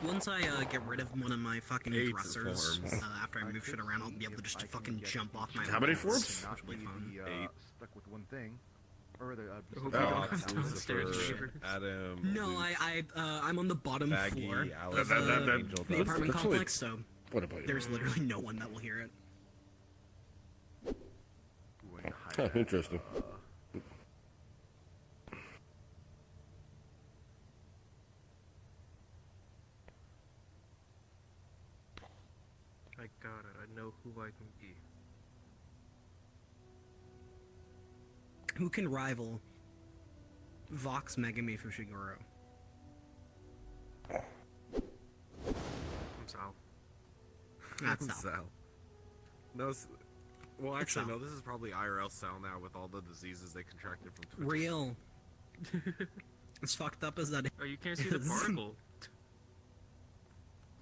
Once I get rid of one of my fucking Eight dressers, forms. After I move shit around, I'll be able to just fucking jump off my How many walls, forms? which will be fun. Eight. Stuck with one thing. Or the, I hope you don't have downstairs Lucifer, neighbors. Adam, No, Luke, I'm on the bottom Baggy, floor Alice, of Angel the Dust. apartment That's complex, so What about you? there's literally no one that will hear it. Huh, interesting. I got it. I know who I can be. Who can rival Vox Megami Fushiguro? I'm Sal. That's not. Sal. No, well, It's actually, Sal. no. This is probably IRL Sal now with all the diseases they contracted from Twitch. Real. As fucked up as that is. Oh, you can't see the Is- particle.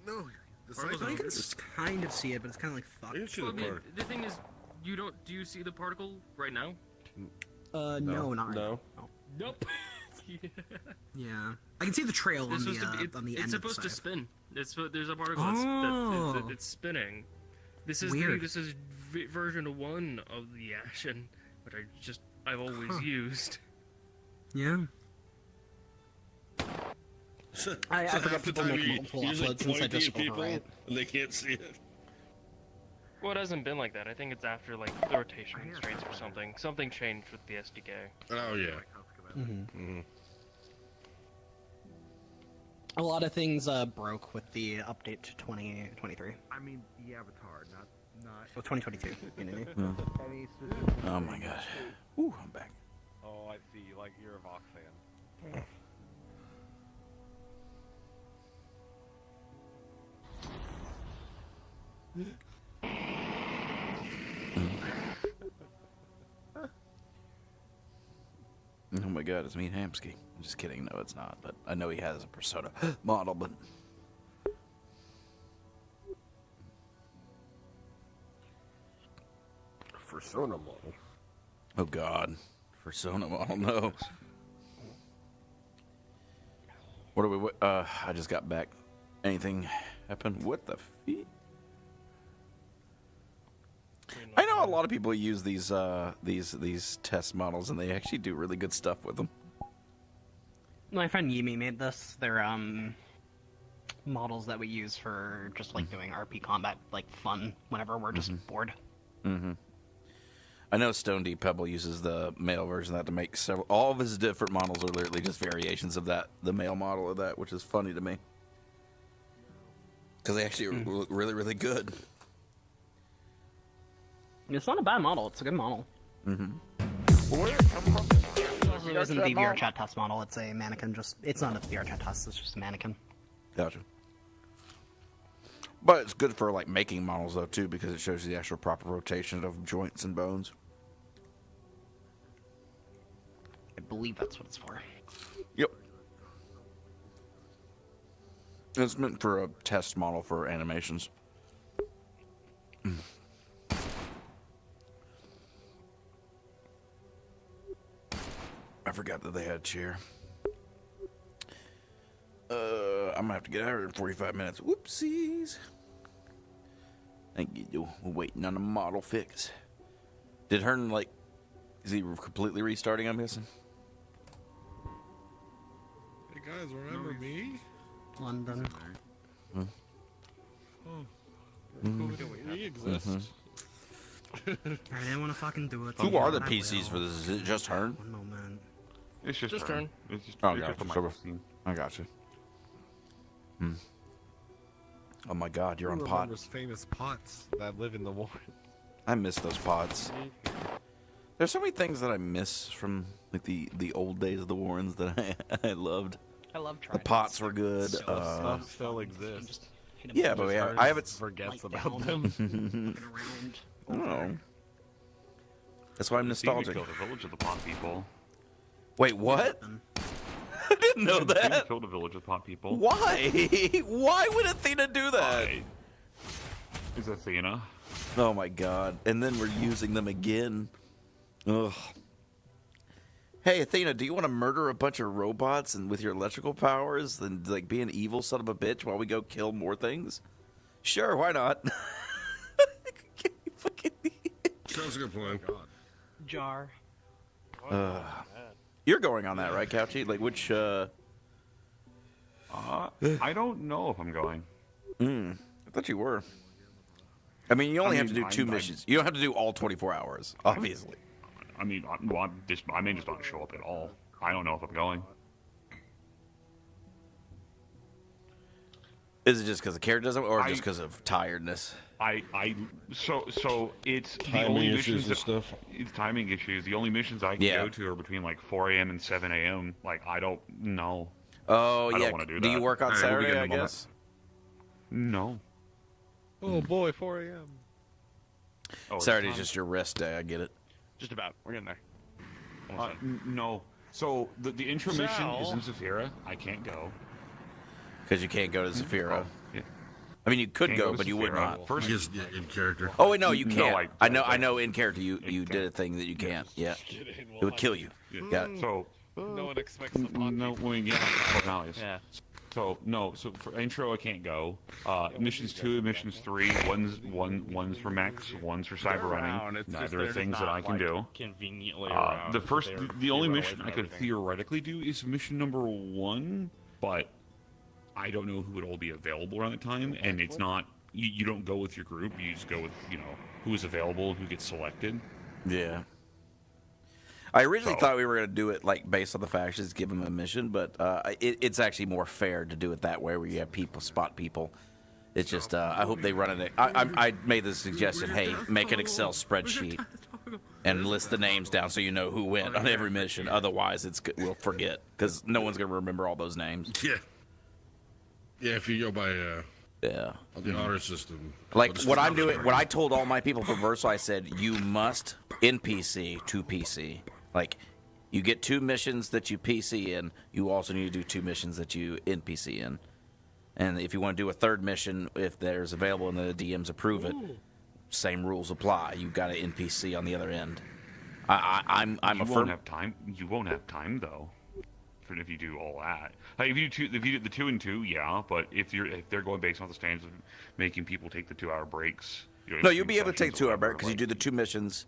No, the Particles Well, you cycle. can just kind of see it, but it's kind of like fuck. You can see Well, the I mean, part. the thing is, you don't. Do you see the particle right now? No, not right No. now. Nope. Yeah, I can see the trail It's on supposed to be. the It's end supposed of to the side. spin. There's a particle Oh. that's spinning. This is Weird. this is version 1 of the action, which I've always used. Yeah. I So forgot half the people time make you multiple use like uploads since I 20 just people overwrite. and they can't see it. Well, it hasn't been like that. I think it's after like the rotation constraints or something. Something changed with the SDK. Oh yeah. Mm-hmm. A lot of things broke with the update to 2023. I mean, the avatar, not Well, 2022. You know what I mean? any specific. Oh my god. Ooh, I'm back. Oh, I see. Like, you're a Vox fan. Oh my god, it's me and Hamsky. I'm just kidding, no it's not, but I know he has a Persona model, but... Persona model. Oh god. Persona model, no. What do we, I just got back. Anything happened? What the feet? I know a lot of people use these test models, and they actually do really good stuff with them. My friend Yimi made this. They're models that we use for just like doing RP combat, like fun whenever we're just bored. Mm-hmm. I know Stone Deep Pebble uses the male version of that to make several. All of his different models are literally just variations of that, the male model of that, which is funny to me because they actually look really, really good. It's not a bad model. It's a good model. Where did it come from? It isn't the VR chat test model. It's a mannequin. It's not a VR chat test. It's just a mannequin. Gotcha. But it's good for like making models though too, because it shows you the actual proper rotation of joints and bones. I believe that's what it's for. Yep. It's meant for a test model for animations. I forgot that they had a chair. I'm gonna have to get out of here in 45 minutes. Whoopsies. Thank you. We're waiting on the model fix. Did Hearn, like, is he completely restarting, I'm guessing? Hey guys, remember me? London. We exist. I didn't want to fucking do it. Who are the I PCs will. for this? Is it just Hearn? One moment. It's just Just turn. turn. It's just, Oh, it's gotcha. just a Michael scene. I got you. Oh my god, you're Who on pot. remembers famous pots that live in the water? I miss those pots. There's so many things that I miss from like the old days of the Warrens that I loved. I love The tridents. pots were good. Stuff still You can exists. just hit 'em Yeah, with but just yeah, hard I haven't. Forgets light about down. them. walking around. Oh, that's why I'm nostalgic. Killed a village of the pot people. Wait, what? I didn't know Athena that. killed a village of pot people. Why? Why would Athena do that? Why? Is Athena? Oh my god! And then we're using them again. Ugh. Hey, Athena, do you want to murder a bunch of robots and with your electrical powers and like be an evil son of a bitch while we go kill more things? Sure, why not? Sounds a good plan. Jar. You're going on that, right, Couchy? Like which? I don't know if I'm going. I thought you were. I mean, you only have to do two I'm- missions. You don't have to do all 24 hours, obviously. I mean, I may just not show up at all. I don't know if I'm going. Is it just because the character doesn't, or I- just because of tiredness? So it's the Timing only issues missions and stuff. It's timing issues. The only missions I can Yeah. go to are between like 4 a.m. and 7 a.m. Like I don't know. Oh, I yeah. don't wanna do Do you that. work on All right, we'll Saturday, begin I in a moment. guess? No. Oh boy, 4 a.m. Oh, it's Saturday's fine. just your rest day. I get it. Just about. We're getting there. No. So the intro mission is Sal. in Zafira. I can't go. Because you can't go to Zafira. Yeah. I mean, you could Can't go, to but you would Zafira. not. First, Just in character. Oh wait, no, you No, can't. I I know. don't. In character, you did a thing that you can't. Yeah, it would kill you. Yeah. So No one expects the pod. no, I mean, yeah, personalities. Yeah. So no, so for intro I can't go. Missions 2 and missions 3, one's for mechs, one's for cyber running. Neither are things that I can do. Conveniently around. The only mission I could theoretically do is mission number 1, but I don't know who would all be available around the time, and it's not. You don't go with your group. You just go with who is available, who gets selected. Yeah. I originally So- thought we were going to do it like based on the factions, give them a mission, but it's actually more fair to do it that way, where you have people spot people. It's just I hope they run it. I made the suggestion, hey, make an Excel spreadsheet and list the names down so you know who went on every mission. Otherwise, we'll forget because no one's going to remember all those names. Yeah. Yeah, if you go by Yeah. the honor system. Like what I'm doing, what I told all my people for Verso, I said you must NPC to PC. Like you get 2 missions that you PC in, you also need to do 2 missions that you NPC in. And if you want to do a 3rd mission, if there's available and the DMs approve it, same rules apply. You got to NPC on the other end. I'm You a won't firm. have time. You won't have time though. If you do all that, like if you do the 2 and 2, yeah. But if they're going based on the standards of making people take the 2-hour breaks, No, you'll be able to take sessions or 2-hour break whatever, because you like- do the 2 missions,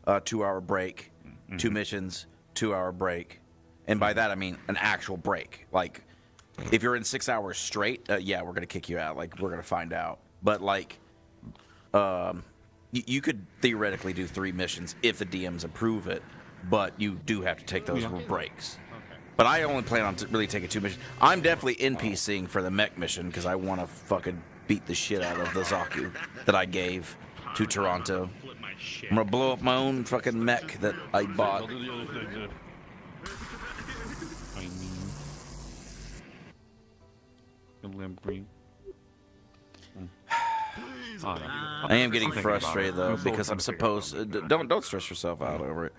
2-hour break, 2 missions, 2-hour break, and by that I mean an actual break. Like if you're in 6 hours straight, yeah, we're gonna kick you out. Like we're gonna find out. But like, you could theoretically do 3 missions if the DMs approve it, but you do have to take those breaks. But I only plan on really taking 2 missions. I'm definitely NPCing for the mech mission because I want to fucking beat the shit out of the Zaku that I gave to Toronto. I'm gonna blow up my own fucking mech that I bought. I mean, the limb green. I am getting frustrated though because I'm supposed. Don't stress yourself out over it.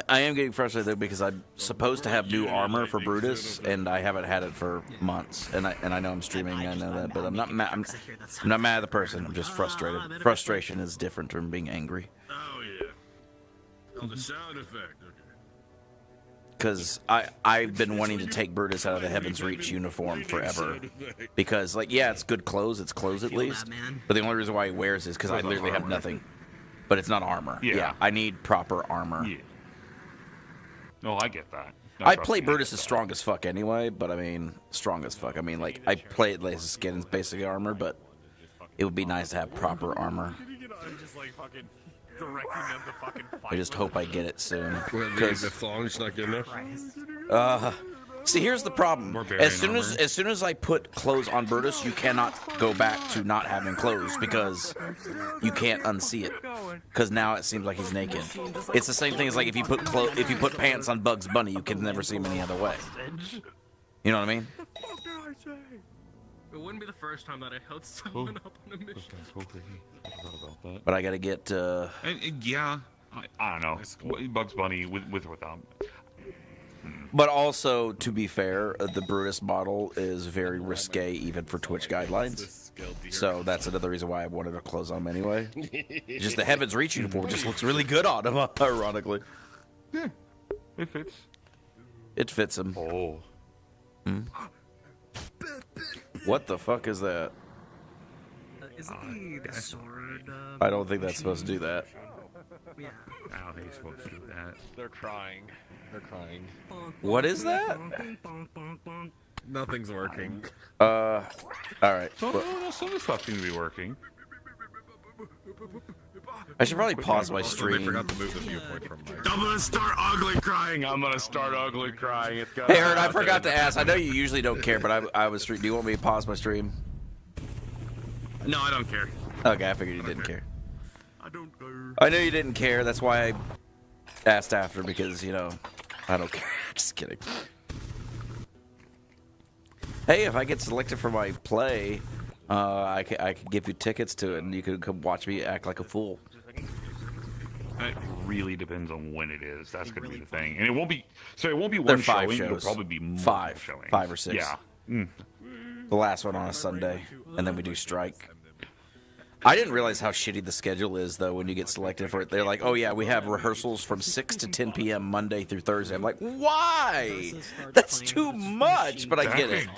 I am getting frustrated though because I'm supposed to have new armor for Brutus and I haven't had it for months. And I know I'm streaming. I know that, but I'm not mad. I'm not mad at the person. I'm just frustrated. Frustration is different from being angry. Oh yeah. Oh, the sound effect. Okay. Because I've been wanting to take Brutus out of the Heaven's Reach uniform forever. Because, like, yeah, it's good clothes. It's clothes at least. But the only reason why he wears is because I literally have nothing. But it's not armor. Yeah. I need proper armor. Yeah. No, I get that. No, I trust play me, Brutus get as that. strong as fuck anyway, but I mean, strong as fuck. I mean, like, I play it like his skin is basic armor, but it would be nice to have proper armor. Just like fucking directing them to fucking fight. I just hope I get it soon. Well, the 'Cause- thong's not good enough. See, here's the problem. Barbarian As soon as I put clothes on Brutus, you cannot go back to not having clothes because you can't unsee it. Because now it seems like he's naked. It's the same thing as like if you put pants on Bugs Bunny, you can never see him any other way. You know what I mean? It wouldn't be the first time that I held someone up on a mission. I forgot about that. But I gotta get. And yeah, I don't know. Bugs Bunny with or without. But also, to be fair, the Brutus model is very risque even for Twitch guidelines. So that's another reason why I wanted to close on him anyway. Just the Heaven's Reach uniform just looks really good on him, ironically. Yeah, it fits. It fits him. Oh. What the fuck is that? Is it the sword? I don't think that's supposed to do that. Yeah. I don't think he's supposed to do that. They're crying. They're crying. What is that? Nothing's working. All right. So, no, some of the stuff seems to be working. I should probably pause my They stream. forgot to move the viewpoint from Mike. I'm gonna start ugly crying. I'm gonna start ugly crying. It's got. Hey, Aaron, I forgot to ask. I know you usually don't care, but I was. Do you want me to pause my stream? No, I don't care. Okay, I figured you didn't care. I don't care. I know you didn't care. That's why I asked after, because, you know, I don't care. Just kidding. Hey, if I get selected for my play, I could give you tickets to it, and you could come watch me act like a fool. It really depends on when it is. That's going to be the thing. And it won't be... So it won't be They're one 5 showing. shows. It'll probably be more 5. showings. 5 or 6. Yeah. Mm. The last one on a Sunday, and then we do strike. I didn't realize how shitty the schedule is, though, when you get selected for it. They're like, oh, yeah, we have rehearsals from 6 to 10 p.m. Monday through Thursday. I'm like, why? That's too much, but I get it.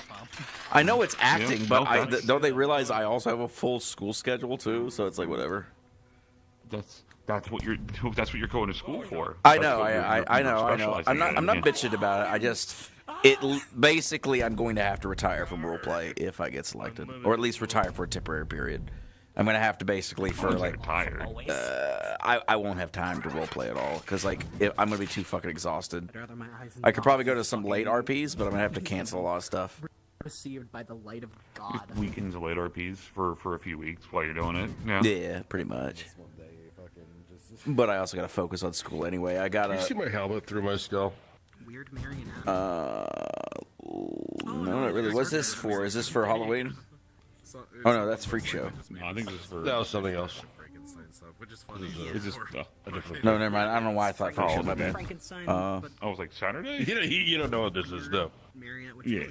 I know it's acting, but don't they realize I also have a full school schedule, too? So it's like, whatever. That's what you're going to school for. I know. I'm not bitching about it. I just... Basically, I'm going to have to retire from roleplay if I get selected. Or at least retire for a temporary period. I'm going to have to basically for like... I won't have time to roleplay at all. Because like, I'm going to be too fucking exhausted. I could probably go to some late RPs, but I'm going to have to cancel a lot of stuff. Received by the light of God. Weekends of late RPs for a few weeks while you're doing it. Yeah, pretty much. But I also got to focus on school anyway. I got to... You see my helmet through my skull? Weird marionette. No, not really. What's this for? Is this for Halloween? Oh no, that's Freak Show. No, I think this is for... That was something else. Is this A different... No, never mind. I don't know why I thought Freak Show. My bad. Frankenstein, I was like, Saturday? You don't know what this is, though. marionette, which Yeah.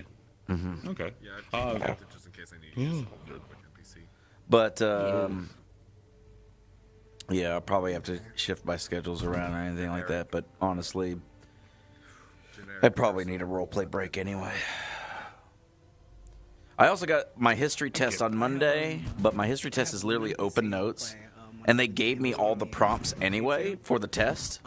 Okay. Yeah, I've changed it just in case I need to use it on the NPC. But yeah, I'll probably have to shift my schedules around or anything like that. But honestly, I probably need a roleplay break anyway. I also got my history test on Monday, but my history test is literally open notes, and they gave me all the prompts anyway for the test.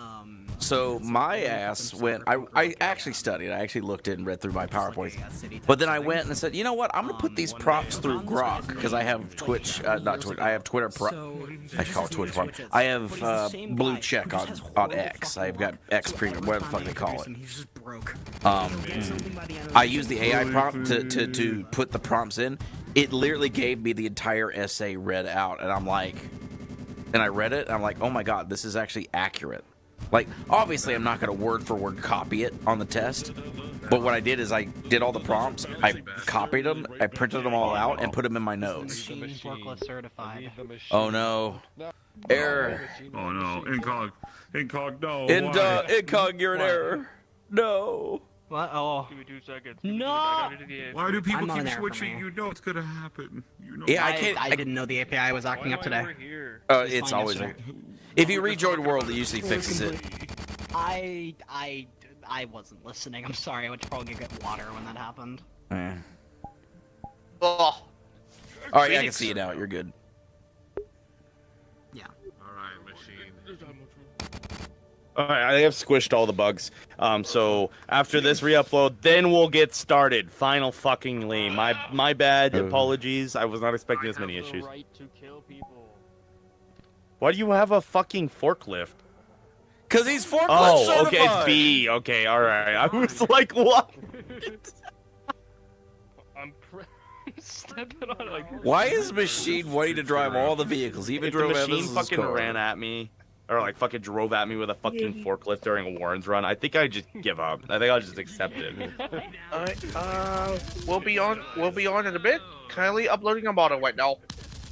So my ass went, I actually studied, I actually looked in and read through my PowerPoint, but then I went and said, you know what, I'm going to put these prompts through Grok, because I have Twitch, not Twitch, I have Twitter, I call it Twitch prompt. I have blue check on X, I've got X Premium, whatever the fuck they call it. I used the AI prompt to put the prompts in. It literally gave me the entire essay read out, and I'm like, and I read it, and I'm like, oh my god, this is actually accurate. Like, obviously, I'm not going to word for word copy it on the test, but what I did is I did all the prompts, I copied them, I printed them all out, and put them in my notes. forklift certified. Oh no. Error. Oh no. Incog, no. Incog, you're in error. No. What? Oh. Give me 2 seconds. No! Why do people I'm not keep an error for switching? me. You know it's going to happen. You know. Yeah, I didn't know the API was acting up today. It's fine always... yesterday. If you rejoin World, it usually fixes it. I wasn't listening. I'm sorry. I went to probably get water when that happened. Eh. Oh. Alright, yeah, I can see you now. You're good. Yeah. Alright, machine. Alright, I have squished all the bugs. So after this re-upload, then we'll get started. Final fuckingly. My bad. Apologies. I was not expecting as many issues. Right to kill people. Why do you have a fucking forklift? Cause he's forklift Oh, okay, certified. it's B. Okay, alright. I was like, what? I'm stepping on like. Why is Machine wanting to drive all the vehicles? Even If the drove machine Evans's fucking car. ran at me, or like fucking drove at me with a fucking forklift during a Warren's run, I think I just give up. I think I'll just accept it. We'll be on in a bit. Kindly uploading a model right now.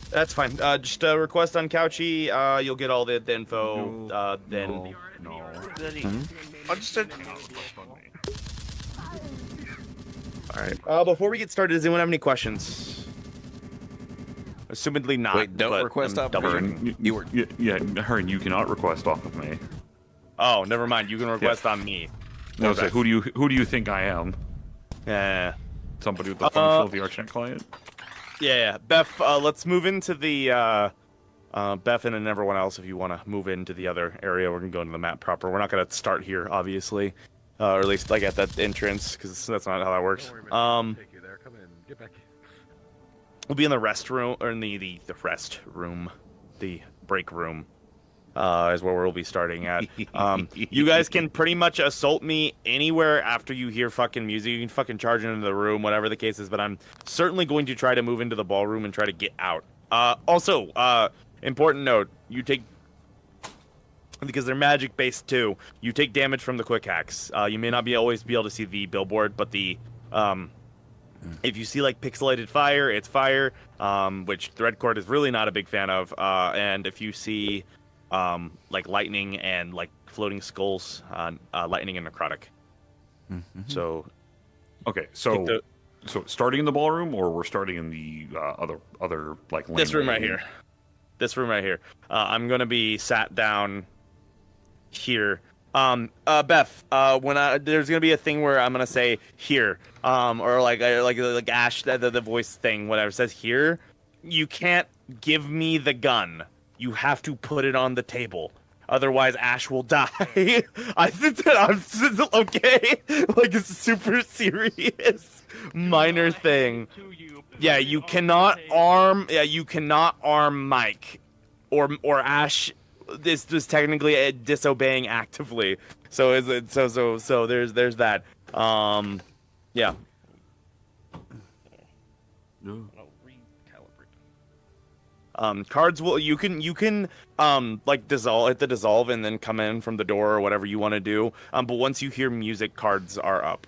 That's fine. Just request on Couchy. You'll get all the info. Then. No. Understood. Alright. Before we get started, does anyone have any questions? Assumedly not. Wait, don't but request I'm off double Hearn. checking. You were... Yeah, Hearn, you cannot request off of me. Oh, never mind. You can request on me. No, say, who do you think I am? Yeah. Somebody with the functional VRChat client. Yeah. Beth, let's move into the Beth and everyone else. If you want to move into the other area, we're gonna go into the map proper. We're not gonna start here, obviously, or at least like at that entrance, because that's not how that works. Take you there. Come in. Get back. We'll be in the rest room, or in the rest room, the break room. Is where we'll be starting at. You guys can pretty much assault me anywhere after you hear fucking music. You can fucking charge into the room, whatever the case is, but I'm certainly going to try to move into the ballroom and try to get out. Also, important note, you take, because they're magic based too, you take damage from the quick hacks. You may not always be able to see the billboard, but the, if you see like pixelated fire, it's fire, which the red cord is really not a big fan of. And if you see like lightning and like floating skulls, lightning and necrotic. So, okay, so starting in the ballroom, or we're starting in the other like this room right here. This room right here. I'm gonna be sat down here. Beth, when there's gonna be a thing where I'm gonna say here, or like Ash, the voice thing, whatever says here. You can't give me the gun. You have to put it on the table. Otherwise, Ash will die. I think that I'm okay. Like, it's a super serious minor thing. Yeah, you cannot arm. Yeah, you cannot arm Mike, or Ash. This is technically disobeying actively. So is it? So there's that. Yeah. Cards will you can like hit the dissolve and then come in from the door or whatever you want to do. But once you hear music, cards are up.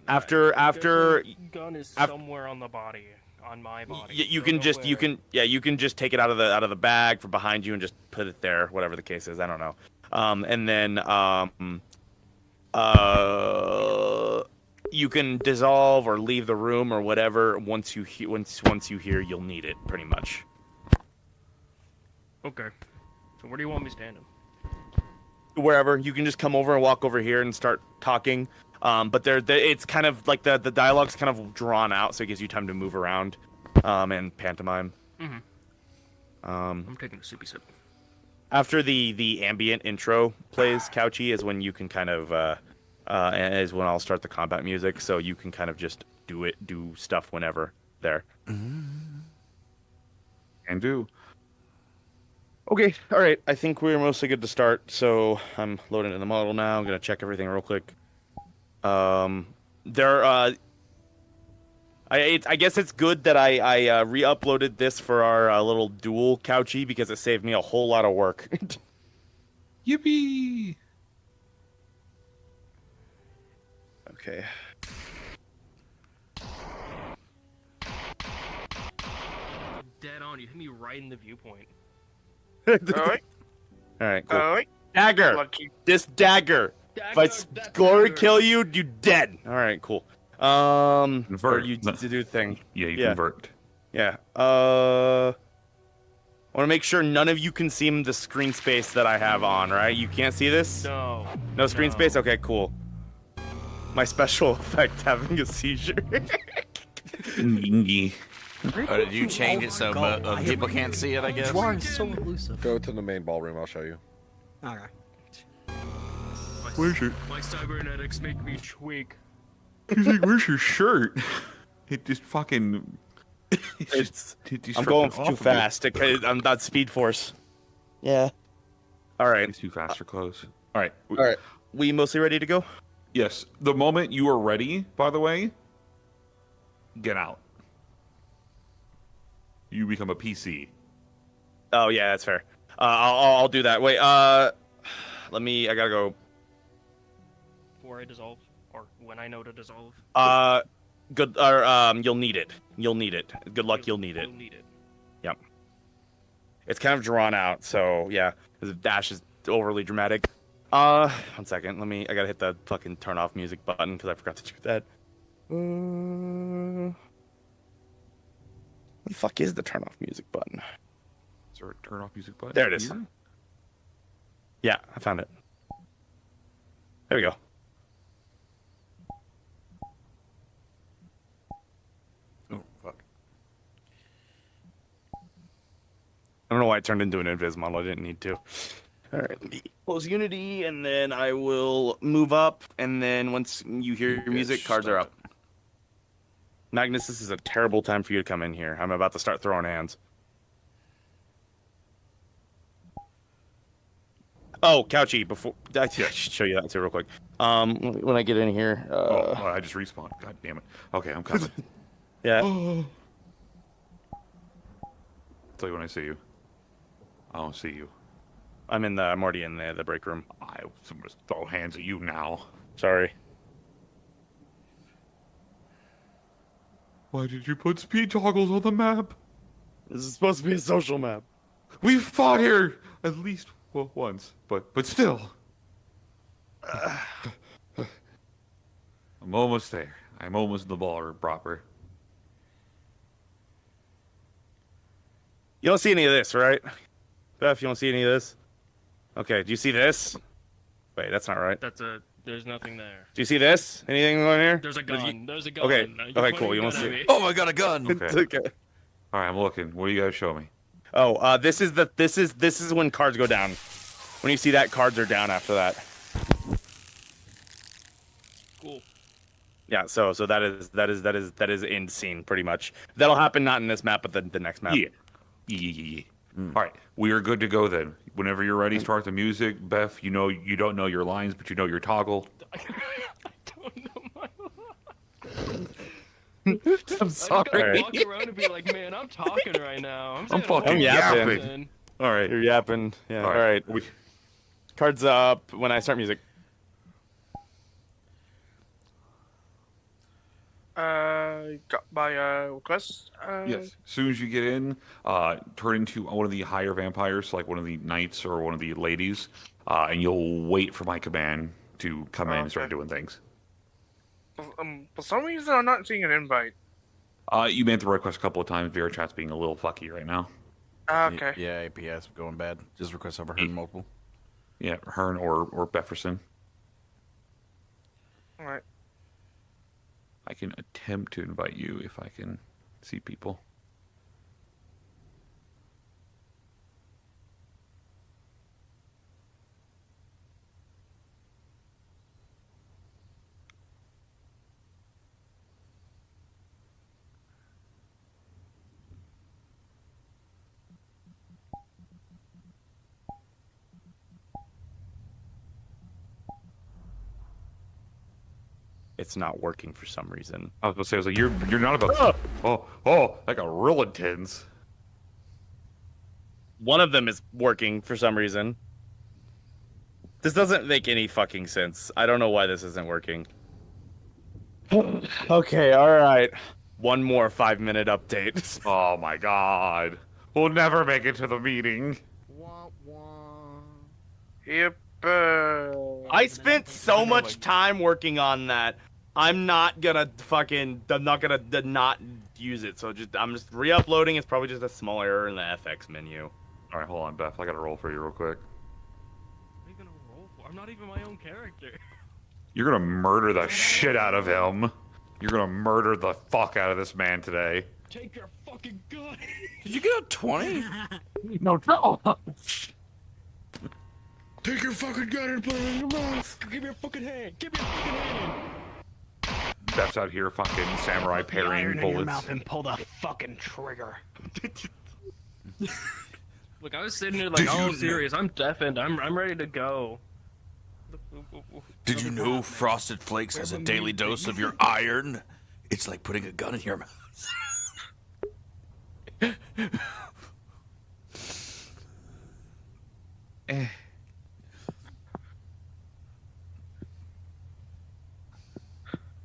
After gun is somewhere on the body, on my body. You can just take it out of the bag from behind you and just put it there, whatever the case is. I don't know. And then you can dissolve or leave the room or whatever. Once you hear, you'll need it pretty much. Okay. So where do you want me standing? Wherever. You can just come over and walk over here and start talking. But it's kind of like the dialogue's kind of drawn out, so it gives you time to move around, and pantomime. I'm taking a soupy sip. After the ambient intro plays, Couchy, is when you can kind of is when I'll start the combat music, so you can kind of just do stuff whenever there. And do. Okay, all right. I think we're mostly good to start. So I'm loading in the model now. I'm gonna check everything real quick. I guess it's good that I re-uploaded this for our little duel Couchy because it saved me a whole lot of work. Yippee! Okay. Dead on. You hit me right in the viewpoint. Alright. Alright, cool. Alright. Dagger! Lucky. This dagger! If I glory kill you, you dead! Alright, cool. Convert. Or you do thing. Yeah, you convert. Yeah. I want to make sure none of you can see the screen space that I have on, right? You can't see this? No. No screen space? Okay, cool. My special effect, having a seizure. Did you change it so people can't see it, I guess? War is so elusive. Go to the main ballroom. I'll show you. Okay. Where's your... My cybernetics make me tweak. He's like, where's your shirt? It just fucking... I'm going too fast. I'm not Speed Force. Yeah. Alright. It's too fast for clothes. Alright. Alright. We mostly ready to go? Yes. The moment you are ready, by the way, get out. You become a PC. Oh, yeah, that's fair. I'll do that. Wait, I gotta go. Before I dissolve, or when I know to dissolve. Good, you'll need it. You'll need it. Good luck, you'll need it. You'll need it. Yep. It's kind of drawn out, so, yeah. The dash is overly dramatic. 1 second, I gotta hit the fucking turn off music button, because I forgot to do that. Where the fuck is the turn off music button? Is there a turn off music button? There it is. Here? Yeah, I found it. There we go. Oh, fuck. I don't know why it turned into an invis model. I didn't need to. All right, let me close Unity, and then I will move up, and then once you hear your music, cards are up. Magnus, this is a terrible time for you to come in here. I'm about to start throwing hands. Oh, Couchy, before I should show you that too real quick. When I get in here, I just respawned. God damn it. Okay, I'm coming. yeah. Tell you when I see you. I don't see you. I'm already in the break room. I'm gonna throw hands at you now. Sorry. Why did you put speed toggles on the map? This is supposed to be a social map. We fought here at least once, but still. I'm almost there. I'm almost in the ball proper. You don't see any of this, right? Beth, you don't see any of this? Okay, do you see this? Wait, that's not right. There's nothing there. Do you see this? Anything going here? There's a gun. There's a gun. Okay, You're okay, cool. You want to pointing see? a Oh, I got a gun. Okay. All right, I'm looking. What do you guys show me? Oh, this is when cards go down. When you see that, cards are down after that. Cool. Yeah, so that is end scene pretty much. That'll happen not in this map, but the next map. Yeah. All right, we are good to go then. Whenever you're ready, start the music. Beth, you don't know your lines, but you know your toggle. I don't know my I'm sorry. I gotta walk around and be like, man, I'm talking right now. I'm fucking yapping. All right, you're yapping. Yeah. All right. Cards up when I start music. Got my request. Yes. As soon as you get in, turn into one of the higher vampires, like one of the knights or one of the ladies, and you'll wait for my command to come in and start doing things. For some reason, I'm not seeing an invite. You made the request a couple of times. VRChat's being a little fucky right now. Okay. Yeah, APS going bad. Just request over Hearn multiple. Yeah, Hearn or Befferson. All right. I can attempt to invite you if I can see people. It's not working for some reason. I was like, you're not about. Oh, that got real intense. One of them is working for some reason. This doesn't make any fucking sense. I don't know why this isn't working. Okay, all right. One more 5-minute update. Oh my god. We'll never make it to the meeting. Yep. I spent so much time working on that. I'm not gonna not use it. So I'm just re-uploading. It's probably just a small error in the FX menu. All right, hold on, Beth. I gotta roll for you real quick. What are you gonna roll for? I'm not even my own character. You're gonna murder the shit out of him. You're gonna murder the fuck out of this man today. Take your fucking gun. Did you get a 20? No. Take your fucking gun and put it in your mouth. Give me your fucking hand. Give me your fucking hand. Beth's out here fucking samurai Put the iron parrying in your bullets. mouth and pull the fucking trigger. Look, I was sitting here like, oh, serious. I'm deafened. I'm ready to go. Did you know Frosted Flakes has a daily dose of your iron? It's like putting a gun in your mouth.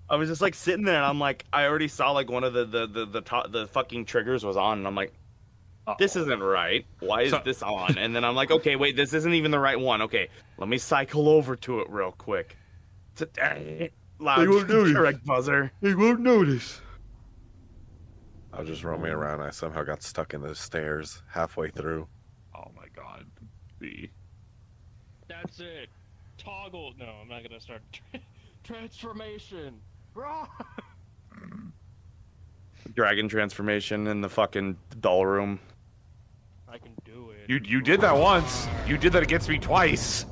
I was just like sitting there, and I'm like, I already saw like one of the fucking triggers was on, and I'm like, this isn't right. Why is this on? And then I'm like, okay, wait, this isn't even the right one. Okay, let me cycle over to it real quick. Loud correct buzzer. He won't notice. I was just roaming around. I somehow got stuck in the stairs halfway through. Oh my god. That's it. toggle. No, I'm not gonna start transformation. Dragon transformation in the fucking doll room. I can do it. You did that once. You did that against me twice.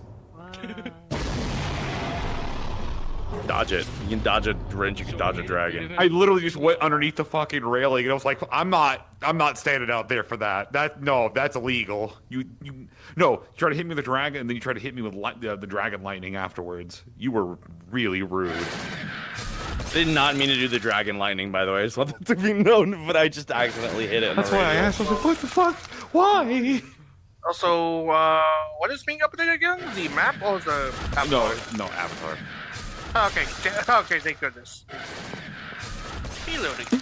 Dodge it. You can dodge a wrench. You can dodge a dragon. I literally just went underneath the fucking railing, and I was like, I'm not standing out there for that. That's illegal. You try to hit me with the dragon, and then you try to hit me with the dragon lightning afterwards. You were really rude. Did not mean to do the dragon lightning, by the way. I just want that to be known, but I just accidentally hit it. That's why I asked. I was like, what the fuck? Why? Also, what is being updated again? The map or the avatar? No, Avatar. Okay, okay, thank goodness. Reloading.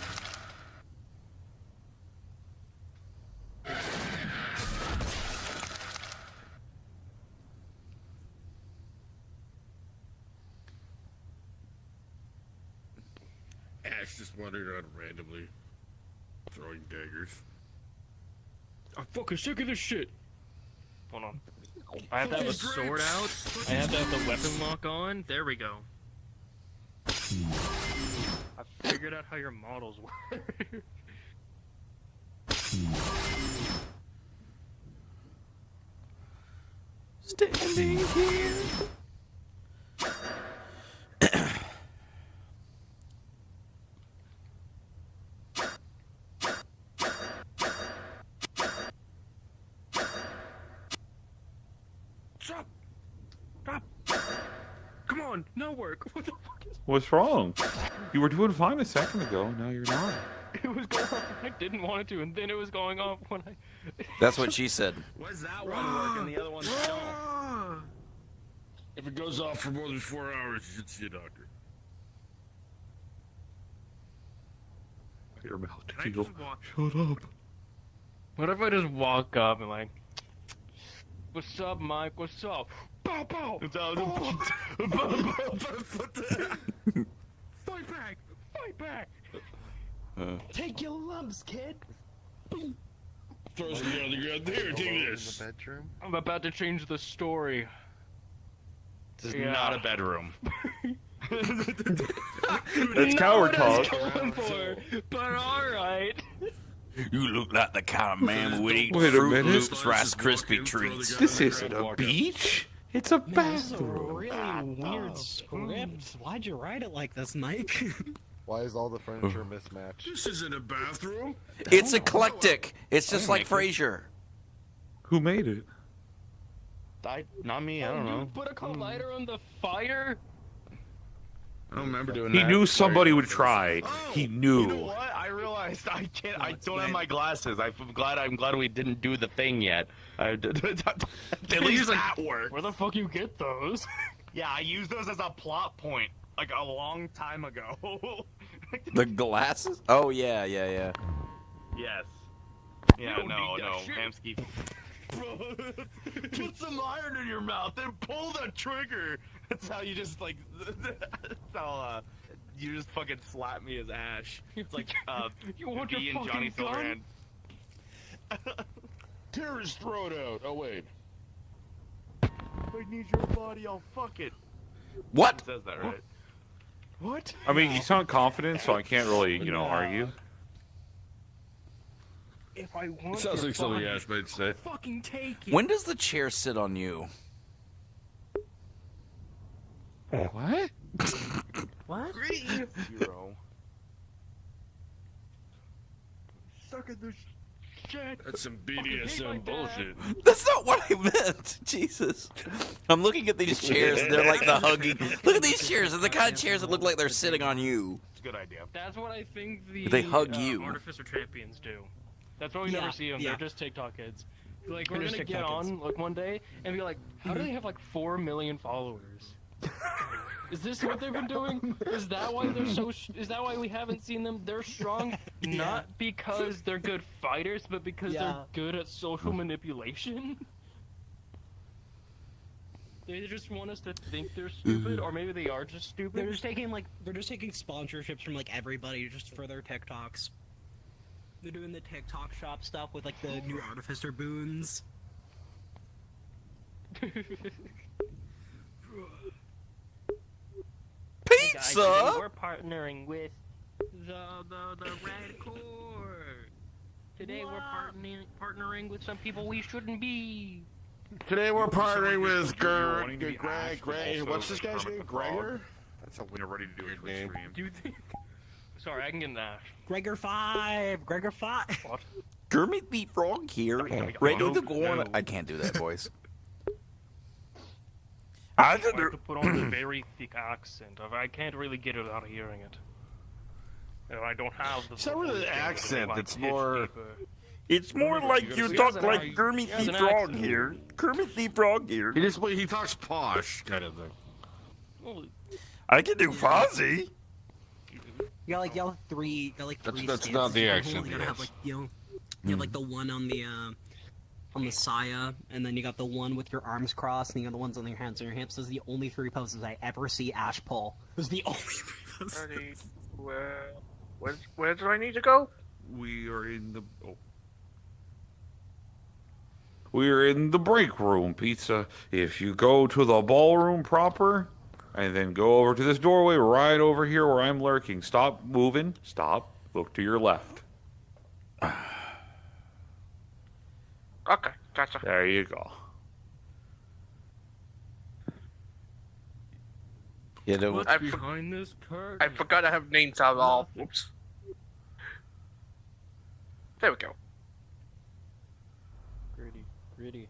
Ash just wandered around randomly, throwing daggers. I'm fucking sick of this shit. Hold on. I have to have a sword out. I have to have the weapon lock on. There we go. I figured out how your models work. Standing here. Stop! Stop! Come on, no work. What the fuck is? What's wrong? You were doing fine a second ago. Now you're not. It was going off when I didn't want it to, and then it was going off when I. That's what she said. Why does that one work and the other one don't? If it goes off for more than 4 hours, you should see a doctor. Your mouth, I Tingle. just walk- Shut up. What if I just walk up and like, what's up, Mike? What's up? Bow bow. Fight back! Fight back! Take your lumps, kid. Throws me on the ground. Here, take this. In the bedroom? I'm about to change the story. This is Yeah. not a bedroom. That's coward talk. Going for, but all right. You look like the kind of man who would eat Wait a Fruit minute. Loops Rice Krispie treats. This isn't a beach. It's a This is a bathroom. really weird script. Why'd you write it like this, Mike? Why is all the furniture mismatched? This isn't a bathroom. It's eclectic. It's just like Frasier. Who made it? Not me. I don't know. You put a collider on the fire? I don't remember doing He that. knew somebody would try. Oh, He knew. You know what? I realized I can't. I don't have my glasses. I'm glad we didn't do the thing yet. At least that worked. Where the fuck you get those? Yeah, I used those as a plot point like a long time ago. The glasses? Oh, yeah. Yes. Yeah. don't No. need that shit. Hamsky. Bro, put some iron in your mouth and pull the trigger. That's how you just like. That's how you just fucking slap me as Ash. It's like You want your me and Johnny fucking Silverhand. Tear his throat out. Oh wait. I need your body. I'll fuck it. What? It says that right. What? I mean, you sound confident, so I can't really, argue. If I want Sounds your like something body, Ash might say. fucking take it. When does the chair sit on you? What? What? 0. Suck at this shit. That's some hate my BDSM dad. bullshit. That's not what I meant. Jesus. I'm looking at these chairs, and they're like the hugging. Look at these chairs. They're the kind of chairs that look like they're sitting on you. It's a good idea. That's what I think the They hug you. Artificer champions do. That's why we Yeah, never see them. yeah. They're just TikTok kids. Like They're we're just gonna get TikTok on kids. like one day and be like, how do they have like 4 million followers? Is this what they've been doing? Is that why they're so? Is that why we haven't seen them? They're strong, not because they're good fighters, but because they're good at social manipulation. They just want us to think they're stupid, or maybe they are just stupid. They're just taking sponsorships from like everybody just for their TikToks. They're doing the TikTok shop stuff with like the new artificer boons. Hey guys, today Pizza. we're partnering with the Red Corps. Today we're partnering with some people we shouldn't be. Today we're partnering with wanting to be Greg. Ash, but also What's this guy's Kermit name? the Frog. Gregor? That's when you're ready to do a Twitch name. stream. Do you think? Sorry, I can get an Ash. Gregor 5! Gregor 5! What? Kermit the Frog here. Ready to go on. I can't do that voice. I have to put on a very thick accent. I can't really get it without hearing it. And I don't have the. It's not really an voice accent, to it's pitch more- deeper. It's more like you talk like Kermit he has the an Frog accent. here. Kermit the Frog here. He talks posh kind of thing. Well, I can do Fozzie. You got like three. You got like three. That's stances not the you can accent, hold. You gotta have yes. like you have like the one on the saya, and then you got the one with your arms crossed, and you got the ones on your hands and your hips. Those are the only three poses I ever see Ash pull. Those are the only three poses. Ready? Where do I need to go? We are in the. Oh. We're in the break room, Pizza. If you go to the ballroom proper, and then go over to this doorway right over here where I'm lurking. Stop moving. Stop. Look to your left. Okay, gotcha. There you go. You know, what's I behind this curtain? I forgot I have names out all. Whoops. There we go. Gritty.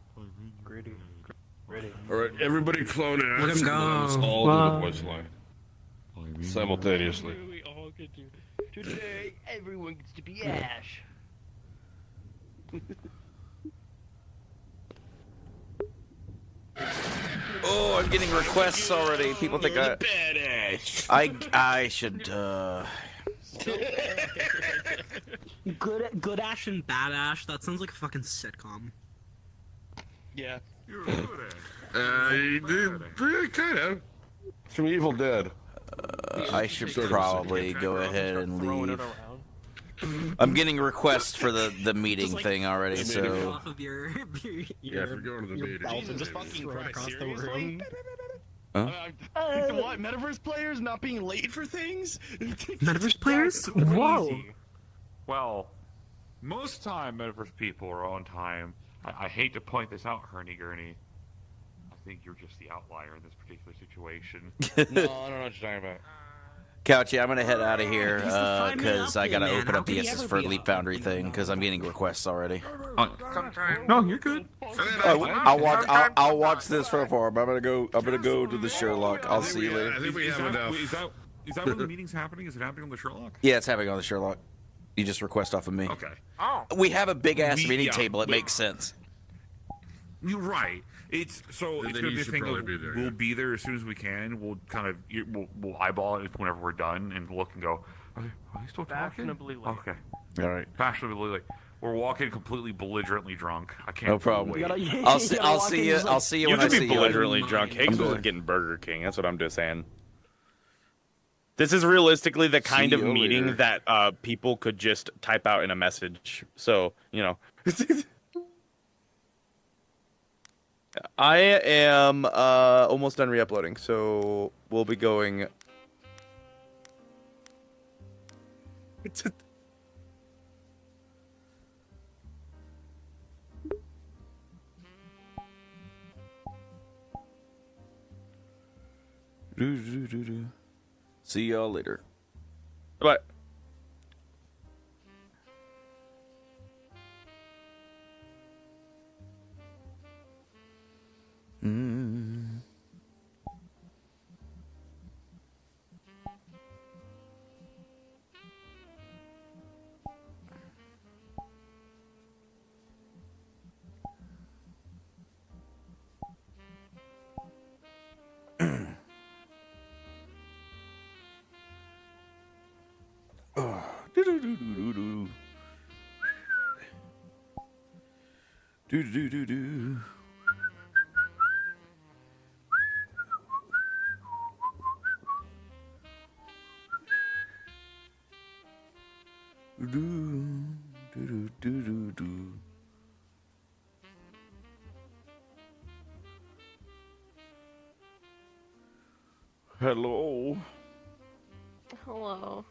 All right, everybody clone Let Ash. him go. Let's all do the voice line simultaneously. We all get to. Today, everyone gets to be Ash. oh, I'm getting requests already. People think Badass. I should. Good Ash and Bad Ash. That sounds like a fucking sitcom. Yeah. You're good Kind of. From Evil Dead. I should Sort of probably go ahead and Throwing leave. it around. I'm getting requests for the meeting Just, like, thing already, Take so off of your Yeah, if you're going to the meeting. belt and Jesus just fucking throw it Christ, across the seriously? room. What? Metaverse players not being late for things? Metaverse players? Whoa! Well, most time Metaverse people are on time. I hate to point this out, Hernie Gurney. I think you're just the outlier in this particular situation. No, I don't know what you're talking about. Couchy, I'm gonna head out of here He's the 5 minute because I update, gotta man. open How up the could he SS ever for be Leap up? Foundry thing because I'm getting requests already. Sometime. No, you're good. I'll watch this for far. But I'm gonna go to the Sherlock. I'll see you I later. think we have enough. Is that when the meeting's happening? Is it happening on the Sherlock? Yeah, it's happening on the Sherlock. You just request off of me. Okay. Oh. We have a big ass meeting Yeah, table. It but- makes sense. You're right. It's so Then it's you gonna be a should thing probably of be there, we'll yeah. be there as soon as we can. We'll kind of we'll eyeball it whenever we're done and look and go. Are they still talking? Fashionably late. Okay. All right. Fashionably late. We're walking completely belligerently drunk. I can't. No problem. Wait. I'll see you. I'll see you You when I could see be you. belligerently drunk. Higgs was going. getting Burger King. That's what I'm just saying. This is realistically the kind See of you meeting later. that people could just type out in a message. So, you know. I am almost done re-uploading, so we'll be going. See y'all later. Bye. Mm. Do-do-do-do-do-do. Do-do-do-do-do. Do-do-do-do-do. Hello. Hello.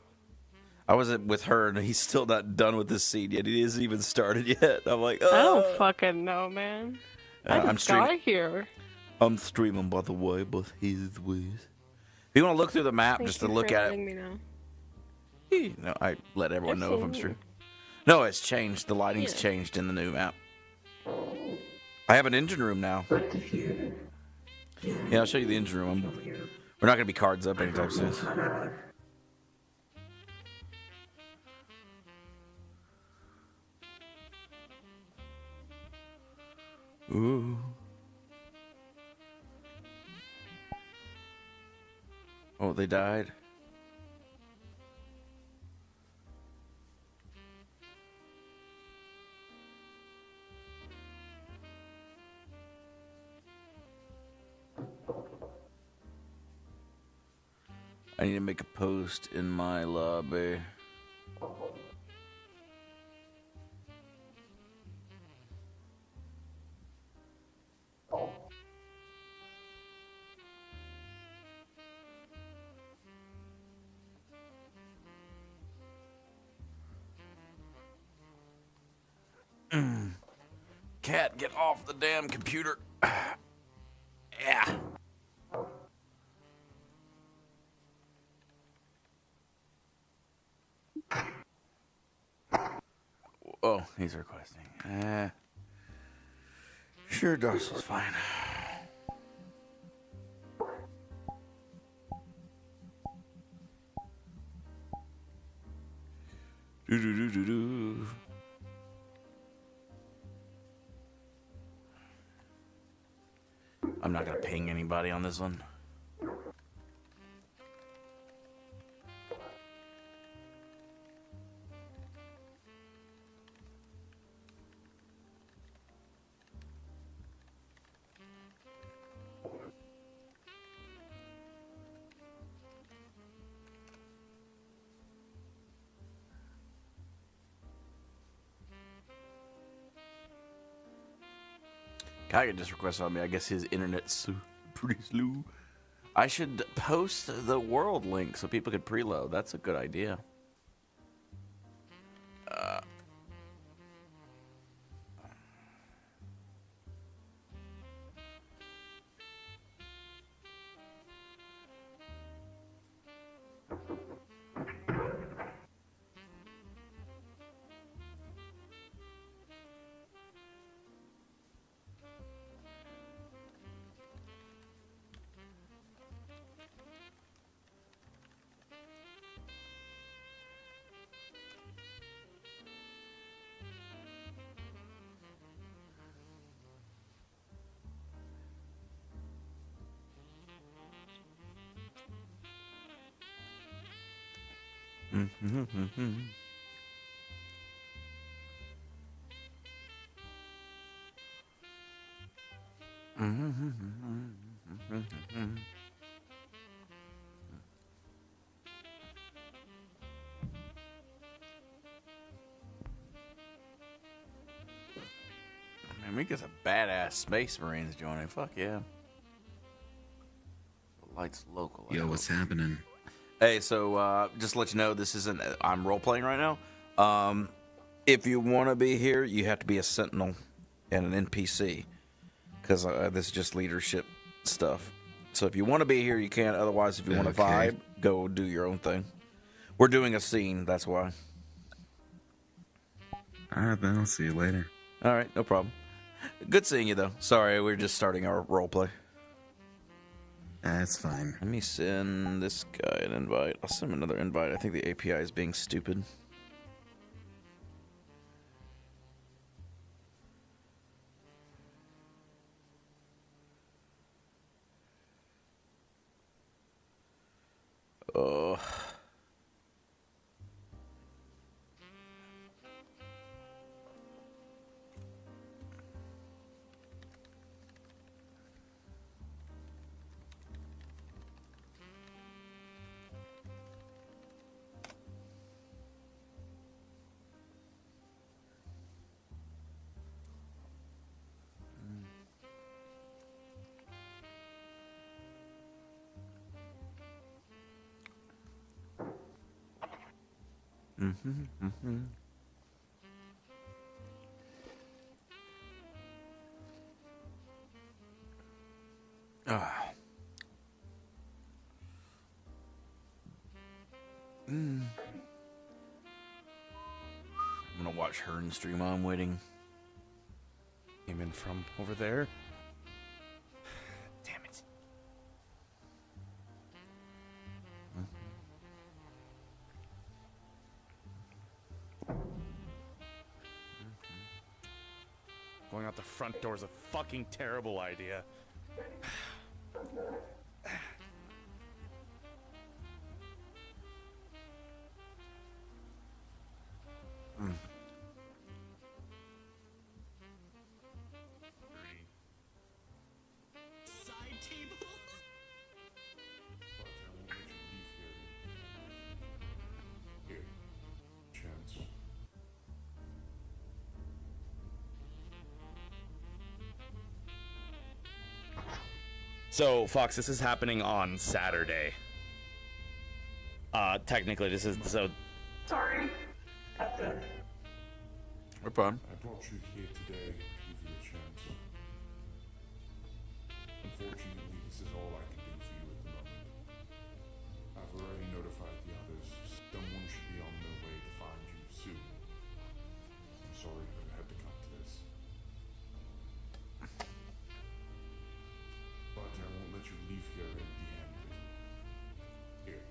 I was with her, and he's still not done with this scene yet. He hasn't even started yet. I'm like, I don't fucking know, man. I'm streaming here. I'm streaming, by the way, both his ways. If you want to look through the map, Thank just you to look for at letting it. me know. No, I let everyone I've know if seen I'm you. streaming. No, it's changed. The lighting's Yeah. changed in the new map. I have an engine room now. Yeah, I'll show you the engine room. We're not going to be cards up anytime soon. Ooh. Oh, they died. I need to make a post in my lobby. Cat, get off the damn computer. Yeah. Oh, he's requesting. Sure, Darcy's fine. Do. I'm not gonna ping anybody on this one. Guy could just request on me. I guess his internet's pretty slow. I should post the world link so people could preload. That's a good idea. Man, we get some badass Space Marines joining. Fuck yeah. Lights local. Yo, what's happening? Hey, so just to let you know, this isn't. I'm role playing right now. If you want to be here, you have to be a Sentinel and an NPC, because this is just leadership stuff. So if you want to be here, you can. Otherwise, if you want to vibe, go do your own thing. We're doing a scene, that's why. All right, then I'll see you later. All right, no problem. Good seeing you, though. Sorry, we're just starting our role play. That's fine. Let me send this guy an invite. I'll send him another invite. I think the API is being stupid. Oh. I'm gonna watch her and stream while I'm waiting. Came in from over there. Damn it. Going out the front door is a fucking terrible idea. Side tables. Chance. So, Fox, this is happening on Saturday. Technically, this is so. Sorry. We're fine. I brought you here today to give you a chance. Unfortunately, this is all I can do for you at the moment. I've already notified the others. Someone should be on their way to find you soon. I'm sorry that it had to come to this. But I won't let you leave here empty-handed. Here.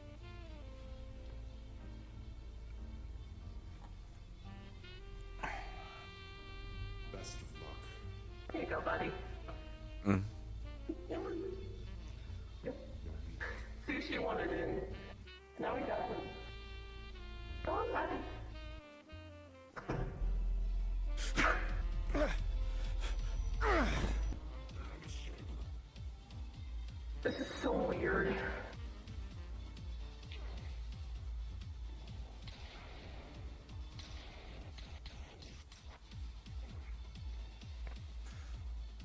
Best of luck. Here you go, buddy. Sushi wanted in. Now he doesn't. Go on, buddy. This is so weird.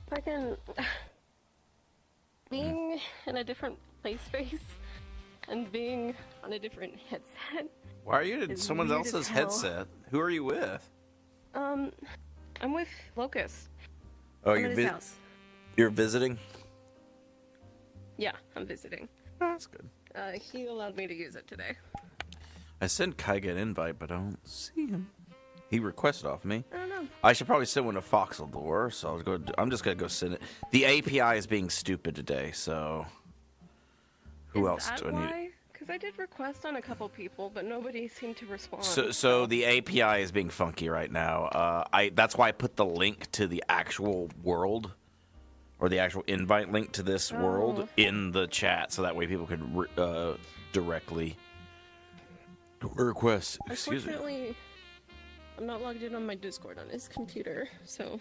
Fucking being in a different play space and being on a different headset. Why are you in It's someone weird as else's hell. headset? Who are you with? I'm with Locust. Oh, I'm at his house. you're visiting? Yeah, I'm visiting. That's good. He allowed me to use it today. I sent Kaiga an invite, but I don't see him. He requested off me. I don't know. I should probably send one to Foxeldor, so I'm just gonna go send it. The API is being stupid today, so who else do I need? Because I did request on a couple people, but nobody seemed to respond. So the API is being funky right now. That's why I put the link to the actual world, or the actual invite link to this world in the chat, so that way people could directly request. Excuse me. Unfortunately, I'm not logged in on my Discord on his computer, so.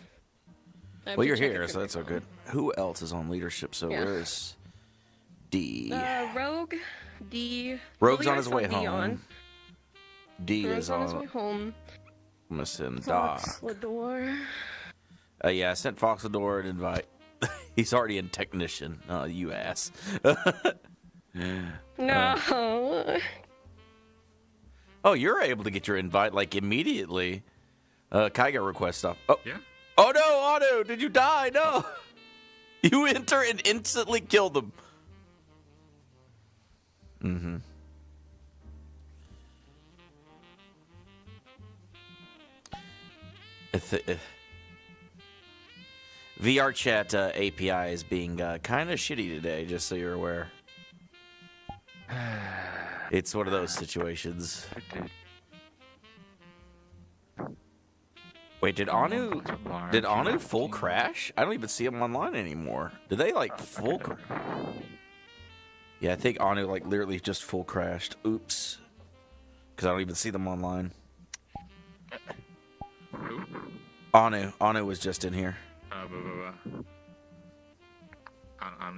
I have Well, to you're check here, it so that's so good. Who else is on leadership? So Yeah. where's D? Rogue, D. Rogue's Lily, on I his saw way D home. on. D Rogue's is on his way on. home. I'm gonna send Doc. Foxlador. Yeah, I sent Foxeldor an invite. He's already in technician. You ass. No. Oh, you're able to get your invite like immediately. Kaiga request stuff. Oh Yeah. Oh no, Otto! Did you die? No. You enter and instantly kill them. Mm-hmm. VR chat API is being kind of shitty today, just so you're aware. It's one of those situations. Wait, did Anu full crash? I don't even see him online anymore. Did they like full crash? Yeah, I think Anu like literally just full crashed. Oops. Because I don't even see them online. Who? Anu was just in here.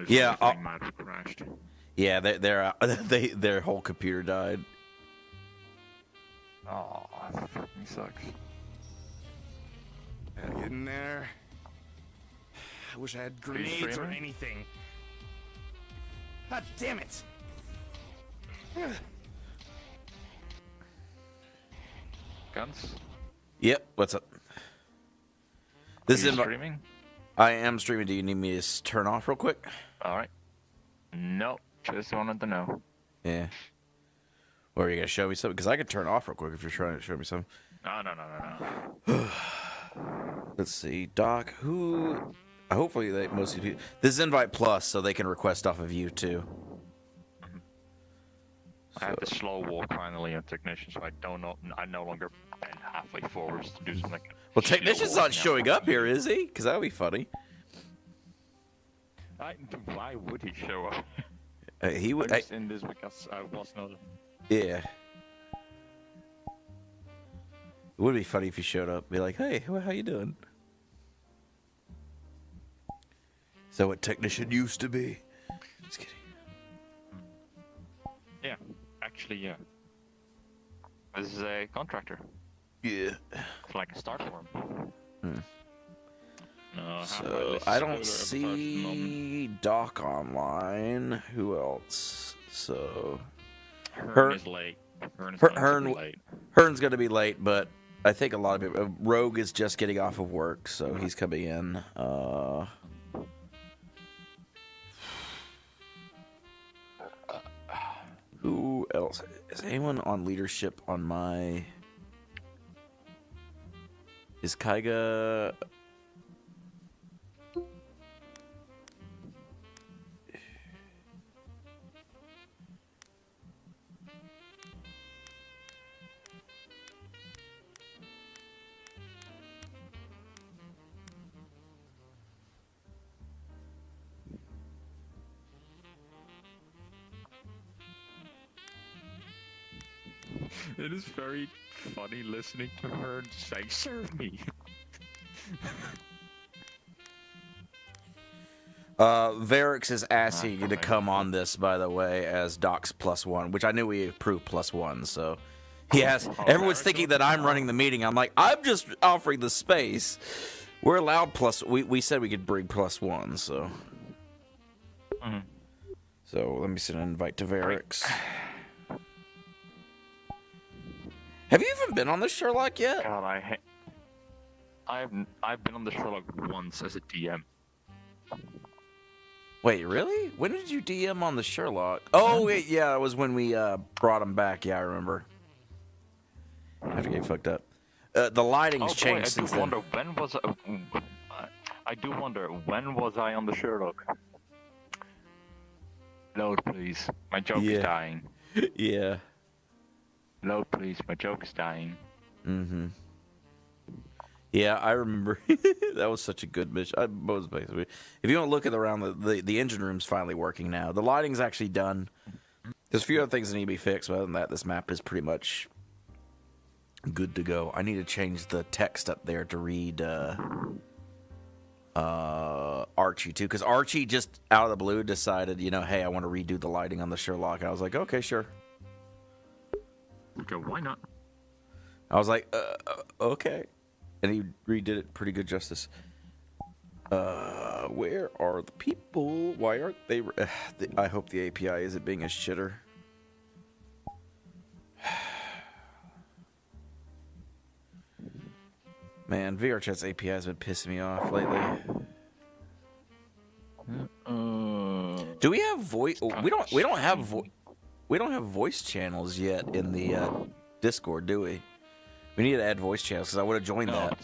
Yeah. Crashed. Yeah, their whole computer died. Oh, that fucking sucks. Gotta get in there. I wish I had grenades or anything. God damn it! Guns? Yep. What's up? This Are is you streaming? I am streaming. Do you need me to turn off real quick? All right. No, just wanted to know. Yeah. Or are you gonna show me something? Because I could turn off real quick if you're trying to show me something. No. Let's see, Doc. Who? Hopefully, most of you. This is Invite Plus, so they can request off of you too. I have the slow walk finally on Technician, so I no longer bend halfway forwards to do something. Well, Technician's not showing up here, is he? Because that would be funny. Why would he show up? He would. I'm just in this because I was not. Yeah. It would be funny if he showed up. Be like, hey, how you doing? Is that what Technician used to be? Just kidding. Yeah, actually, yeah. This is a contractor. Yeah. It's like a start form. So I don't see Doc online. Who else? So Hearn is late. Hearn's going to be late, but I think a lot of people. Rogue is just getting off of work, so he's coming in. Who else? Is anyone on leadership on my? Is Kaiga? It is very funny listening to her saying, "Serve me." Varix is asking you to come on this, by the way, as Doc's +1, which I knew we approved +1, so he has. Everyone's thinking that I'm running the meeting. I'm like, I'm just offering the space. We're allowed we said we could bring +1, so. So let me send an invite to Varix. Have you even been on the Sherlock yet? God, I've been on the Sherlock once as a DM. Wait, really? When did you DM on the Sherlock? Oh, yeah, it was when we brought him back. Yeah, I remember. I have to get fucked up. The lighting's changed since then. I do wonder when was I on the Sherlock? Load, please. My joke is dying. Yeah. Load, please. My joke is dying. Mm-hmm. Yeah, I remember. That was such a good mission. If you want to look at around, the engine room's finally working now. The lighting's actually done. There's a few other things that need to be fixed, but other than that, this map is pretty much good to go. I need to change the text up there to read Archie, too, because Archie just out of the blue decided, hey, I want to redo the lighting on the Sherlock. And I was like, okay, sure. Okay, why not? I was like, okay. And he redid it pretty good justice. Where are the people? Why aren't they? I hope the API isn't being a shitter. Man, VRChat's API has been pissing me off lately. Do we have voice? We don't have voice channels yet in the Discord, do we? We need to add voice channels because I would have joined that.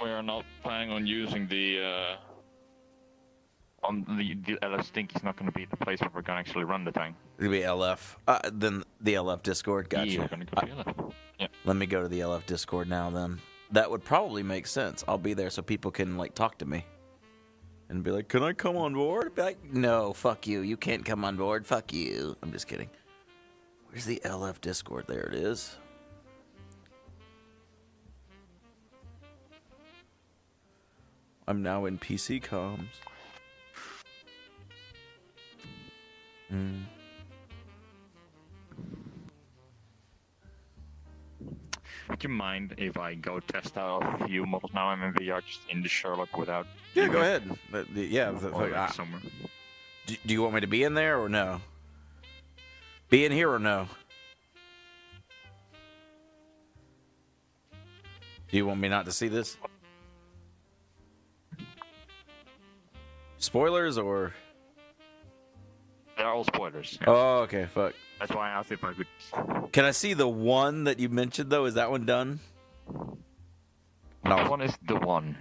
We are not planning on using the LF Stinky's not going to be the place where we're going to actually run the thing. It'll be LF. Then the LF Discord. Gotcha. Yeah, we're going to go to LF. Yeah. Let me go to the LF Discord now. Then that would probably make sense. I'll be there so people can talk to me and be like, "Can I come on board?" Be like, "No, fuck you. You can't come on board. Fuck you." I'm just kidding. Where's the LF Discord? There it is. I'm now in PC comms. Would you mind if I go test out a few models now? I'm in VR, just in the Sherlock without. Yeah, go ahead. Somewhere. Do you want me to be in there or no? Be in here or no? Do you want me not to see this? Spoilers or? They're all spoilers. Yeah. Oh, okay, fuck. That's why I asked if I could. Can I see the one that you mentioned though? Is that one done? No. That one is the one.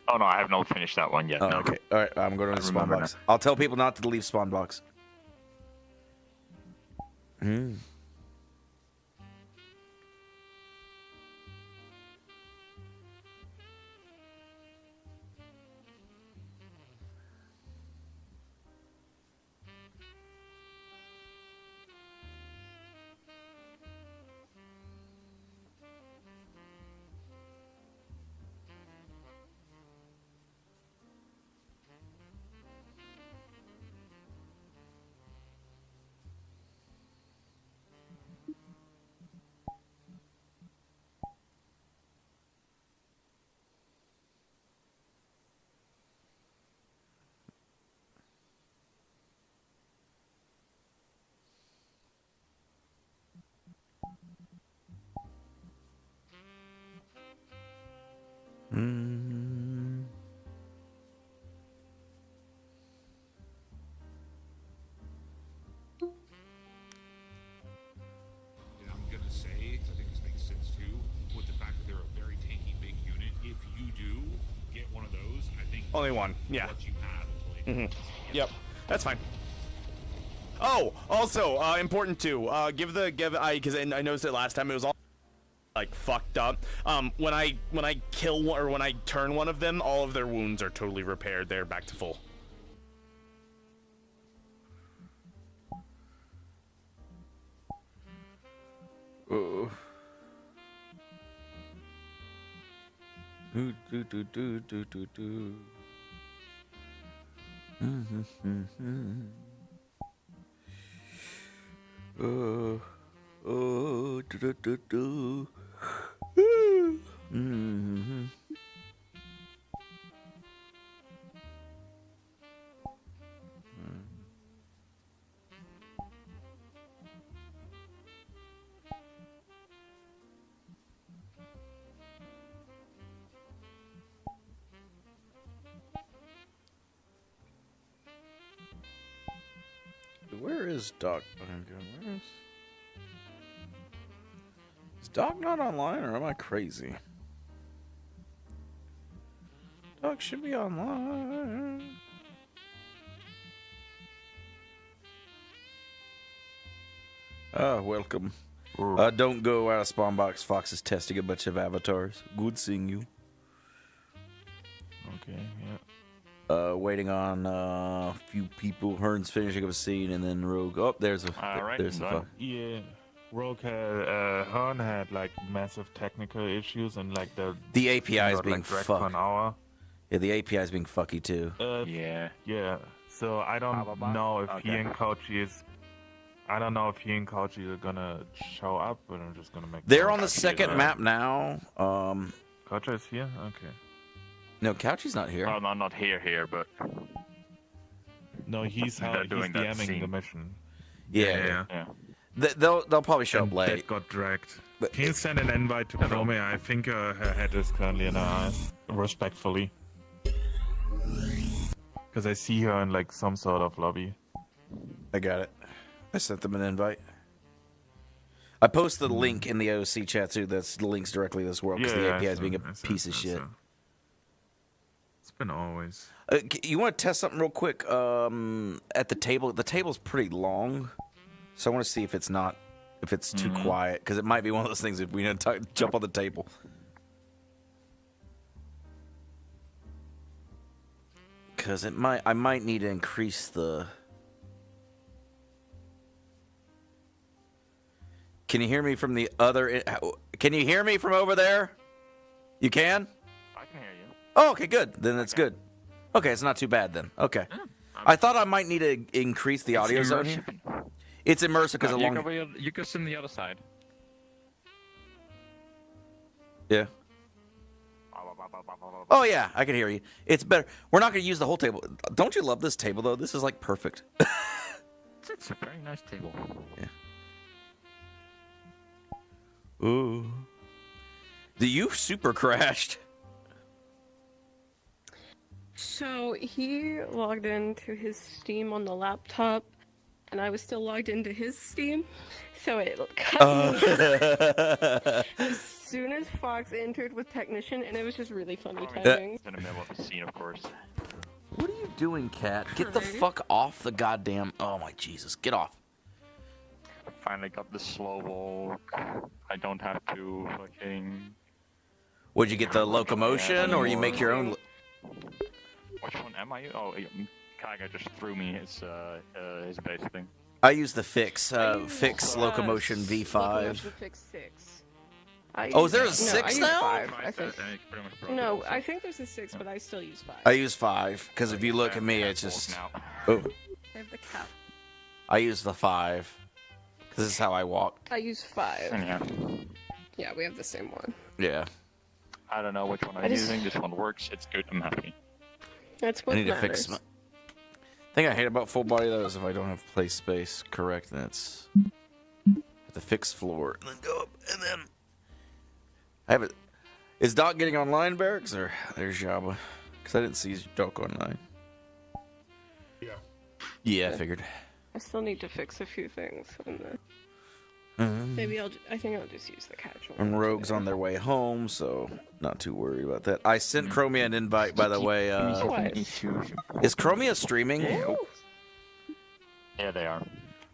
Oh no, I have not finished that one yet. Oh, no. okay. All right, I'm going to the spawn remember box. I'll tell people not to leave spawn box. Hmm. Mm. And I'm gonna say, 'cause I think this makes sense too, with the fact that they're a very tanky big unit. If you do get one of those, I think Only one, yeah. What you have until you Yep, that's fine. Oh, also important too. Give because I noticed it last time. It was all like fucked up. When I kill one or when I turn one of them, all of their wounds are totally repaired. They're back to full. Oh. Do do do do do do do. Oh, oh, do do do do. Mm-hmm. Where is Doc? Where is Doc not online, or am I crazy? Doc should be online. Welcome. Don't go out of spawn box. Fox is testing a bunch of avatars. Good seeing you. Okay, yeah. Waiting on a few people. Hearn's finishing up a scene, and then Rogue. Oh, there's a. There's a. Yeah, Rogue had Hearn had like massive technical issues, and like the API is being like, fucked. an hour. Yeah, the API is being fucky too. Yeah. So I don't know if he and Couchy is. I don't know if he and Couchy are gonna show up, but I'm just gonna make. They're on the second map now. Couchy is here. Okay. No, Couchy's not here. Oh, no, not here, but. No, he's DMing the mission. Yeah. They'll probably show up late. That got dragged. Can you send an invite to Chrome? I think her head is currently in her eyes. Respectfully. Because I see her in like some sort of lobby. I got it. I sent them an invite. I posted the link in the OC chat too. That's links directly to this world because the API is being a piece of shit. It's been always. You want to test something real quick? At the table, the table's pretty long, so I want to see if it's too quiet because it might be one of those things if we don't jump on the table. Because I might need to increase the. Can you hear me from the other? Can you hear me from over there? You can? I can hear you. Oh, okay, good. Then that's good. Okay, it's not too bad then. Okay. I thought I might need to increase the audio zone here. It's immersive because you go from the other side. Yeah. Oh yeah, I can hear you. It's better. We're not going to use the whole table. Don't you love this table though? This is like perfect. It's a very nice table. Yeah. Ooh. You super crashed. So he logged into his Steam on the laptop, and I was still logged into his Steam, so it cut me as soon as Fox entered with Technician, and it was just really funny timing. In the middle of the scene, of course. What are you doing, Cat? Get the fuck off the goddamn... Oh, my Jesus. Get off. I finally got the slow walk. I don't have to fucking... Would you get the locomotion, or you make your own... Which one am I? Oh, Kaiga just threw me his base thing. I use the fix locomotion V5. Locomotion Fix 6. Oh, is there a 6 now? 5, I think. No, I think there's a 6, but I still use 5. I use 5, because if you look at me, it's just... Oh. I have the cap. I use the 5, because this is how I walk. I use 5. Yeah. Yeah, we have the same one. Yeah. I don't know which one I'm using. This one works. It's good. I'm happy. That's what I need matters. to fix my... thing I hate about full body, though, is if I don't have play space correct, then it's... have to fix floor, and then go up, and then... I have it... Is Doc getting online, Barracks, or there's Jabba? Because I didn't see Doc online. Yeah. Yeah, I figured. I still need to fix a few things. And then maybe I think I'll just use the casual. And Rogue's on their way home, so not too worried about that. I sent Chromia an invite, by the way. Is Chromia streaming? Yeah, they are.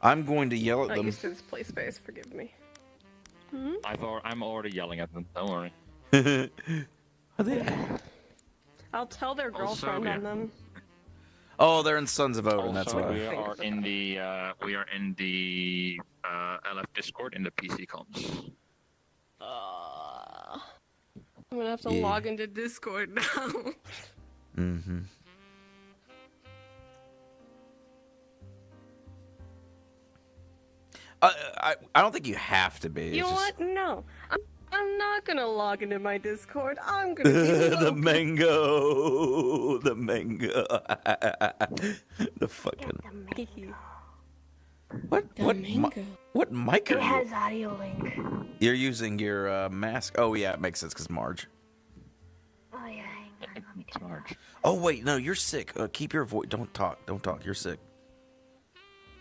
I'm going to yell at I them. used to play space. Forgive me. Hmm? I'm already yelling at them. Don't worry. Are they? I'll tell their girlfriend on them. Oh, they're in Sons of Odin. That's Also, why. we are in the LF Discord in the PC comms. I'm gonna have to log into Discord now. Mm-hmm. I don't think you have to be. You know It's what? No. I'm not gonna log into my Discord. I'm gonna be the mango. The mango. The fucking. What mic are It you? has audio link. You're using your mask. Oh yeah, it makes sense because Marge. Oh yeah, hang on. Let me turn Marge. Oh wait, no, you're sick. Keep your voice. Don't talk. Don't talk. You're sick.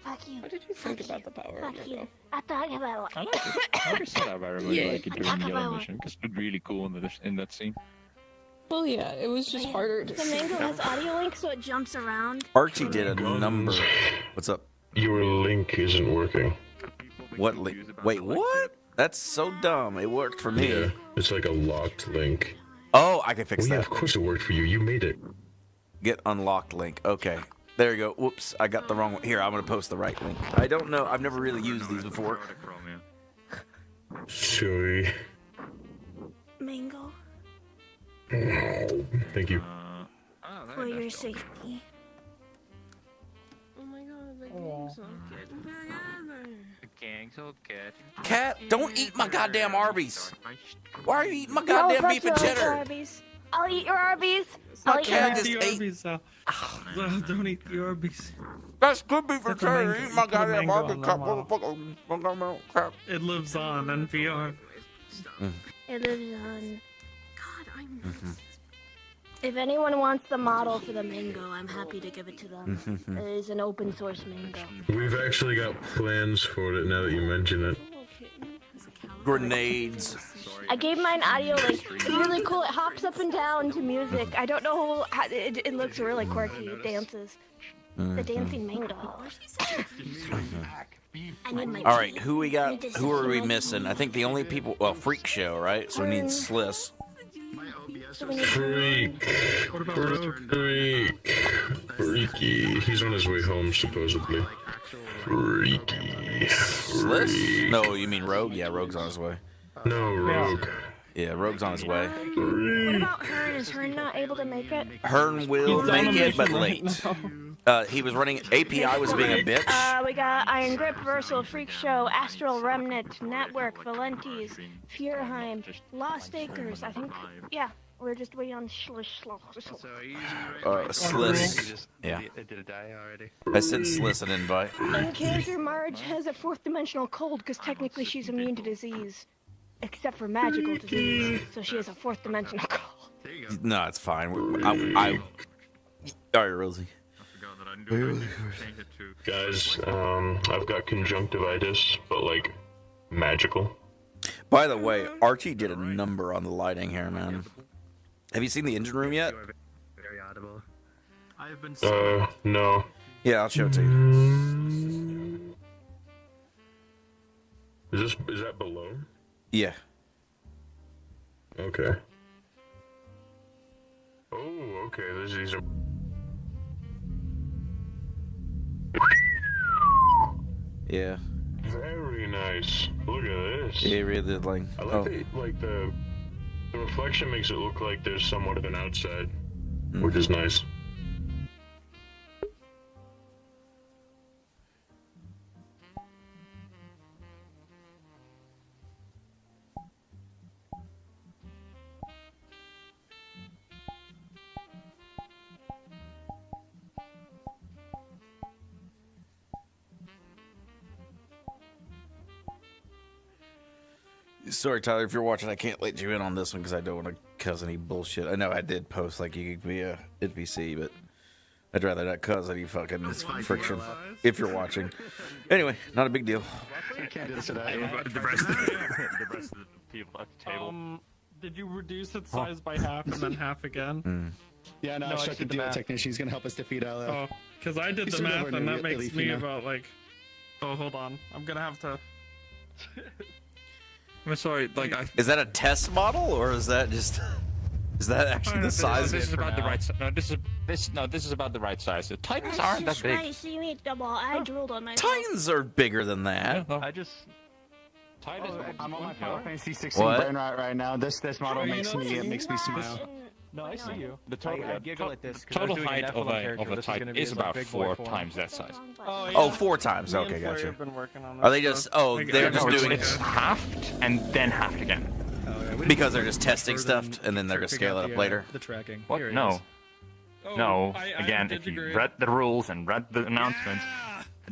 Fuck you. What did you think about the power? Fuck you. I thought about I like it. I always said I really Yeah. like it during the yellow mission because it looked really cool in that scene. Well, yeah, it was just harder to The mango has audio link, so it jumps around. Archie did a number. What's up? Your link isn't working. What link? Wait, what? That's so dumb. It worked for me. Yeah, it's like a locked link. Oh, I can fix Well, yeah, that. of course it worked for you. You made it. Get unlocked link. Okay. There you go. Whoops, I got the wrong one. Here, I'm going to post the right link. I don't know. I've never really used these before. Sorry. Mango, Oh, thank you. for your safety. Oh my god, the game's not getting together. The gang's all good. Cat, don't eat my goddamn Arby's. Why are you eating my goddamn no, beef and fuck your cheddar? Arby's. I'll eat your Arby's. My I'll eat cat your just ate. Arby's, don't eat the Arby's. That's good beef and Put the cheddar. mango- Eat my put the goddamn mango Arby's on cup. the Motherfucker. It lives on NPR. It lives on. God, I'm. Mm-hmm. If anyone wants the model for the mango, I'm happy to give it to them. Mm-hmm. It is an open source mango. We've actually got plans for it now that you mention it. Grenades. I gave mine audio link. It's really cool. It hops up and down to music. I don't know how it looks really quirky. It dances. The dancing mango. I need my All right, tea. who we I got? need to Who are see we my missing? tea. I think the only people. Well, Freak Show, right? So we need Sliss. Freak. Freaky. He's on his way home, supposedly. Freaky. Sliss? No, you mean Rogue? Yeah, Rogue's on his way. No, Rogue. Yeah, Rogue's on his way. What about Hearn? Is Hearn not able to make it? Hearn will He's on make a it, but mission late. right He was running. API was being a bitch. We got Iron Grip, Versal, Freak Show, Astral Remnant, Network, Valentes, Fierheim, Lost Acres. I think. Yeah, we're just waiting on Sliss. Sliss. Yeah. Did it die already? I sent Sliss an invite. In character, Marge has a fourth dimensional cold because technically she's immune to disease. except for magical disease, so she has a fourth dimensional call. No, it's fine. All right, Rosie. Guys, I've got conjunctivitis, but like magical. By the way, Archie did a number on the lighting here, man. Have you seen the engine room yet? Very audible. I have been. No. Yeah, I'll show it to you. Is that below? Yeah. Okay. Oh, okay. These are. Yeah. Very nice. Look at this. Yeah, really like. I like the reflection makes it look like there's somewhat of an outside, which is nice. Sorry, Tyler, if you're watching, I can't let you in on this one because I don't want to cause any bullshit. I know I did post like you could be a NPC, but I'd rather not cause any fucking friction if you're watching. Anyway, not a big deal. We can't do this today. The rest of the people at the table. Did you reduce its size by half and then half again? Yeah, no, I was checking the technician. He's gonna help us defeat LF. Oh, because I did the math and that makes me about like. Oh, hold on. I'm gonna have to. I'm sorry. Like, Is that a test model or is that just? Is that actually the size? This is about the right size. No, this is about the right size. The Titans aren't that big. I see me double. I drooled on my. Titans are bigger than that. I just. I'm on my Final Fantasy 16 What? brain right now. This model makes me smile. No, I see you. The total, I giggle at this 'cause I was total doing height an of F1 a character. This is Titan gonna be is his, about big boy 4 form. times that size. Oh, 4 times. Me Okay, and Flurry gotcha. have been working on Are this, they just? so- Oh, Like, they're I just know doing It's it halved and then halved again. because they're just testing stuff and then they're gonna scale it up later. The tracking. What? Here it No. is. No. I Again, if you disagree. read the rules and read the announcements,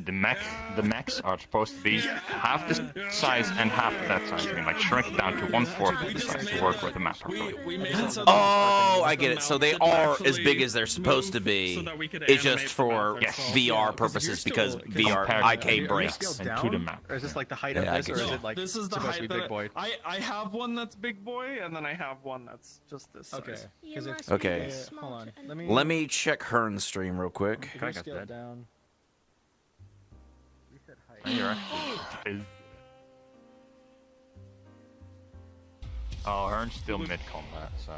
the mechs are supposed to be half the size and half that size. I mean, like shrink down to 1/4 of the size to work with the map properly. We made it so that Oh, the I get it. So they mount are could as big actually as they're supposed to be. so that we could It's animate just the mount for ourselves. VR Yeah, purposes you're because still- VR compared IK to- yeah, breaks. Scaled and down? to the map. Or is this like the height Yeah, of I this, or guess is so. it like This is the supposed height to be big boy? I have one that's big boy, and then I have one that's just this size. Okay. You 'Cause if- must Okay. be Yeah, small hold on. to- Let me. Let me check Hearn's stream real quick. If we scale it down. You're actually is. Oh, Hearn's still mid combat, so.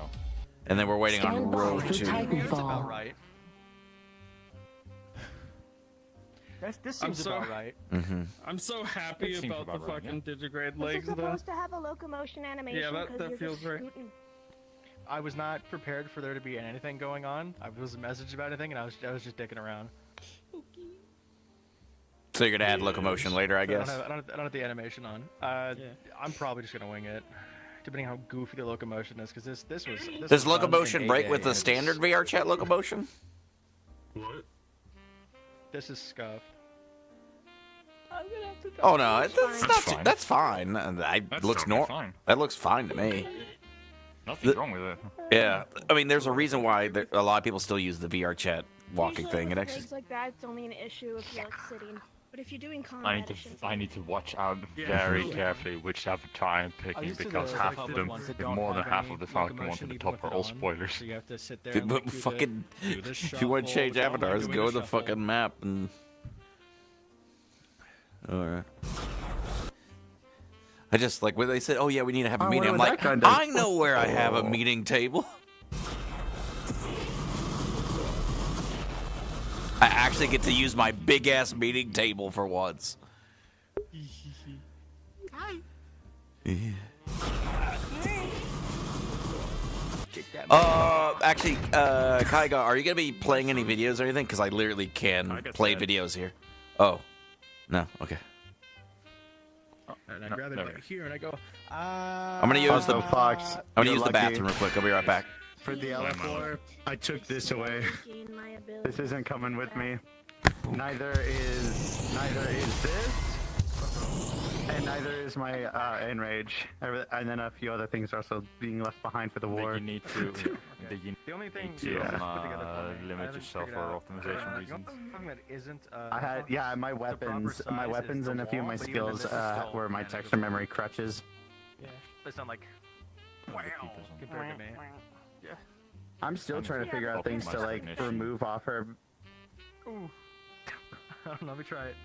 And then we're waiting on Stand by row for 2. Titanfall. That's about right. This I'm seems so- about right. Mm-hmm. I'm so happy It seems about the about right, fucking digigrade This is legs, though. supposed to have a locomotion animation. Yeah, that 'cause that you're feels just right. scooting. I was not prepared for there to be anything going on. I was a message about anything, and I was just dicking around. So you're gonna add locomotion later, I So guess. I don't have the animation on. I'm probably just gonna wing it, depending on how goofy the locomotion is, because this was. This Does was done locomotion in break 8A, with the and it's- standard VR chat locomotion? What? This is scuffed. I'm gonna have to. Oh no, that's That's not. fine. That's fine. That's Looks totally normal. fine. That looks fine to me. Nothing's wrong with it. Yeah, I mean, there's a reason why a lot of people still use the VR chat walking Usually thing. It with actually. legs like that, it's only an issue if you're like sitting. But if you're doing I combat, need it shouldn't to. I need to watch out Yeah. very carefully which avatar I'm picking used to because the half public of them, ones that if don't more than have half any of the Falcon one locomotion to the even top with are it all on. spoilers. So you have to sit there and But like, fucking, do the if you want to change shuffle, avatars, doing go the to the shuffle. fucking map and. All right. I just like when they said, "Oh yeah, we need to have a I meeting." I'm wonder like, what that guy does. I know where I have a meeting table. I actually get to use my big ass meeting table for once. Yeah. Actually, Kaiga, are you gonna be playing any videos or anything? Because I literally can play videos here. Oh, no, okay. And I grab it right here and I go. I'm gonna use the Fox. I'm gonna use the bathroom real quick. I'll be right back. For the LF4, I took this away. gain my ability. This isn't coming with me. Neither is this. And neither is my enrage. And then a few other things are also being left behind for the war. You need to. The only thing to limit yourself for optimization reasons. Something that isn't. I had my weapons, and a few of my skills were my texture memory crutches. Yeah, they sound like wow compared to me. Yeah. I'm still trying to figure out things to like remove off her. Ooh. Let me try it.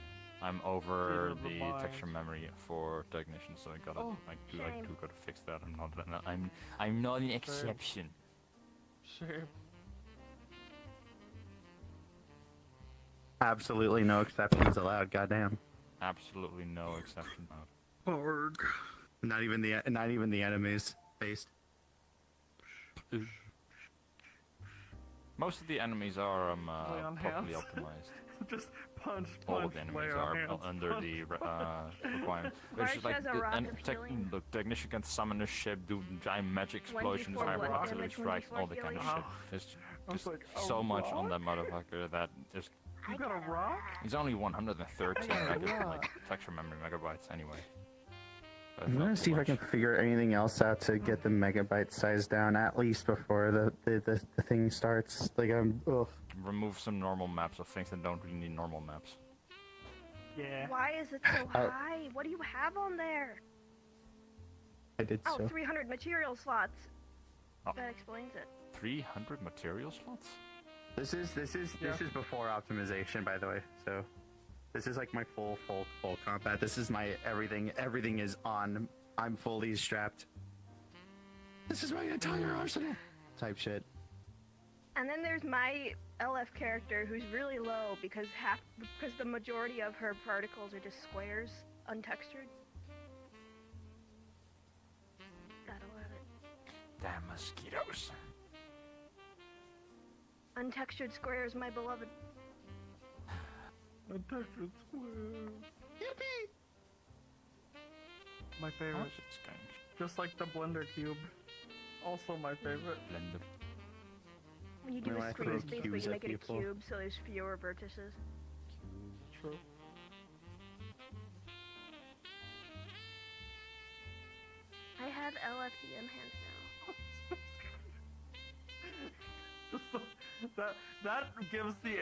I'm over the texture memory for technician, so I gotta I do gotta fix that. I'm not an exception. Sure. Absolutely no exceptions allowed. Goddamn. Absolutely no exception allowed. Org. Not even the enemies faced. Most of the enemies are properly optimized. Just punch. All of the enemies are under the requirement. It's just like the technician can summon a ship, do giant magic explosions, fire artillery strikes, all the kind of shit. There's just so much on that motherfucker that is. You got a rock? He's only 113 texture memory megabytes anyway. I'm gonna see if I can figure anything else out to get the megabyte size down at least before the thing starts. Like remove some normal maps of things that don't really need normal maps. Yeah. Why is it so high? What do you have on there? I did Oh, so. 300 material slots. Oh. That explains it. 300 material slots? This is before optimization, by the way. So this is like my full combat. This is my everything. Everything is on. I'm fully strapped. This is my entire arsenal. Type shit. And then there's my LF character who's really low because the majority of her particles are just squares, untextured. Gotta love it. Damn mosquitoes. Untextured squares, my beloved. Untextured squares. Yippee! My favorite. Just like the blender cube. Also my favorite. Blender. When you do a screen space, but you make it a cube, so there's fewer vertices. True. I have LFDM hands now. That gives the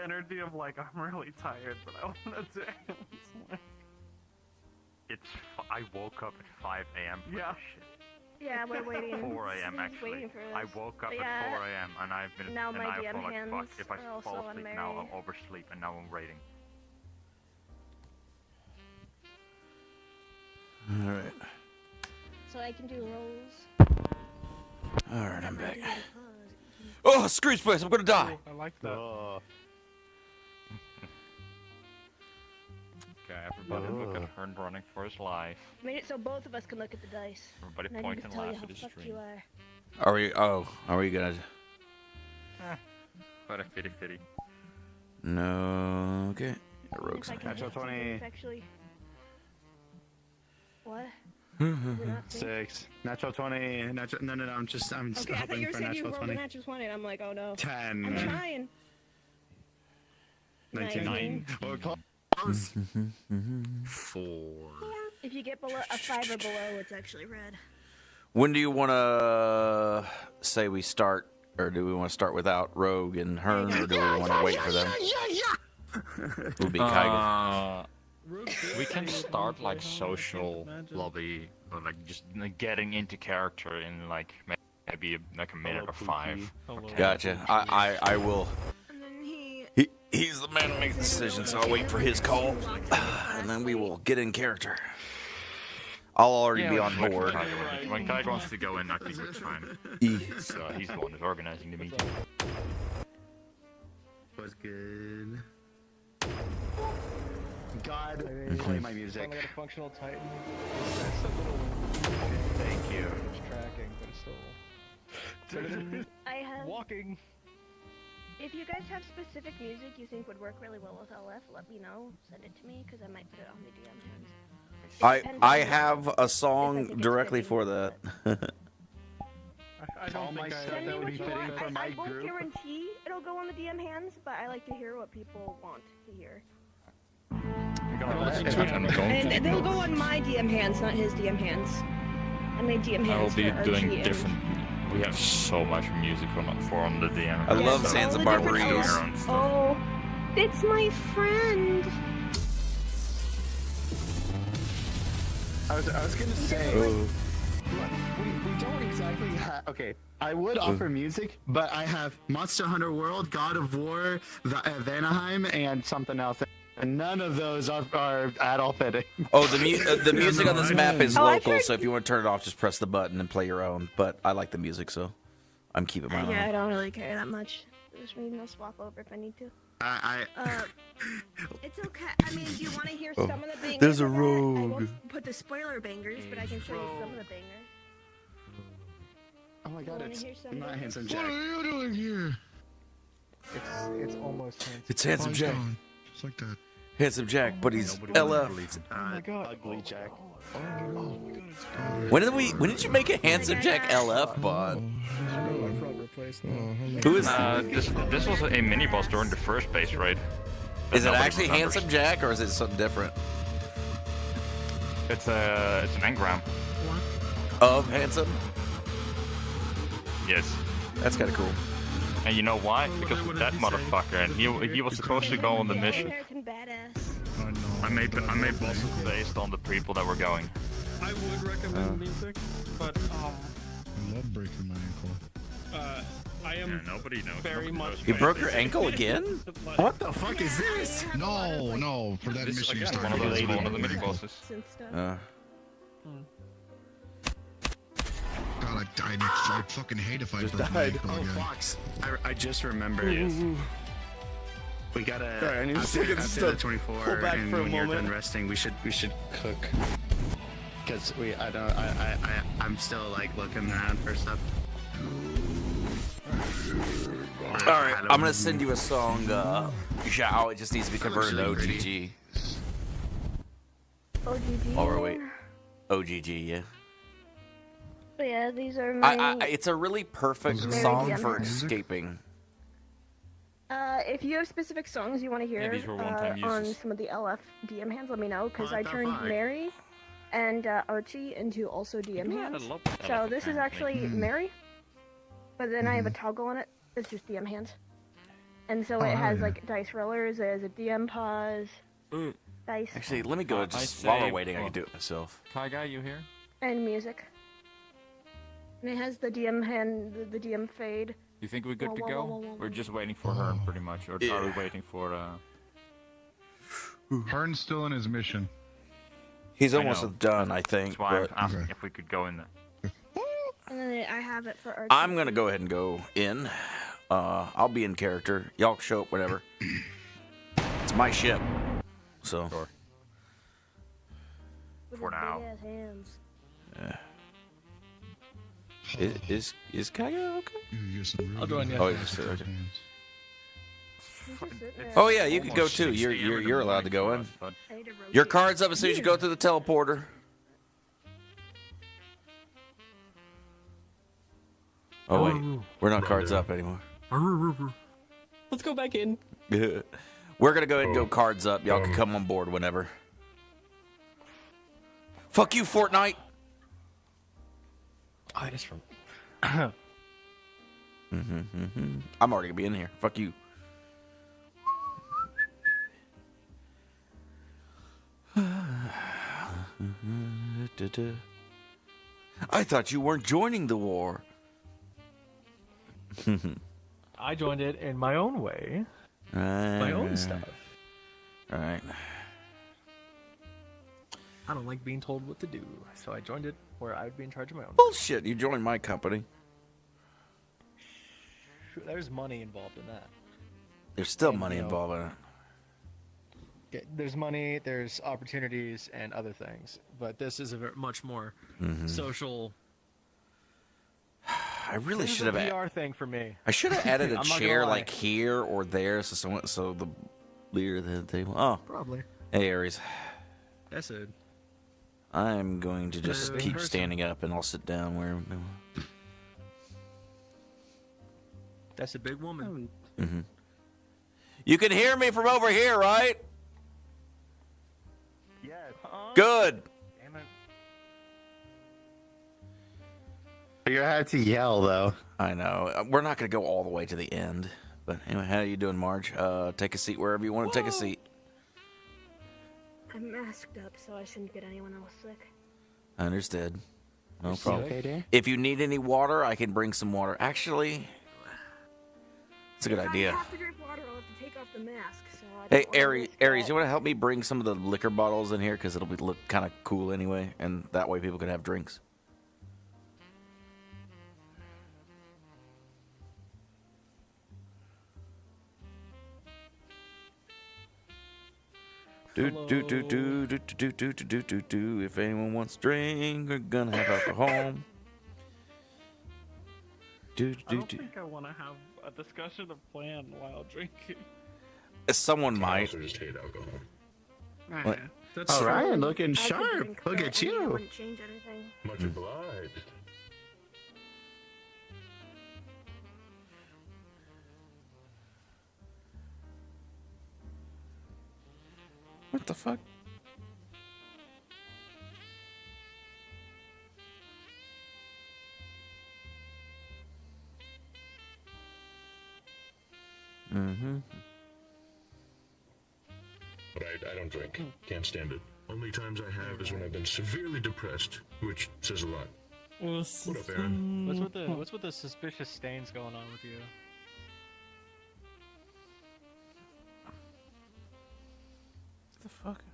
energy of like I'm really tired, but I want to dance. I woke up at 5 a.m. Yeah. Yeah, we're waiting. 4 a.m. actually. Waiting for this. I woke up But at 4 a.m. and I've been now and my I DM feel like hands fuck. If I are also fall asleep on now, Mary. I'll oversleep, and now I'm raiding. All right. So I can do rolls. All right, I'm back. Oh, screech place! I'm gonna die. I like that. Okay, everybody look at Hearn running for his life. I made it so both of us can look at the dice. Everybody and I point can and tell you laugh how at the fucked stream. you are. Are we gonna? What a fitty fitty. No. Okay. Rogues. Natural 20. Actually. What? 6. Natural 20. No. I'm just Okay, I thought hoping you were for saying you natural rolled 20. a natural 20, and I'm like, oh no. 10. I'm trying. 19. Oh, close. 4. If you get below a 5 or below, it's actually red. When do you want to say we start, or do we want to start without Rogue and Hearn, or do we want to wait for them? Would be Kaiga. We can start like social lobby, or like just like, getting into character in like maybe like a minute or 5. Gotcha. I will. He's the man who makes the decision, so I'll wait for his call, and then we will get in character. I'll already be on board. When Kaiga wants to go in, I think it's fine. So he's the one who's organizing the meeting. Was good. God, play my music. Finally got a functional Titan. It's a little. Thank you. It's tracking, but it's still. I have. Walking. If you guys have specific music you think would work really well with LF, let me know. Send it to me, because I might put it on the DM hands. I have a song directly for that. I don't think that would be fitting for my group. I won't guarantee it'll go on the DM hands, but I like to hear what people want to hear. And they'll go on my DM hands, not his DM hands. I made DM hands. I will be for doing Archie and- different. We have so much music on the DM. I love all Sands the of different Barbaries. elements. Oh, it's my friend. I was gonna say. Oh. We don't exactly have. Okay, I would offer music, but I have Monster Hunter World, God of War, Vanaheim, and something else. And none of those are at all fitting. Oh, the music on this map is Oh, I've local, heard- so if you want to turn it off, just press the button and play your own. But I like the music, so I'm keeping my Yeah, I own. don't really care that much. Just maybe I'll swap over if I need to. It's okay. I mean, do you want to hear Oh, some of the bangers? there's a of that? I rogue. won't put the spoiler bangers, but I can show you some of the bangers. Oh my god, wanna it's hear some not bangers? Handsome Jack. What are you doing here? It's almost handsome. It's Handsome Jack. Just like that. Handsome Jack, but he's LF. Oh my god, Ugly Jack. When did you make a Handsome Jack LF bot? Who is this was a mini boss during the first base raid. Is it Nobody actually remembers. Handsome Jack or is it something different? It's an engram. Of Handsome? Yes. That's kind of cool. And you know why? Because of that motherfucker, and he was supposed to go on the mission. American badass. I made bosses based on the people that were going. I would recommend music, but I love breaking my ankle. I am nobody knows. very much. You broke your ankle again? What the fuck is this? No, for that This mission you again, started. one of the mini bosses. God, I fucking hate if I break my ankle Oh, again. Fox. I just remembered. We gotta. Alright, I need to after, get after stuff- the 24, pull back and for a when you're moment. done resting, we should cook. Cause I'm still like looking around for stuff. All right, I'm gonna send you a song, Zhao. It just needs to be converted to OGG. OGG. Oh, wait. OGG, yeah. But yeah, these are my. It's a really perfect Very song DM. for escaping. If you have specific songs you want to hear these were one-time on uses. some of the LF DM hands, let me know, because I the turned fuck? Mary and Archie into also DM Yeah, I hands. love So LF this is apparently. actually Mary, but then I have a toggle on it. It's just DM hands. And so it has like dice rollers, there's a DM pause, dice, Actually, let me go. I Just while we're say- waiting, I can do it myself. Kai guy, you here? and music. And it has the DM hand, the DM fade. You think we're good to Whoa, whoa, go? whoa, whoa, whoa. We're just waiting for Hearn, pretty much, or are we waiting for? Hearn's still in his mission. He's I almost know. done, I think. That's why I'm but asking if we could go in there. And then I have it for Archie. I'm gonna go ahead and go in. I'll be in character. Y'all can show up whenever. It's my ship, so. Sure. With for his now. big-ass hands. Is Kaga okay? I'll join you. Oh, he's okay. He's just sitting there. Oh yeah, you can go Almost too. 6 You're a.m. in the you're allowed to morning go for in. us, bud. I need to rotate. Your card's up as soon as you go through the teleporter. Oh wait, we're not cards up anymore. Let's go back in. We're gonna go ahead and go cards up. Y'all can come on board whenever. Fuck you, Fortnite. Oh, it is from. I'm already gonna be in here. Fuck you. I thought you weren't joining the war. I joined it in my own way. My own stuff. All right. I don't like being told what to do, so I joined it where I would be in charge of my own. Bullshit. You joined my company. There's money involved in that. There's still And, money you know, involved in it. Yeah, there's money, there's opportunities, and other things. But this is a much more social. I really This is should a have. PR thing for me. I should have added a I'm not gonna chair lie. like here or there, so the leader of the table. Oh, Probably. hey Aries. That's it. I'm going to just in keep person. standing up, and I'll sit down where. That's a big woman. You can hear me from over here, right? Yes. Good. Damn it. You're gonna have to yell though. I know. We're not going to go all the way to the end. But anyway, how are you doing, Marge? Take a seat wherever you want to take a seat. I'm masked up, so I shouldn't get anyone else sick. Understood. No You problem. okay, dear? If you need any water, I can bring some water. Actually, it's a good idea. If I have to drink water, I'll have to take off the mask. So I Hey, don't wanna risk Aries, that. you want to help me bring some of the liquor bottles in here? Because it'll look kind of cool anyway, and that way people can have drinks. Do. If anyone wants to drink, we're gonna have alcohol. I don't think I want to have a discussion of plan while drinking. Someone might. I also just hate alcohol. What? All right, looking I could sharp. drink, Look but at I mean, it you. wouldn't change anything. Much obliged. What the fuck? Mm-hmm. But I don't drink. Can't stand it. Only times I have is when I've been severely depressed, which says a lot. What up, Aaron? What's with the suspicious stains going on with you? What the fuck?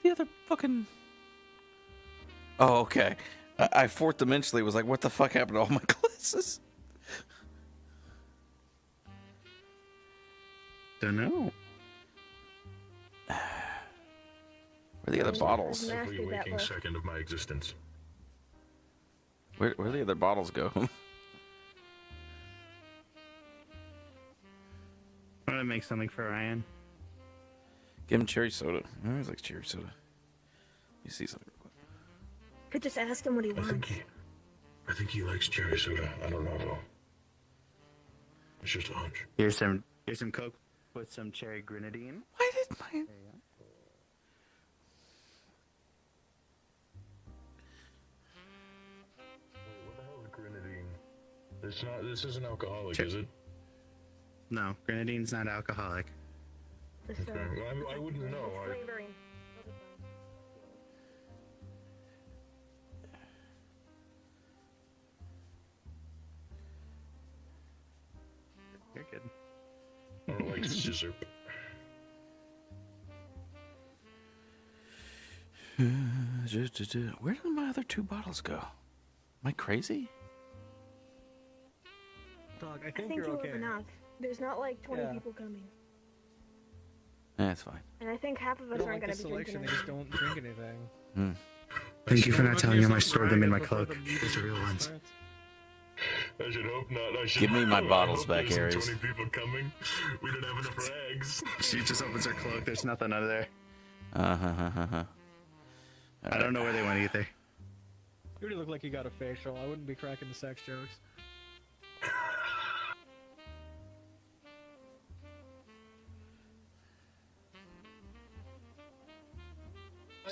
The other fucking... Oh, okay. I fourth dimensionally was like, what the fuck happened to all my glasses? Don't know. Where are the other bottles? Every waking second of my existence. Where the other bottles go? I'm gonna make something for Ryan. Give him cherry soda. I always like cherry soda. You see something real quick. Could just ask him what he wants. I think he likes cherry soda. I don't know though. It's just a hunch. Here's some Coke with some cherry grenadine. Why did my... What the hell is grenadine? This isn't alcoholic, is it? No, grenadine's not alcoholic. Okay. Well, I wouldn't know. You're good. I don't like scissor. Where did my other two bottles go? Am I crazy? Dog, I think you're okay. Enough. There's not like 20 people coming. That's fine. And I think half of us aren't going to be drinking They just don't drink anything. Hmm. Thank you for not telling him I stored them in my cloak. Those are real ones. I should hope not. Give me my bottles hope back, there's Aries. 20 people coming. We don't have enough rags. She just opens her cloak. There's nothing under there. Uh-huh. I don't know where they went either. You already look like you got a facial. I wouldn't be cracking the sex jokes.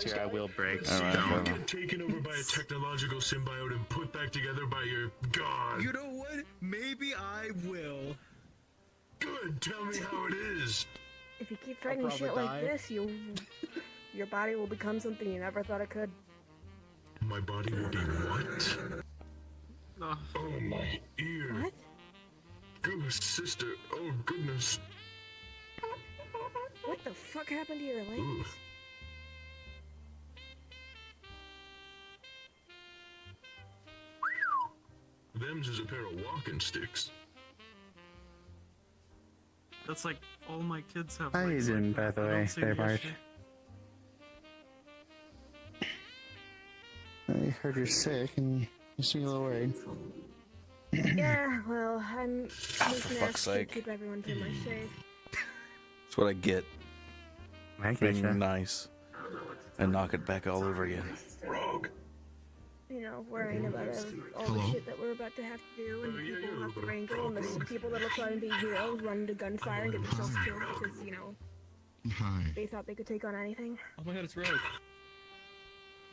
Sure, I will break. Don't get taken over by a technological symbiote and put back together by your god. You know what? Maybe I will. Good. Tell me how it is. If you keep threatening shit probably like die. this, your body will become something you never thought it could. My body will be what? Oh my ear. What? Goose, sister. Oh goodness. What the fuck happened to your legs? Ooh. Them's is a pair of walking sticks. That's like all my kids have. Hi, legs Zoom, like by that. the I don't way. see There, the March. issue. I heard you're sick and you seem a little worried. Yeah, well, I'm for making fuck's us to sake. keep everyone pretty much safe. That's what I get. I get Being ya. nice. And knock it back all over again. Rogue. You know, worrying about all the shit that we're about to have to do, and the people who have to wrangle, and the people that'll try and be heroes, run into gunfire and get themselves killed because, you know, Hi. They thought they could take on anything. Oh my god, it's Rogue.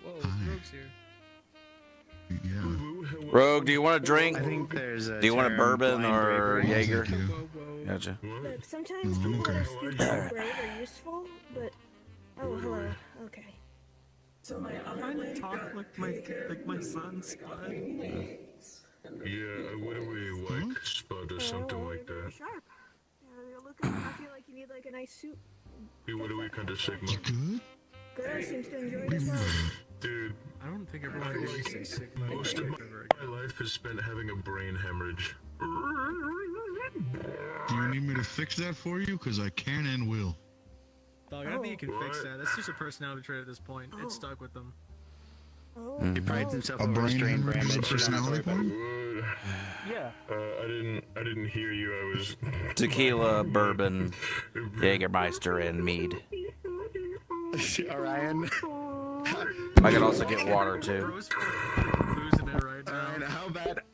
Whoa, Hi. Rogue's here. Yeah. Rogue, do you want a drink? I think there's a Do you want a term, bourbon blind or bravery. Jaeger? Whoa, Gotcha. Look, sometimes people that are stupid and brave are useful, but... Oh, hello. Okay. So I talk like my son's bud. Yeah, what do we like? Spud or something like that. Sharp. You're looking... I feel like you need like a nice suit. Hey, what do we kind of Sigma? Girl seems to enjoy it as well. Dude, I don't think everyone I can say Sigma. most of my life is spent having a brain hemorrhage. Do you need me to fix that for you? Because I can and will. Dog, I don't think you can fix that. That's just a personality trait at this point. It's stuck with them. He prides himself A over his brain drain hemorrhage is a brand. personality point? Yeah. I didn't hear you. I was Tequila, bourbon, Jägermeister, and mead. Orion. I can also get water too. Losing it right now. Orion,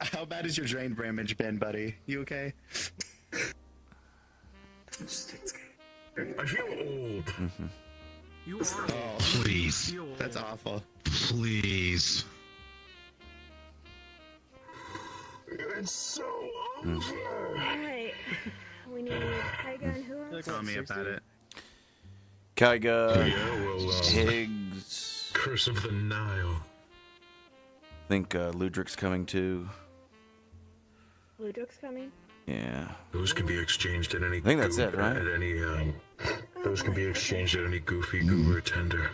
how bad has your drain damage been, buddy? You okay? I feel old. You are. Oh, Please. that's awful. Please. It's so Alright. We need Tyga and who else? Tell me about it. Kaiga, Yeah, well, Higgs. Curse of the Nile. I think Ludric's coming too. Ludwig's coming. Yeah. Those can be exchanged at any. I think that's it, right? At any those can be exchanged at any goofy goober tender.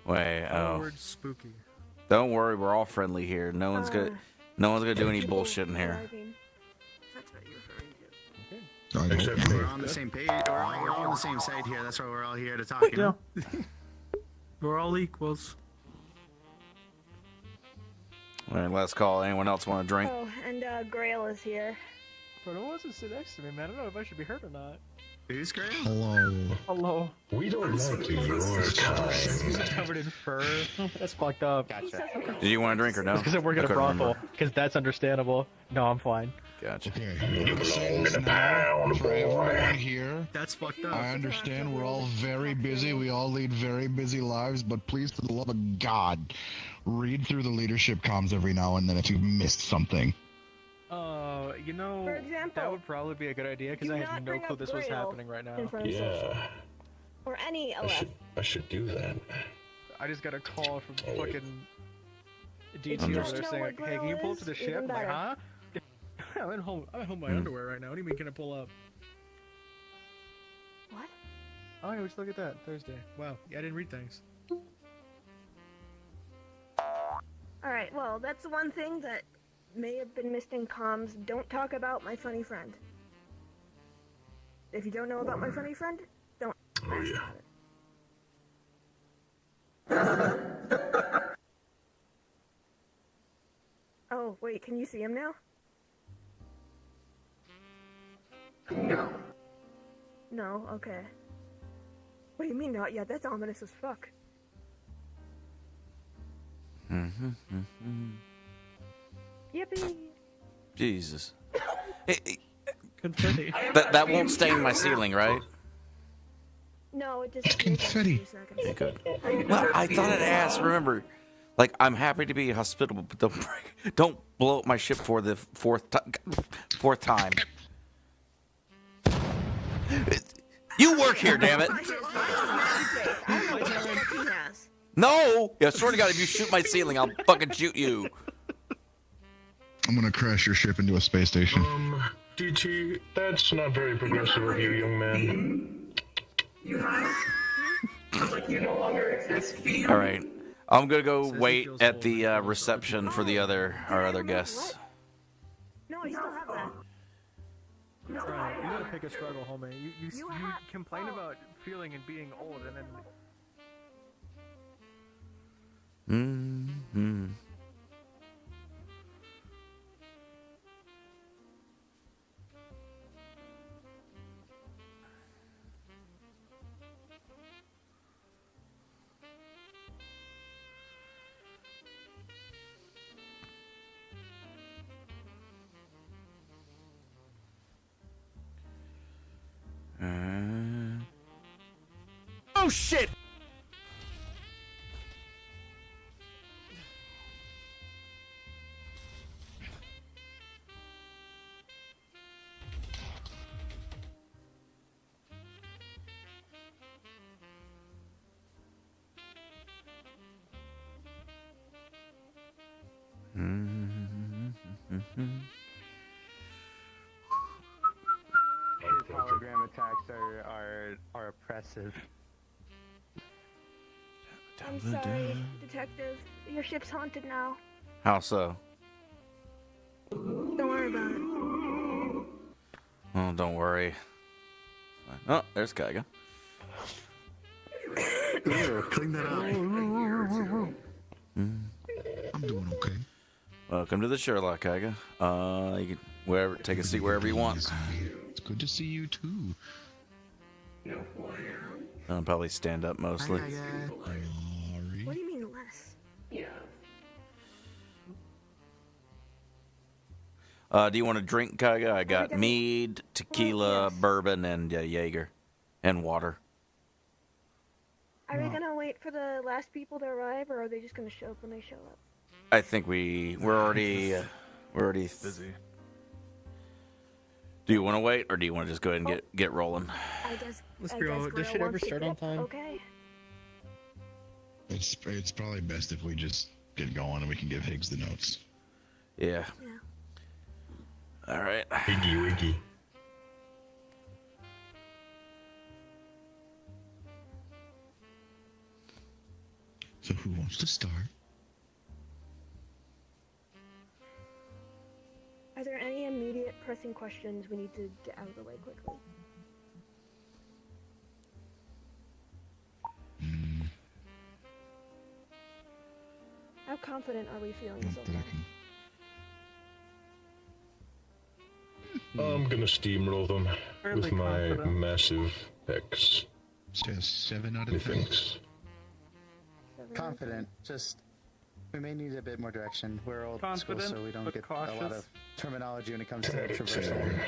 Wait. Oh. Word spooky. Don't worry, we're all friendly here. No one's gonna do any bullshit in here. That's what you're referring to. Except for We're on the same page. We're all on the same side here. That's why we're all here to talk. You know? We're all equals. All right, last call. Anyone else want a drink? Oh, and Grail is here. Bro, no one wants to sit next to me, man. I don't know if I should be hurt or not. Who's Grail? Hello. Hello. we don't like your kind. He's covered in fur. That's fucked up. Gotcha. Do you want a drink or no? Because I work at a couldn't brothel. remember. Because that's understandable. No, I'm fine. Gotcha. Okay. You belong in a pound, For boy. everyone here, That's fucked up. I understand we're all very busy. We all lead very busy lives, but please, for the love of God, read through the leadership comms every now and then if you've missed something. You know, For example, that would probably be a good idea because do I not had no bring clue up this was Grail happening right now. in front of social. Yeah, Or any I LF. should do that. I just got a call from Oh, wait. fucking DT If you over don't there know saying, what like, hey, can you Grail pull up to the is, ship? even I'm like, better. huh? I'm at home in my underwear right now. What do you mean, can I pull up? What? Oh, yeah, just look at that. Thursday. Wow. Yeah, I didn't read things. Alright, well, that's the one thing that may have been missed in comms. Don't talk about my funny friend. If you don't know about my funny friend, don't Oh ask yeah. about it. Oh, wait, can you see him now? No. No, okay. What do you mean not yet? That's ominous as fuck. Yippee! Jesus. Confetti. That won't stain my ceiling, right? No, it just confetti. Okay, good. Well, I thought I'd ask. Remember, like, I'm happy to be hospitable, but don't blow up my ship for the fourth time. You work here, damn it. No! Yeah, swear to God, if you shoot my ceiling, I'll fucking shoot you. I'm gonna crash your ship into a space station. DT, that's not very progressive of you, young man. All right, I'm gonna go wait at the reception for our other guests. No, I still have that. Right, you gotta pick a struggle, homie. You complain about feeling and being old, and then Oh shit! His hologram attacks are oppressive. I'm sorry, Detective. Your ship's haunted now. How so? Don't worry about it. Oh, don't worry. Oh, there's Kaiga. Clean that up. I'm doing okay. Welcome to the Sherlock, Kaiga. You can take a seat wherever you want. It's good to see you too. I'll probably stand up mostly. What do you mean less? Do you want a drink, Kaiga? I got mead, tequila, bourbon, and Jaeger, and water. Are we gonna wait for the last people to arrive, or are they just gonna show up when they show up? I think we're already busy. Do you want to wait, or do you want to just go ahead and get rolling? I guess. Let's be real. Does shit ever start on time? Okay. It's probably best if we just get going and we can give Higgs the notes. Yeah. All right. Wiggy wiggy. So who wants to start? Are there any immediate pressing questions we need to get out of the way quickly? How confident are we feeling so far? I'm gonna steamroll them Fairly with my confident. massive X. Just 7 out of 10. Methinks. Confident. Just we may need a bit more direction. We're old school, Confident, so we don't but get a lot cautious. of terminology when it comes to traversing.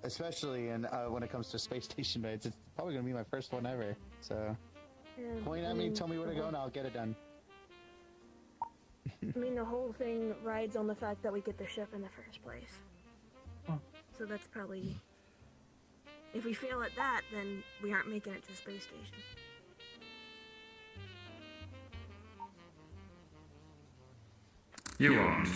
Especially when it comes to space station raids. It's probably gonna be my first one ever. So point at me, tell me where to go, and I'll get it done. I mean, the whole thing rides on the fact that we get the ship in the first place. So that's probably... If we fail at that, then we aren't making it to the space station. You won't.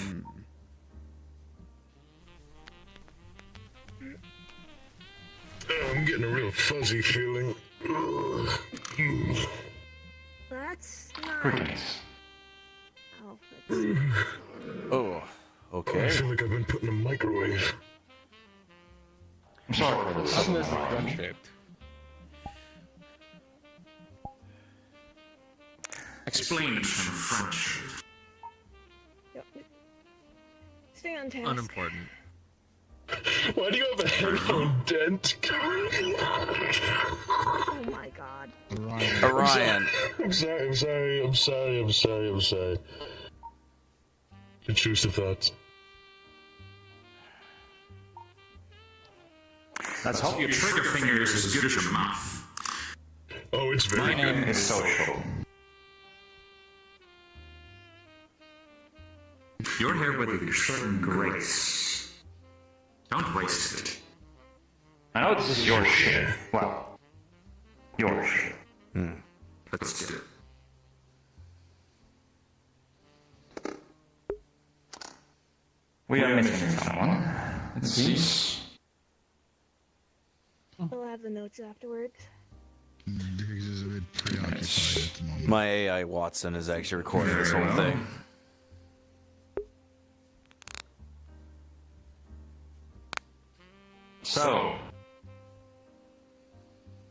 Oh, I'm getting a real fuzzy feeling. That's not... Oh, Oh, okay. I feel like I've been put in a microwave. I'm sorry for this. How is friend-shaped? Explain it in French. Stay on task. Unimportant. Why do you have a headphone dent? Oh my god. Orion. I'm sorry. Intrusive thoughts. Let's hope your trigger finger is as good as your mouth. Oh, it's very My good. name is Social. You're here with a certain grace. Don't waste it. I know this is your shit. Well, your shit. Let's do it. We are missing someone. It seems. We'll have the notes afterwards. Higgs is a bit preoccupied at the moment. My AI Watson is actually recording this whole thing. So,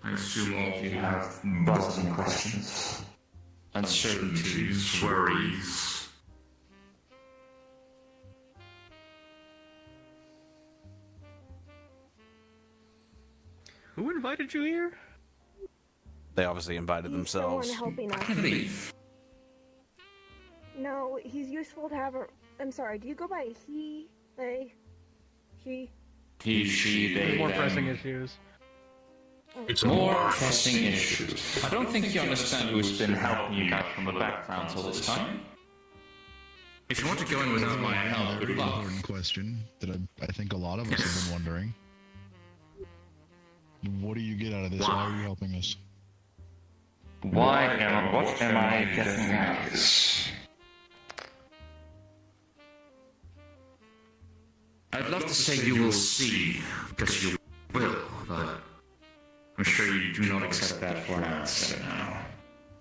I assume all of you have buzzing questions, uncertainties, worries. Who invited you here? They obviously invited themselves. Someone helping us. No, he's useful to have a... I'm sorry, do you go by he, they, she? He, she, they, More them. pressing issues. It's More pressing issues. I don't think you understand who's been helping you guys from the background all this time. If you want to go in without my help, good Very luck. important question that I think a lot of us have been wondering. What do you get out of this? Why are you helping us? What am I getting out of this? I'd love to say you will see, because you will, but I'm sure you do not accept that for an answer now.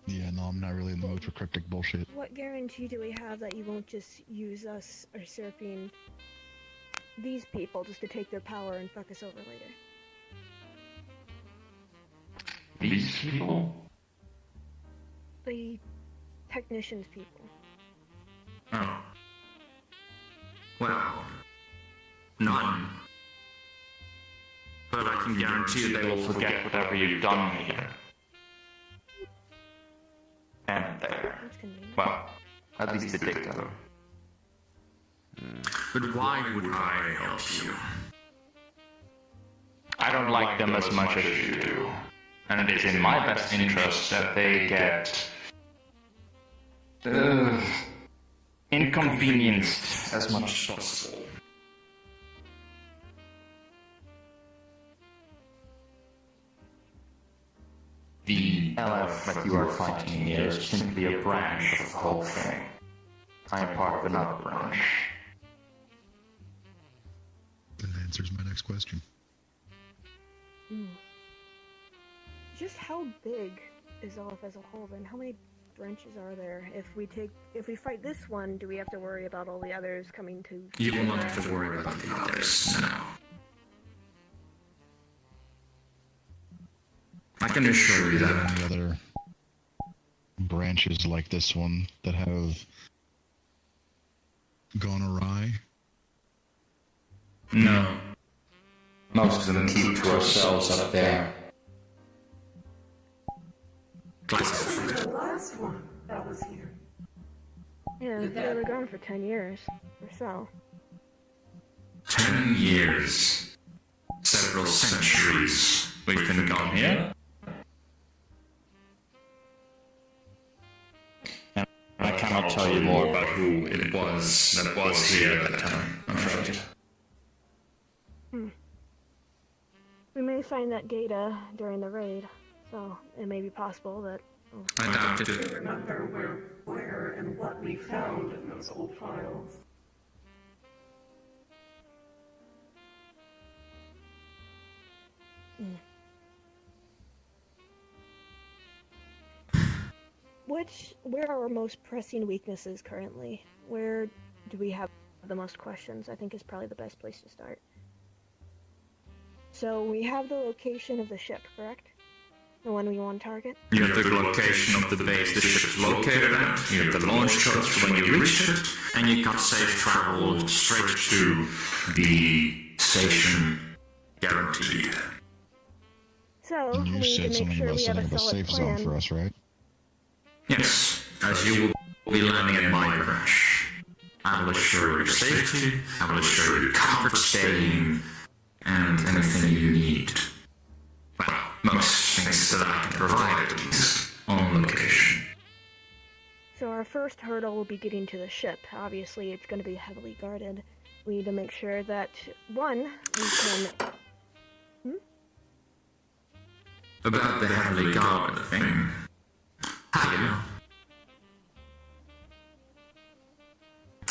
Yeah, no, I'm not really in the mood for cryptic bullshit. What guarantee do we have that you won't just use us usurping these people just to take their power and fuck us over later? These people? The technicians people. Oh. Well, none. But I can guarantee they will forget whatever you've done here. And there. Well, at least the dictator. But why would I help you? I don't like them as much as you do. And it is in my best interest that they get inconvenienced as much as possible. The LF that you are fighting here is simply a branch of the whole thing. I am part of another branch. That answers my next question. Just how big is LF as a whole then? How many branches are there? If we fight this one, do we have to worry about all the others coming to... You will not have to worry about the others now. I can assure you that. Any other branches like this one that have gone awry? No. Most of them keep to ourselves up there. The last one that was here. Yeah, they were gone for 10 years or so. 10 years. Several centuries we've been gone here. And I cannot tell you more about who it was that was here at that time, I'm afraid. We may find that data during the raid, so it may be possible that... I doubt it. Remember where and what we found in those old files. Where are our most pressing weaknesses currently? Where do we have the most questions? I think is probably the best place to start. So we have the location of the ship, correct? The one we want to target? You have the location of the base the ship is located at, you have the launch codes for when you reached it, and you got safe travel straight to the station, guaranteed. So, And you said something about setting up a safe zone for us, right? Yes, as you will be landing in my branch. I will assure your safety, I will assure you comfort staying, and anything you need. Well, most things that I can provide at least, on location. So our first hurdle will be getting to the ship. Obviously, it's going to be heavily guarded. We need to make sure that, one, we can... About the heavily guarded thing. Have you?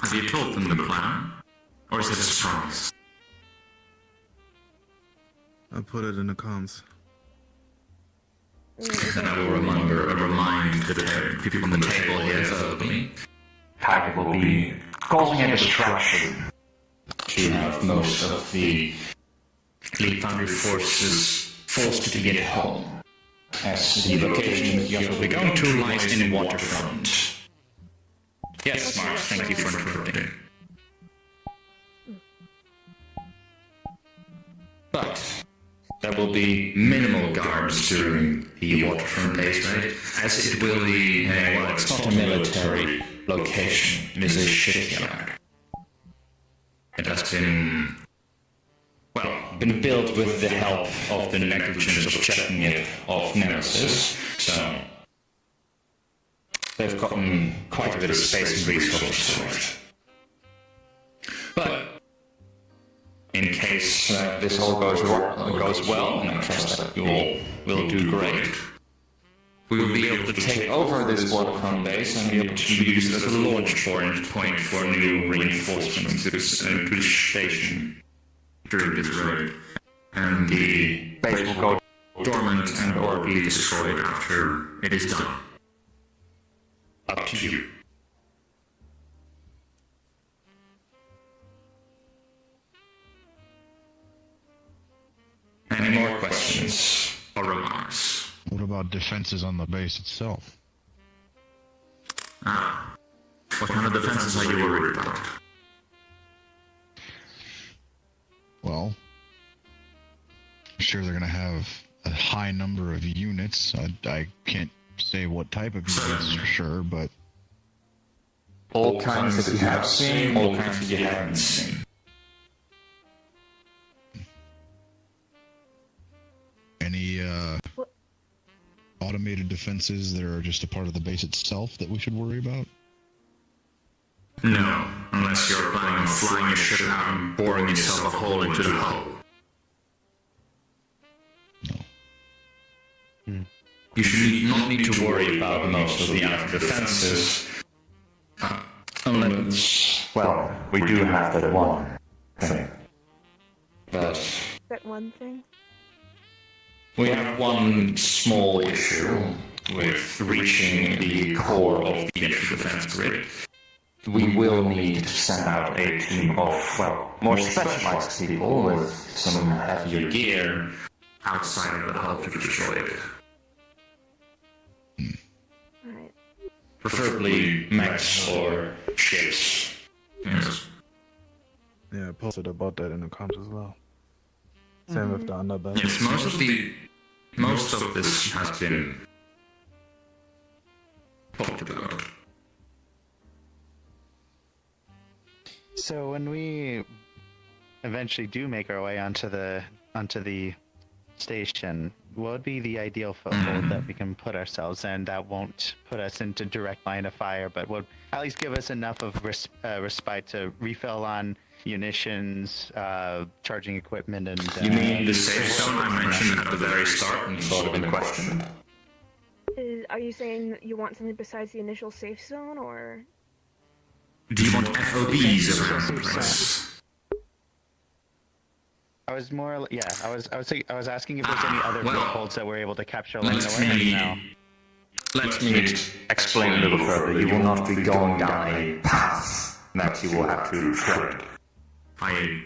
Have you told them the plan? Or is it a surprise? I put it in the comms. Then I will remind the people on the table here verbally. How it will be causing a distraction to have most of the Elite Foundry forces forced to get home, as the location you will be going to lies in waterfront. Yes, Mark, thank you for interrupting. But there will be minimal guards during the waterfront days, right? As it will be well, it's not a military location, it is a shipyard. It has been, well, been built with the help of the negligence of checking it off Nemesis, so they've gotten quite a bit of space and resources for it. But in case this all goes well, and I trust that you all will do great, we will be able to take over this waterfront base and be able to use it as a launch point for new reinforcements to the station during this raid. And the base will go dormant and or be destroyed after it is done. Up to you. Any more questions or remarks? What about defenses on the base itself? What kind of defenses are you worried about? Well, I'm sure they're going to have a high number of units. I can't say what type of units for sure, but... All kinds that you have seen, all kinds that you haven't seen. Any automated defenses that are just a part of the base itself that we should worry about? No, unless you're planning on flying your ship out and boring yourself a hole into the hull. No. You should not need to worry about most of the outer defenses. Unless, well, we do have that one thing. But That one thing? we have one small issue with reaching the core of the initial defense grid. We will need to send out a team of, well, more specialized people with some heavier gear outside of the hull to destroy it. Alright. Preferably mechs or ships. Yes. Yeah, I posted about that in the comments as well. Same with the underbelly. Yes, most of this has been talked about. So when we eventually do make our way onto the station, what would be the ideal foothold that we can put ourselves in that won't put us into direct line of fire, but would at least give us enough of respite to refill on munitions, charging equipment, and... You mean the safe zone I mentioned at the very start and sort of in question? Are you saying that you want something besides the initial safe zone, or...? Do you want FOBs around the place? I was more, yeah. I was asking if there's any other footholds that we're able to capture along Let the way. Now. me explain a little further. You will not be going down a path that you will have to tread. I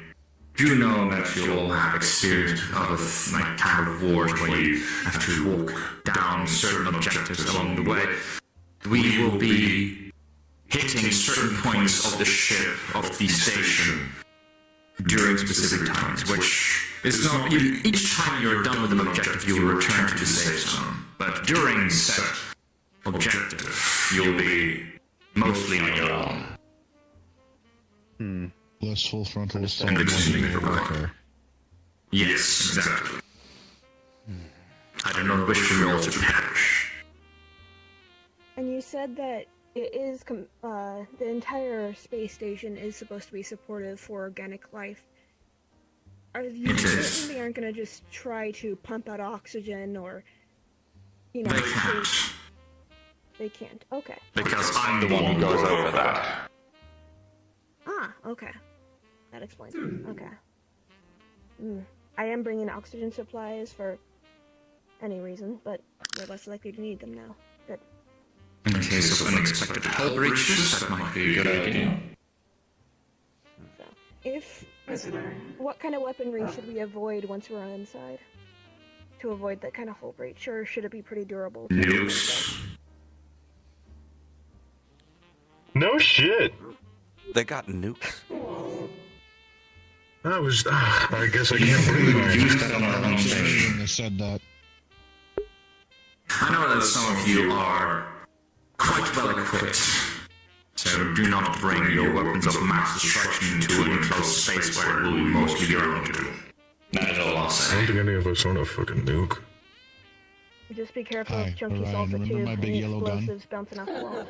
do know that you all have experience of like kind of wars where you have to walk down certain objectives along the way. We will be hitting certain points of the ship, of the station, during specific times, which is not... each time you're done with an objective, you will return to the safe zone. But during set objective, you'll be mostly on your own. Less full frontal assault. Okay. Yes, exactly. I do not wish for you all to perish. And you said that it is the entire space station is supposed to be supportive for organic life. Are you certain they aren't going to just try to pump out oxygen or, you know? They can't. Okay. Because I'm the one who goes over that. Ah, okay. That explains it. Okay. I am bringing oxygen supplies for any reason, but we're less likely to need them now. Good. In case of unexpected hull breaches, that might be a good idea. So, what kind of weaponry should we avoid once we're inside? To avoid that kind of hull breach, or should it be pretty durable? Nukes. No shit. They got nukes. That was. I guess I can't believe it. Use that on our own station. They said that. I know that some of you are quite well equipped, so do not bring your weapons of mass destruction into an enclosed space where it will be mostly your own to do. That I don't think any of us own a fucking nuke. Just be careful of chunky Orion, salsa remember too. my big Any yellow gun? explosives bouncing off the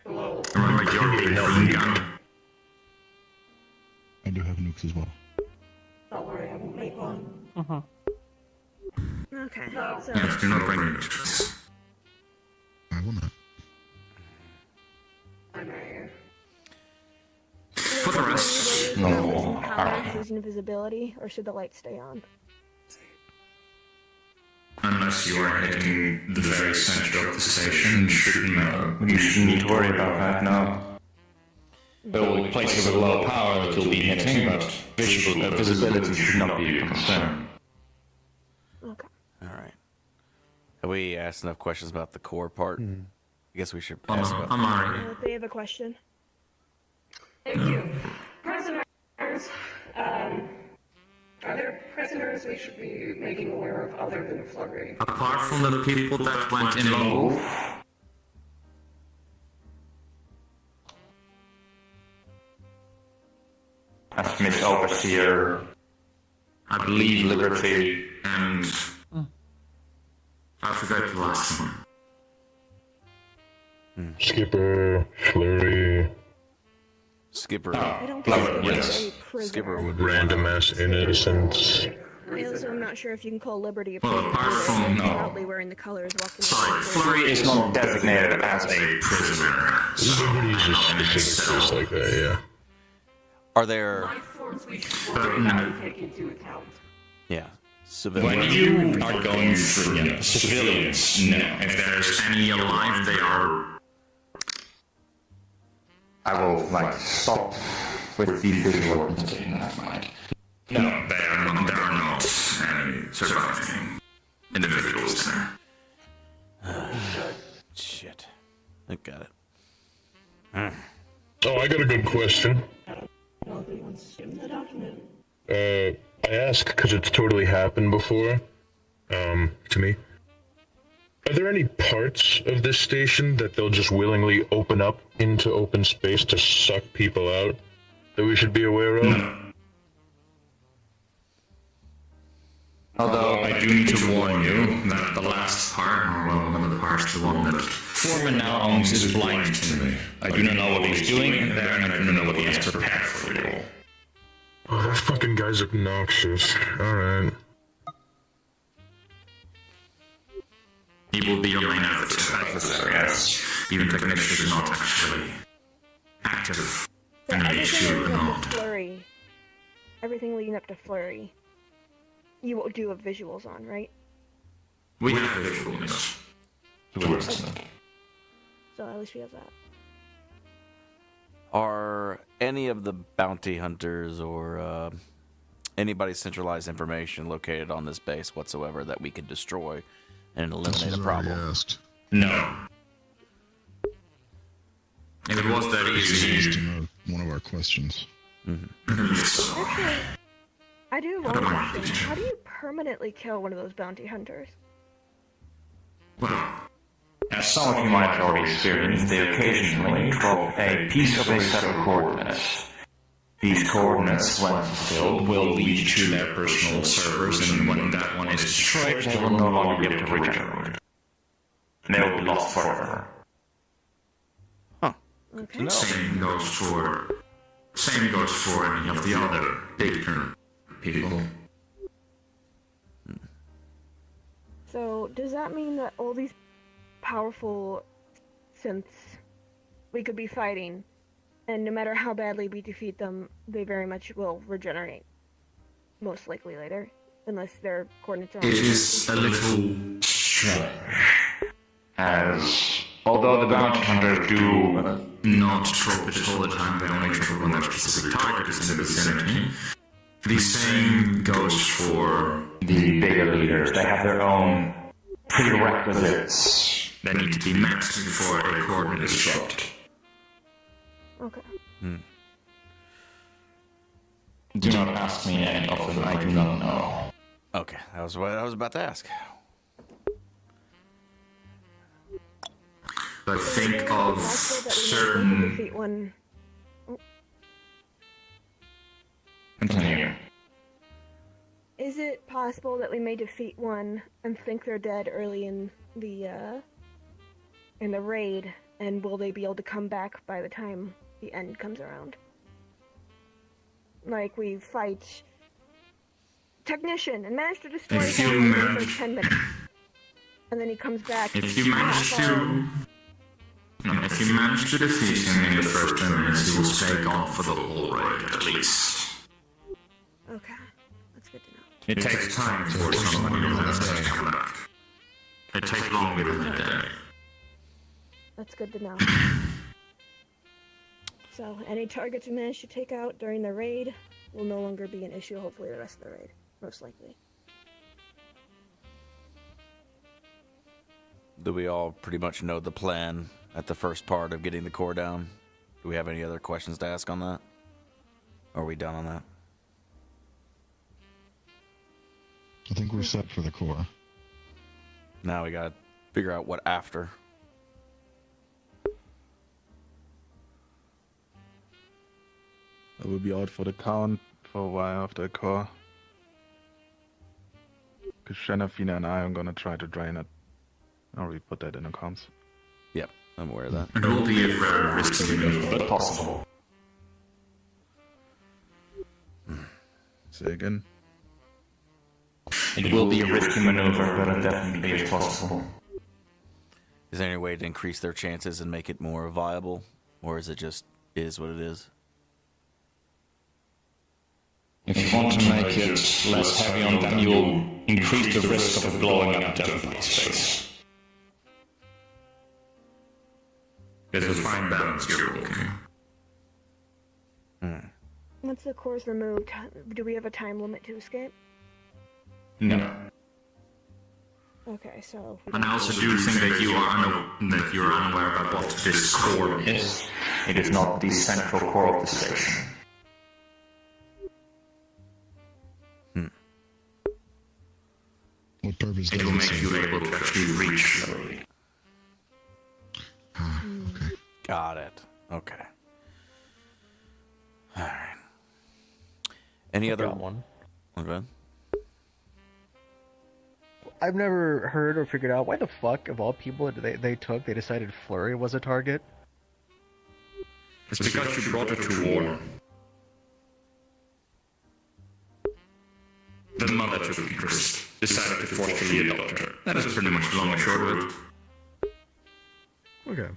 walls. Remember your big green gun? I do have nukes as well. Don't worry, I won't make one. Okay, so... Yes, do not bring nukes. I will not. For the rest, no. Power using invisibility, or should the light stay on? unless you are hitting the very center of the station, you shouldn't know. You shouldn't need to worry about that, no. There will be places with low power that you'll be hitting, but visibility should not be a concern. Okay. Alright. Have we asked enough questions about the core part? I guess we should ask about They have a question. Thank you. Prisoners, are there prisoners we should be making aware of other than Flurry? Apart from the people that went in Longwolf, as Miss Overseer, I believe Liberty, and I forgot the last one. Skipper, Flurry. Skipper. Yes. Skipper would Random ass innocents. I also am not sure if you can call Liberty a Well, prisoner. apart from- no. Proudly wearing the colors, walking. Sorry, Flurry is not designated as a prisoner. Liberty's just specific just like that, yeah. Are there... No. Take into account. Yeah. When you are going through civilians, no. If there's any alive, they are... I will, stop with the visual representation, never mind. No, there are not any surviving individuals there. Shit. I got it. Oh, I got a good question. I ask because it's totally happened before, to me. Are there any parts of this station that they'll just willingly open up into open space to suck people out that we should be aware of? No. Although I do need to warn you that the last part, or well, one of the parts, the one that Foreman now owns, is blind to me. I do not know what he's doing there, and I do not know what he has prepared for you all. Oh, that fucking guy's obnoxious. Alright. He will be your main adversary, yes. Even technician is not actually active. So And he everything should leading up not. to Flurry, everything leading up to Flurry, you will do visuals on, right? We have visuals. So at least we have that. Are any of the bounty hunters or anybody's centralized information located on this base whatsoever that we could destroy and eliminate a problem? No. If it was that easy... One of our questions. Actually, I do have one question. How do you permanently kill one of those bounty hunters? As some of you might have already experienced, they occasionally drop a piece of a set of coordinates. These coordinates, when fulfilled, will lead to their personal servers, and when that one is destroyed, they will no longer be able to regenerate. They will be lost forever. Okay. Same goes for any of the other bigger people. So does that mean that all these powerful synths we could be fighting, and no matter how badly we defeat them, they very much will regenerate? Most likely later, unless their coordinates are on. It is a little strange, as although the bounty hunters do not drop it all the time, they only drop it when their specific target is in the vicinity. The same goes for the bigger leaders. They have their own prerequisites that need to be met before a coordinate is dropped. Okay. Do not ask me any of them, I do not know. Okay, that was what I was about to ask. But think of certain... Continue. Is it possible that we may defeat one and think they're dead early in the raid, and will they be able to come back by the time the end comes around? Like, we fight Technician and manage to destroy him in the first 10 minutes. And then he comes back. If you manage to defeat him in the first 10 minutes, he will stay gone for the whole raid, at least. Okay, that's good to know. It takes time for someone who has to come back. It takes longer than a day. That's good to know. So, any targets we manage to take out during the raid will no longer be an issue, hopefully, the rest of the raid. Most likely. Do we all pretty much know the plan at the first part of getting the core down? Do we have any other questions to ask on that? Are we done on that? I think we're set for the core. Now we gotta figure out what after. I will be out for the count for a while after the core. Because Shanafina and I are gonna try to drain it. I'll already put that in the comms. Yep, I'm aware of that. It will be a very risky maneuver, but possible. Say again? It will be a risky maneuver, but it definitely is possible. Is there any way to increase their chances and make it more viable? Or is it just is what it is? If you want to make it less heavy on them, you'll increase the risk of blowing up Dempa space. There's a fine balance you're walking. Once the core's removed, do we have a time limit to escape? No. Okay, so... And I also do think that you're unaware about what this core is. It is not the central core of the station. What purpose it will make you able to actually reach slowly. Okay. Got it. Okay. Alright. Any other one? Okay. I've never heard or figured out why the fuck, of all people they decided Flurry was a target. It's because you brought it to war. The mother took interest, decided to forcefully adopt her. That is pretty much the long and short of it. Okay.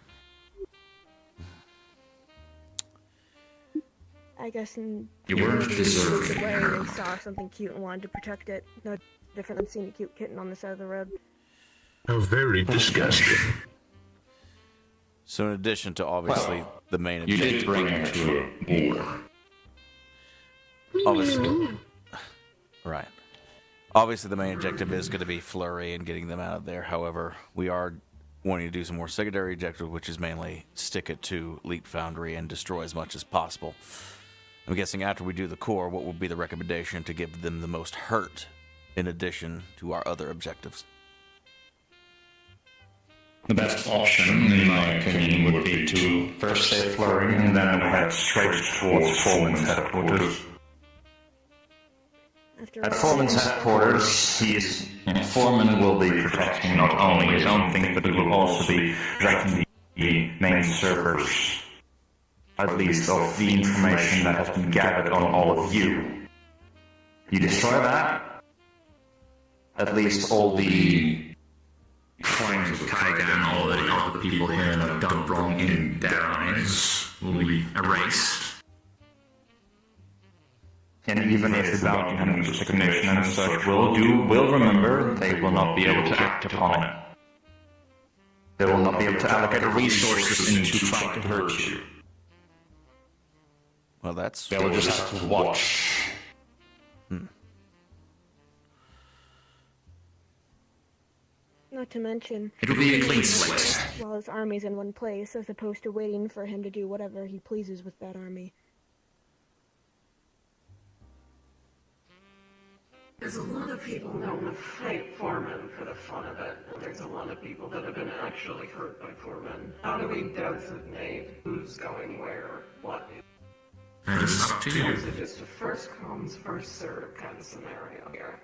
I guess in... You weren't deserving. They saw something cute and wanted to protect it. No different than seeing a cute kitten on the side of the road. How very disgusting. So in addition to obviously the main You objective... did bring her to a war. Obviously. Right. Obviously the main objective is going to be Flurry and getting them out of there. However, we are wanting to do some more secondary objective, which is mainly stick it to Leap Foundry and destroy as much as possible. I'm guessing after we do the core, what would be the recommendation to give them the most hurt in addition to our other objectives? The best option, in my opinion, would be to first save Flurry and then head straight towards Foreman's headquarters. At Foreman's headquarters, Foreman will be protecting not only his own things, but he will also be protecting the main servers, at least of the information that has been gathered on all of you. You destroy that, at least all the crimes of Taiga and all the people here that have done wrong in their eyes will be erased. And even if the bounty hunters, technician and such will remember, they will not be able to act upon it. They will not be able to allocate resources into trying to hurt you. Well, that's... They will just have to watch. Not to mention... It will be a clean slate. While his army's in one place, as opposed to waiting for him to do whatever he pleases with that army. There's a lot of people known to fight Foreman for the fun of it, and there's a lot of people that have been actually hurt by Foreman. How do we designate who's going where, what? That is up to you. Or is it just a first comes, first served kind of scenario here?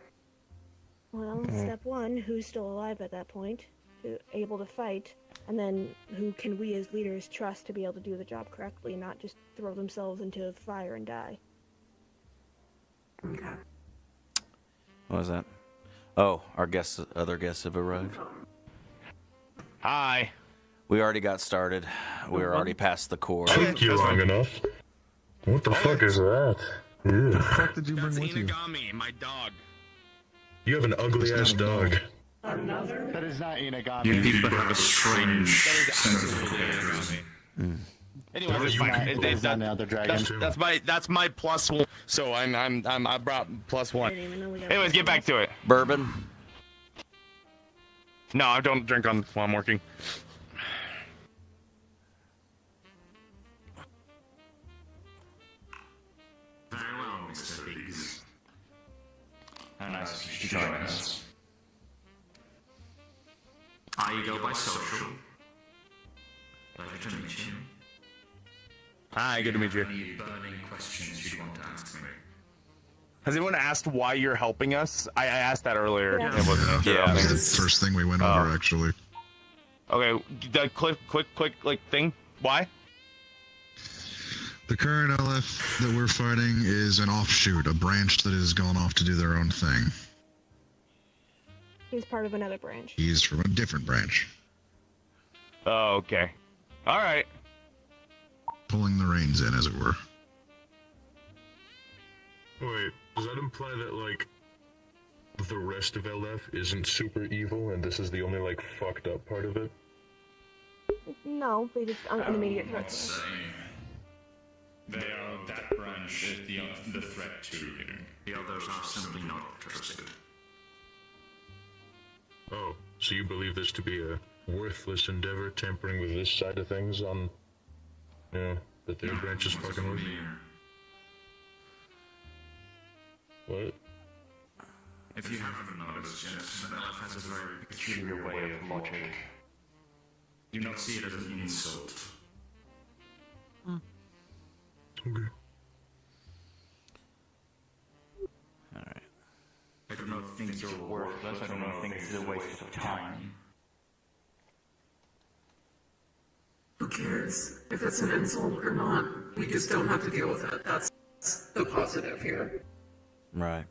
Well, step one, who's still alive at that point, able to fight, and then who can we as leaders trust to be able to do the job correctly, not just throw themselves into the fire and die. Okay. What was that? Oh, our other guests have arrived. Hi. We already got started. We're already past the core. Took you long enough. What the fuck is that? Ew. What the fuck did you bring That's with you? Inagami, my dog. You have an ugly ass dog. Another? That is not Inagami. You people have a strange sense of familiarity. Anyway, That it's is fine. not- It's that is that- not another dragon. That's my plus one. So I brought plus one. I didn't even know we got Anyways, get back to it. Bourbon? No, I don't drink while I'm working. Very well, Mr. Biggs. How nice of you to join us. I go by social. Pleasure to meet you. Hi, good to meet you. Any burning questions you'd want to ask me? Has anyone asked why you're helping us? I asked that earlier. Yeah. It wasn't answered. That was the first thing we went over, actually. Okay, the quick like thing. Why? The current LF that we're fighting is an offshoot, a branch that has gone off to do their own thing. He's part of another branch. He's from a different branch, Oh, okay. All right. pulling the reins in, as it were. Wait, does that imply that, like, the rest of LF isn't super evil and this is the only, like, fucked up part of it? No, they just aren't an immediate threat to us. Say. They are that branch is the threat to you. The others are simply not interested. Oh, so you believe this to be a worthless endeavor, tampering with this side of things on, that their branch is fucking with? What? If you haven't noticed yet, the elf has a very peculiar way of logic. Do not see it as an insult. Okay. Alright. I do not think you're worthless. I do not think it's a waste of time. Who cares if it's an insult or not? We just don't have to deal with it. That's the positive here. Right.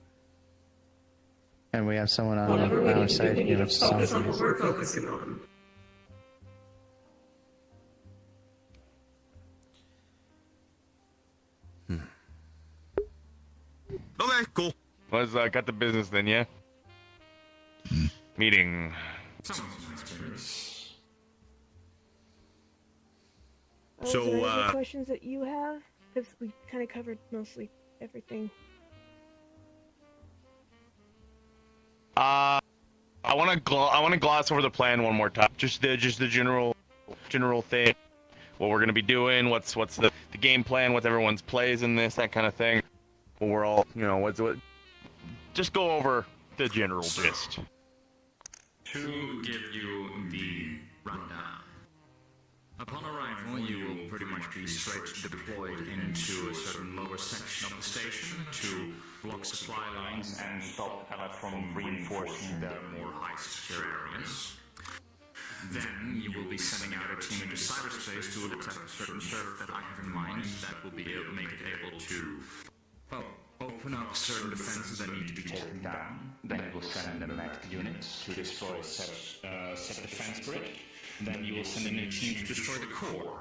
And we have someone on Whatever we our need to do, side. we need to focus on what Something. we're focusing on. Okay, cool. Let's cut the business then, yeah? Meeting. Sounds nice. Oh, So, is there any other questions that you have? Because we kind of covered mostly everything. I want to gloss over the plan one more time. Just the general thing. What we're gonna be doing. What's the game plan? What everyone's plays in this, that kind of thing. What we're all, what. Just go over the general gist. To give you the rundown. Upon arrival, you will pretty much be straight deployed into a certain lower section of the station to block supply lines and stop Ella from reinforcing the more high-secure areas. Then you will be sending out a team into cyberspace to detect a certain surf that I have in mind that will be able to make it able to, well, open up certain defenses that need to be taken down. Then you will send the mech units to destroy such defense grid. Then you will send in a team to destroy the core.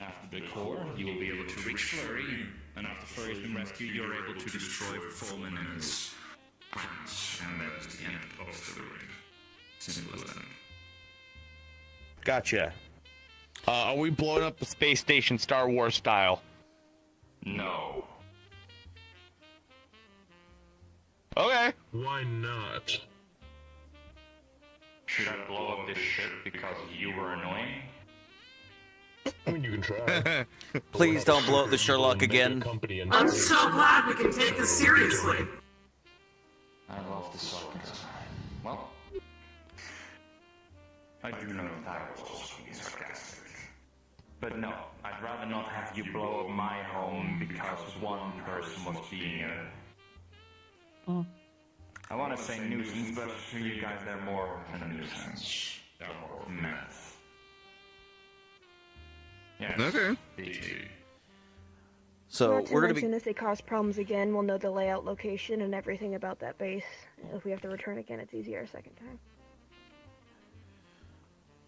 After the core, you will be able to reach Flurry, and after Flurry has been rescued, you're able to destroy Foreman and his plans, and that is the end of the ring. Simple as that. Gotcha. Are we blowing up the space station Star Wars style? No. Okay. Why not? Should I blow up this ship because you were annoying? I mean, you can try. Please don't blow up the Sherlock again. I'm so glad we can take this seriously. I love the sarcasm. Well, I do know that I was also being sarcastic. But no, I'd rather not have you blow up my home because one person was being a... I want to say nuisance, but to you guys they're more than a nuisance. They're more menace. Yes. Okay. DT. So Not to we're gonna mention, if they cause problems again, we'll know the layout, location, and everything about that base. If we have to return again, it's easier a second time.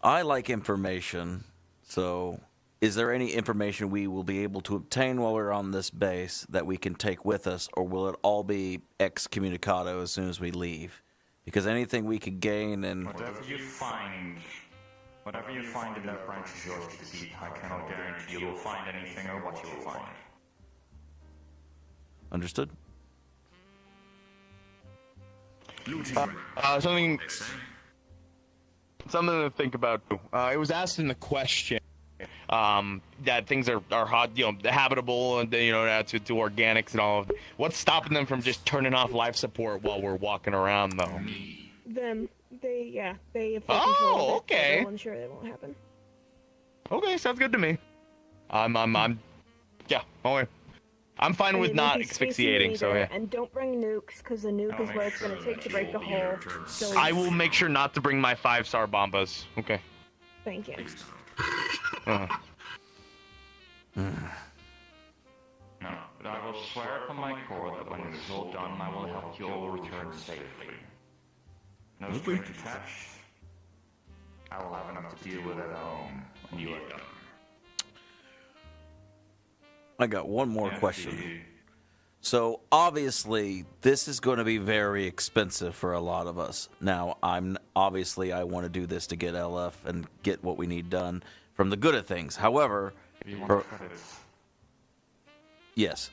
I like information, so is there any information we will be able to obtain while we're on this base that we can take with us, or will it all be excommunicado as soon as we leave? Because anything we could gain and... Whatever you find in that branch is yours to keep. I cannot guarantee you will find anything or what you will find. Understood? Something to think about. It was asked in the question that things are hot, habitable, and to organics and all of that. What's stopping them from just turning off life support while we're walking around, though? Them, they have full control of it, Oh, okay. So I'm sure that won't happen. Okay, sounds good to me. I'm fine with And not if you space them asphyxiating, so either, yeah. And don't bring nukes, because the nuke is what it's going to take to break the hull. So I will make sure not to bring my 5-star bombas. Okay. Thank you. No, but I will swear upon my cord that when it is all done, I will help you all return safely. No strings attached. I will have enough to deal with at home when you are done. I got one more question. So obviously, this is going to be very expensive for a lot of us. Now, I want to do this to get LF and get what we need done from the good of things. However, yes.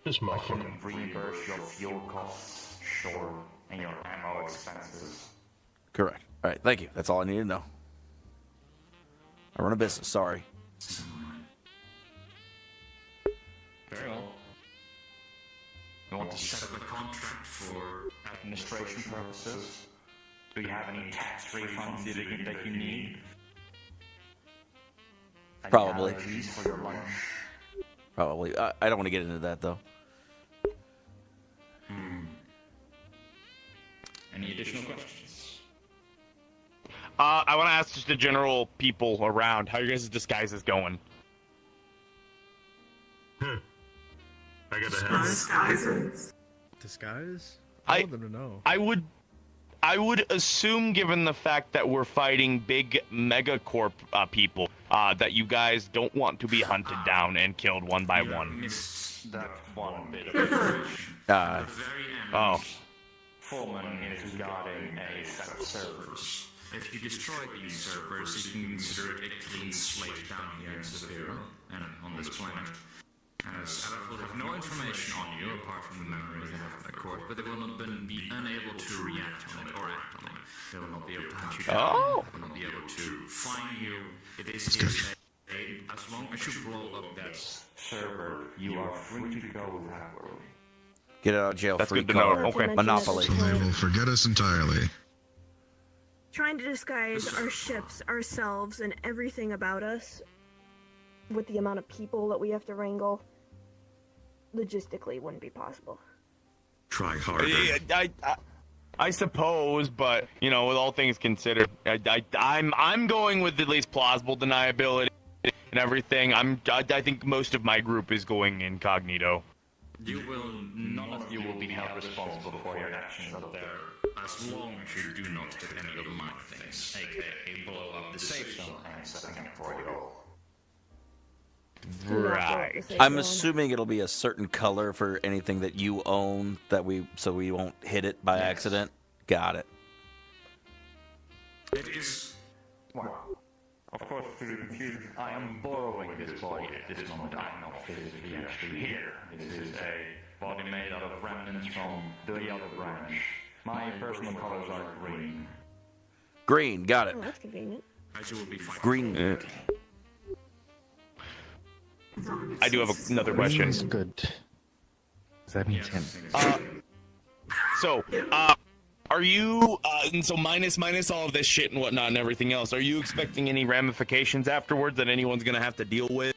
This my I can reimburse your fuel costs, sure, and your ammo expenses. Correct. All right, thank you. That's all I need to know. I run a business. Sorry. Very well. You want to set up a contract for administration purposes? Do you have any tax refunds that you need? Any Probably. allergies for your lunch? Probably. I don't want to get into that, though. Any additional questions? I want to ask just the general people around how your guys' disguises going. I gotta Disguise? I want them to know. I would assume, given the fact that we're fighting big megacorp people, that you guys don't want to be hunted down and killed one by one. That one bit of information. At the very end, Foreman is guarding a set of servers. If you destroy these servers, you can consider it a clean slate down here in Severo and on this planet. As Alaf will have no information on you apart from the memories they have from the court, but they will not be unable to react on it or act on it. They will not be able to hunt you down. They will not be able to find you. It is hearsay. As long as you blow up that server, you are free to go without worry. Get out of jail That's free good to know. card. Okay. Monopoly. So they will forget us entirely. Trying to disguise our ships, ourselves, and everything about us with the amount of people that we have to wrangle, logistically wouldn't be possible. Try harder. I suppose, but with all things considered, I'm going with at least plausible deniability and everything. I think most of my group is going incognito. None of you will be held responsible for your actions up there, as long as you do not hit any of my things, aka blow up the safe zone I'm setting up for you all. Right. I'm assuming it'll be a certain color for anything that you own so we won't hit it by accident. Got it. It is... Well, of course, to the confusion, I am borrowing this body at this moment. I'm not physically actually here. This is a body made out of remnants from the other branch. My personal colors are green. Green, got it. Oh, that's convenient. As you will be fighting. Green. I do have another question. Good. That means him. Are you and so minus all of this shit and whatnot and everything else? Are you expecting any ramifications afterwards that anyone's gonna have to deal with?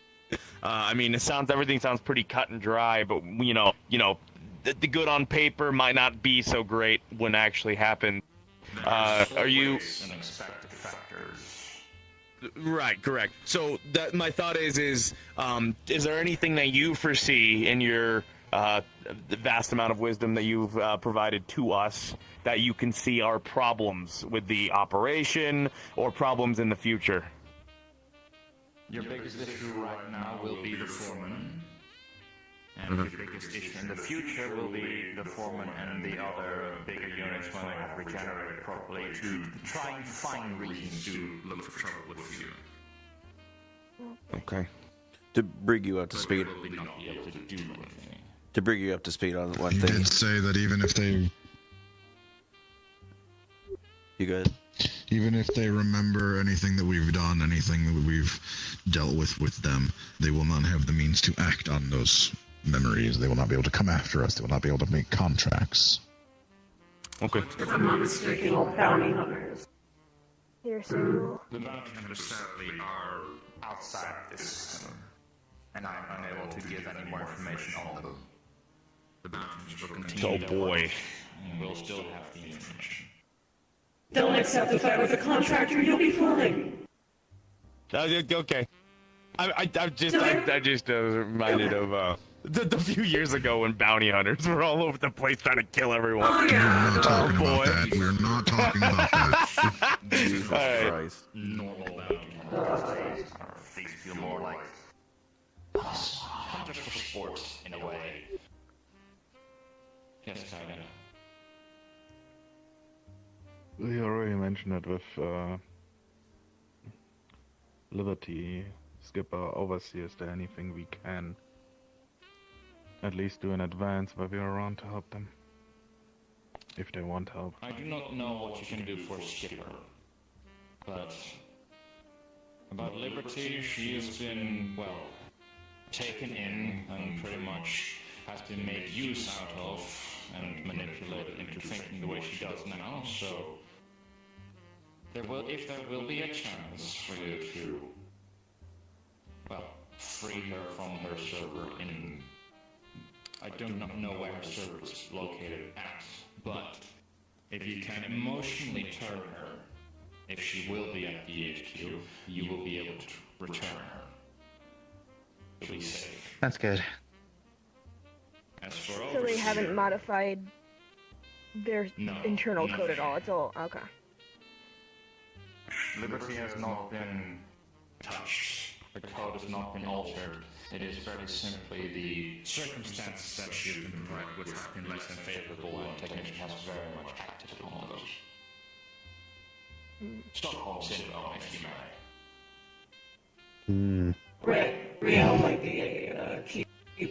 I mean, everything sounds pretty cut and dry, but the good on paper might not be so great when it actually happens. Are you? Unexpected factors. Right, correct. So my thought is there anything that you foresee in your the vast amount of wisdom that you've provided to us that you can see are problems with the operation or problems in the future? Your biggest issue right now will be the foreman. And your biggest issue in the future will be the foreman and the other bigger units when they have regenerated properly to try and find reasons to look for trouble with you. Okay. To bring you up to speed. Will not be able to do anything. To bring you up to speed on one You thing. did say that even if they... You good? Even if they remember anything that we've done, anything that we've dealt with them, they will not have the means to act on those memories. They will not be able to come after us. They will not be able to make contracts. Okay. If I'm not mistaken, all bounty hunters. Here, so The bounty hunters sadly are outside this system, and I'm unable to give any more information on them. The bounty hunters will continue their work, and we'll still have the information. Don't accept the fight with the contractor, you'll be fine. Okay. I just reminded of the few years ago when bounty hunters were all over the place trying to kill everyone. Oh, yeah. We're not talking about that. We're not talking about that. Jesus Christ. Normal bounty hunters these feel more like hunters for sport in a way. Yes, kinda. We already mentioned it with Liberty, Skipper, Overseer. Is there anything we can at least do in advance while we're around to help them? If they want help. I do not know what you can do for Skipper, but about Liberty, she has been, well, taken in and pretty much has been made use out of and manipulated into thinking the way she does now, so if there will be a chance for you to, well, free her from her server in, I do not know where her server is located at, but if you can emotionally turn her, if she will be at the HQ, you will be able to return her. You'll be safe. That's good. As for so they Overseer, haven't modified their No, internal code at nothing. all. It's all okay. Liberty has not been touched. The code has not been altered. It is very simply the circumstances that she has been provided with have been less than favorable, and Technician has very much acted upon those. Stockholm Syndrome, if you may. Riel might be a key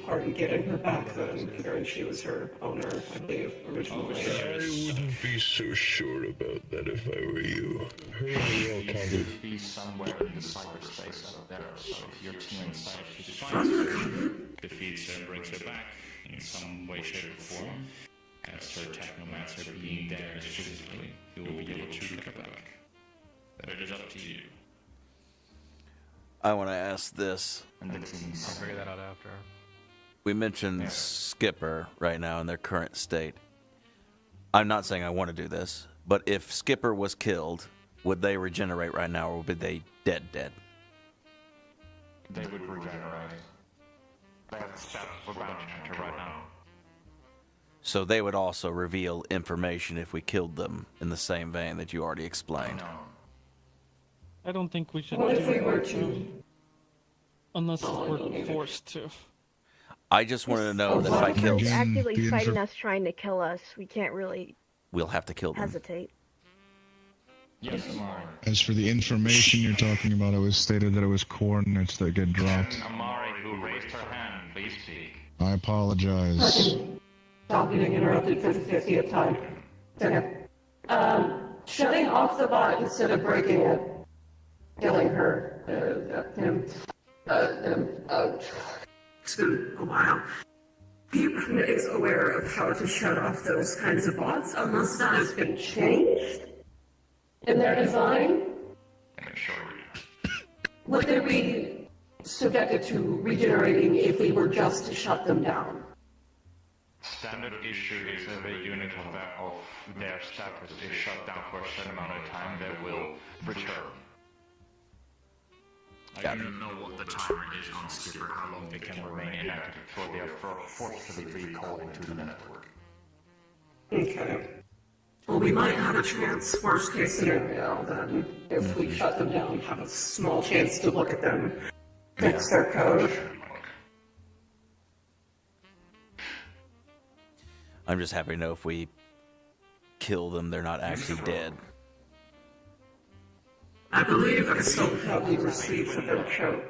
part in getting her back then, considering she was her owner, I believe, originally. I wouldn't be so sure about that if I were you. Her and Riel She kind could of... be somewhere in the cyberspace out there, so if your team inside finds her, defeats her, brings her back in some way, shape, or form, as her technomancer being there physically, you will be able to get her back. But it is up to you. I want to ask this. I'll figure that out after. We mentioned Skipper right now in their current state. I'm not saying I want to do this, but if Skipper was killed, would they regenerate right now, or would they dead? They would regenerate. They have the stat for bounty hunter right now. So they would also reveal information if we killed them in the same vein that you already explained. I don't think we should What do if we were that, to? unless we're forced to. I just wanted to know that if I If killed he's them, actively fighting us, trying to kill us, we can't really we'll have to kill them. hesitate. Yes, Amari. As for the information you're talking about, it was stated that it was coordinates that get dropped. Amari, who raised her hand, please speak. I apologize. Stop getting interrupted for the 50th time. Okay. Shutting off the bot instead of breaking it. Killing her. It's been a while. People is aware of how to shut off those kinds of bots unless that has been changed in their design. Would they be subjected to regenerating if we were just to shut them down? Standard issue is if a unit of their status is shut down for a certain amount of time, they will return. I don't know what the timer is on Skipper, how long they can remain inactive before they are forcefully recalled into the network. Okay. Well, we might have a chance, worst case scenario, then if we shut them down, have a small chance to look at them, fix their code. I'm just happy to know if we kill them, they're not actually dead. I believe I still have the receipts of their code.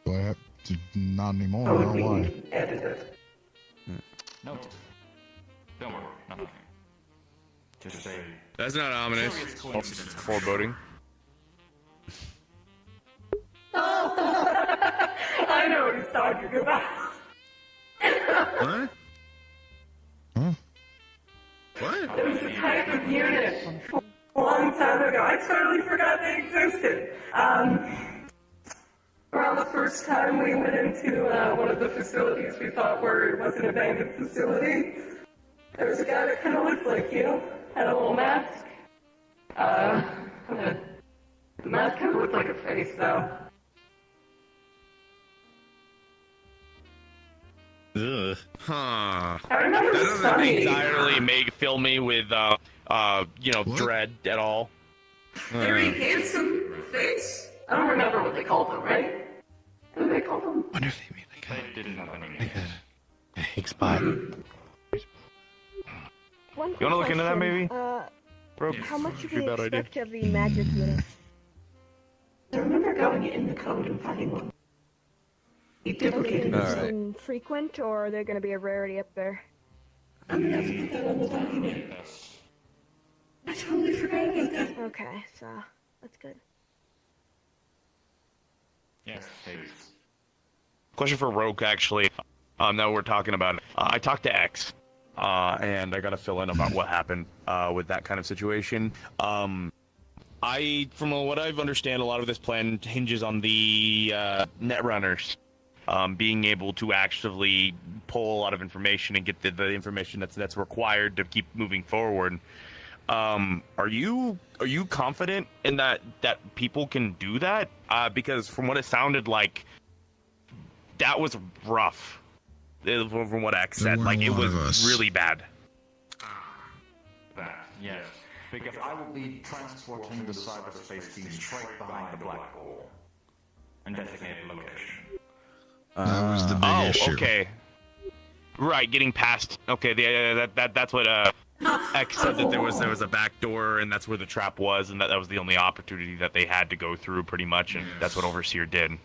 Do I have to? Not anymore. I don't know why. Edited. No. Don't worry, nothing. Just say. That's not ominous. Foreboding. I know what he's talking about. What? Huh? What? It was a type of unit a long time ago. I totally forgot they existed. Around the first time we went into one of the facilities we thought was an abandoned facility, there was a guy that kind of looked like you, had a little mask. The mask kind of looked like a face, though. Ugh. Huh. I remember That doesn't Sunny. entirely fill me with, dread at all. Very handsome face. I don't remember what they called them, right? What did they call them? Wonder if they didn't have any names. Expire. One You wanna look into that, question, maybe? How much should Pretty we bad idea. expect of the magic units? I remember going in the code and finding one. He duplicated Is it. it frequent, or are they going to be a rarity up there? I'm gonna have to put that on the document. I totally forgot about that. Okay, so that's good. Yes, please. Question for Rogue, actually. Now we're talking about it. I talked to X, and I got to fill in about what happened with that kind of situation. From what I've understand, a lot of this plan hinges on the netrunners being able to actually pull a lot of information and get the information that's required to keep moving forward. Are you confident in that people can do that? Because from what it sounded like, that was rough. From what X said, like it was really bad. That, yes. Because I will be transporting the cyberspace team straight behind the black hole and designated location. That was the big issue. Okay. Right, getting past. Okay, that's what X said, that there was a back door, and that's where the trap was, and that was the only opportunity that they had to go through, pretty much, and that's what Overseer did.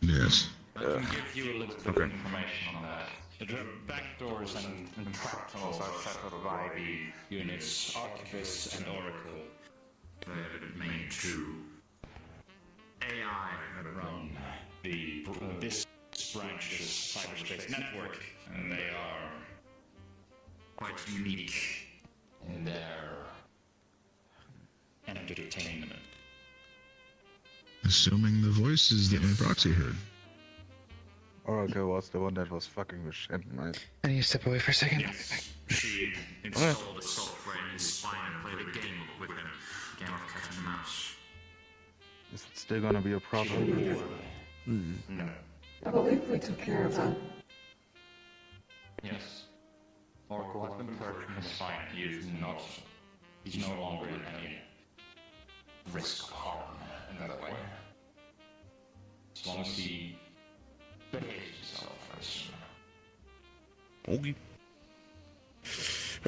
Yes. I can give you a little bit of information on that. The back doors and trap tunnels are set up by the units Archivist and Oracle. They're main two. AI that run this branch's cyberspace network, and they are quite unique in their entertainment. Assuming the voices that my proxy heard. Oracle was the one that was fucking with shit, right? I need to step away for a second. Yes. She installed the software in his spine and played a game with him. Game of cat and mouse. Is it still gonna be a problem? No. I believe we took care of that. Yes. Oracle has been purged from his spine. He's no longer in any risk of harm in that way. As long as he behaves himself, I assume. Okay.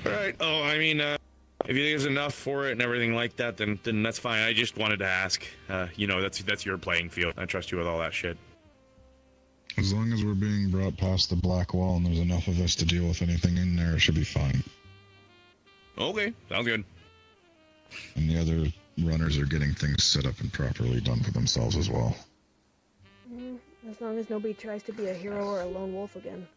Alright, I mean, if you think there's enough for it and everything like that, then that's fine. I just wanted to ask. That's your playing field. I trust you with all that shit. As long as we're being brought past the black wall and there's enough of us to deal with anything in there, it should be fine. Okay, sounds good. And the other runners are getting things set up and properly done for themselves as well. As long as nobody tries to be a hero or a lone wolf again.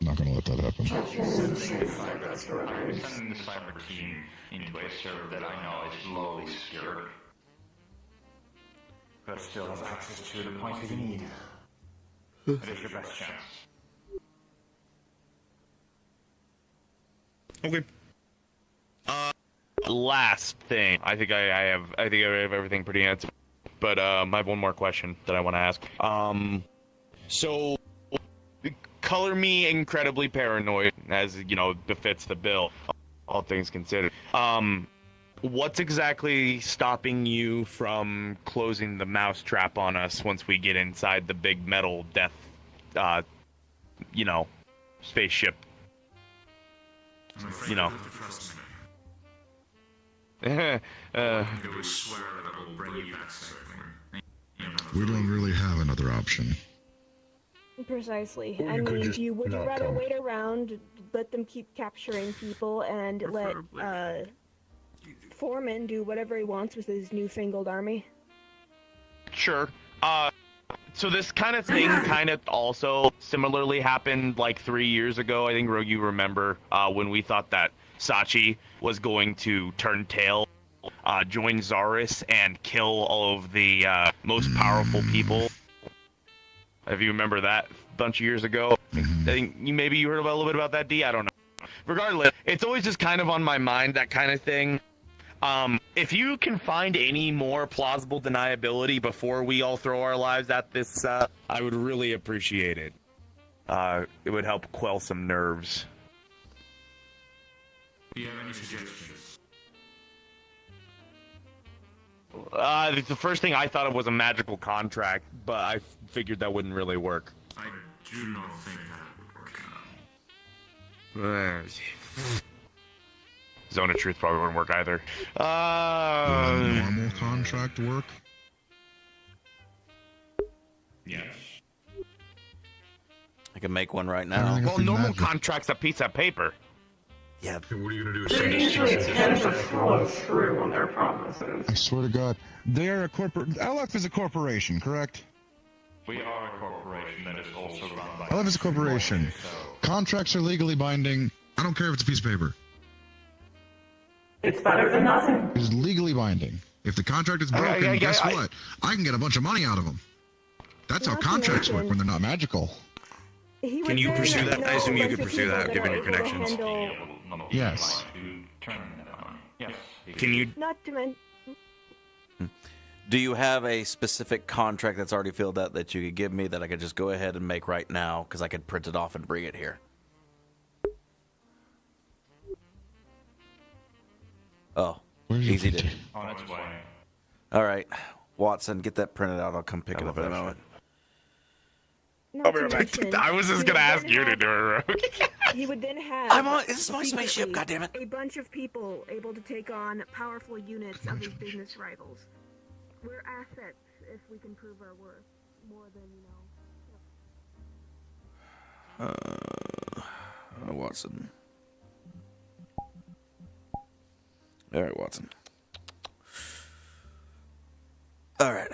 Not gonna let that happen. I'm sending the cyber team into a server that I know is lowly secured, but still has access to the points that you need. It is your best chance. Okay. Last thing. I think I have everything pretty answered. But I have one more question that I want to ask. So color me incredibly paranoid, as you know, befits the bill, all things considered. What's exactly stopping you from closing the mouse trap on us once we get inside the big metal death, spaceship? You know. We don't really have another option. Precisely. Or I you could mean, just would you not rather come. wait around, let them keep capturing people, and let Foreman do whatever he wants with his newfangled army? Sure. So this kind of thing kind of also similarly happened like 3 years ago. I think, Rogue, you remember when we thought that Sachi was going to turn tail, join Zaris, and kill all of the most powerful people. If you remember that a bunch of years ago. I think maybe you heard about a little bit about that, D? I don't know. Regardless, it's always just kind of on my mind, that kind of thing. If you can find any more plausible deniability before we all throw our lives at this, I would really appreciate it. It would help quell some nerves. Do you have any suggestions? The first thing I thought of was a magical contract, but I figured that wouldn't really work. I do not think that would work. Zone of Truth probably wouldn't work either. Would a normal contract work? Yes. I can make one right now. Well, normal contract's a piece of paper. Yeah. What are you gonna do? They usually tend to follow through on their promises. I swear to God, they are a corporate. LF is a corporation, correct? We are a corporation that is also run by... LF is a corporation. Contracts are legally binding. I don't care if it's a piece of paper. It's better than nothing. It's legally binding. If the contract is broken, guess what? I can get a bunch of money out of them. That's how contracts work when they're not magical. Can you pursue that? I assume you could pursue that, given your connections. Yes. Yes. Can you? Not to mention. Do you have a specific contract that's already filled out that you could give me that I could just go ahead and make right now, because I could print it off and bring it here? Oh, easy to. On its way. All right, Watson, get that printed out. I'll come pick it up in a moment. I'll be right back. I was just gonna ask you to do it, Rogue. He would then have. This is my spaceship, goddammit. A bunch of people able to take on powerful units of his business rivals. We're assets if we can prove our worth, more than Watson. All right, Watson. All right.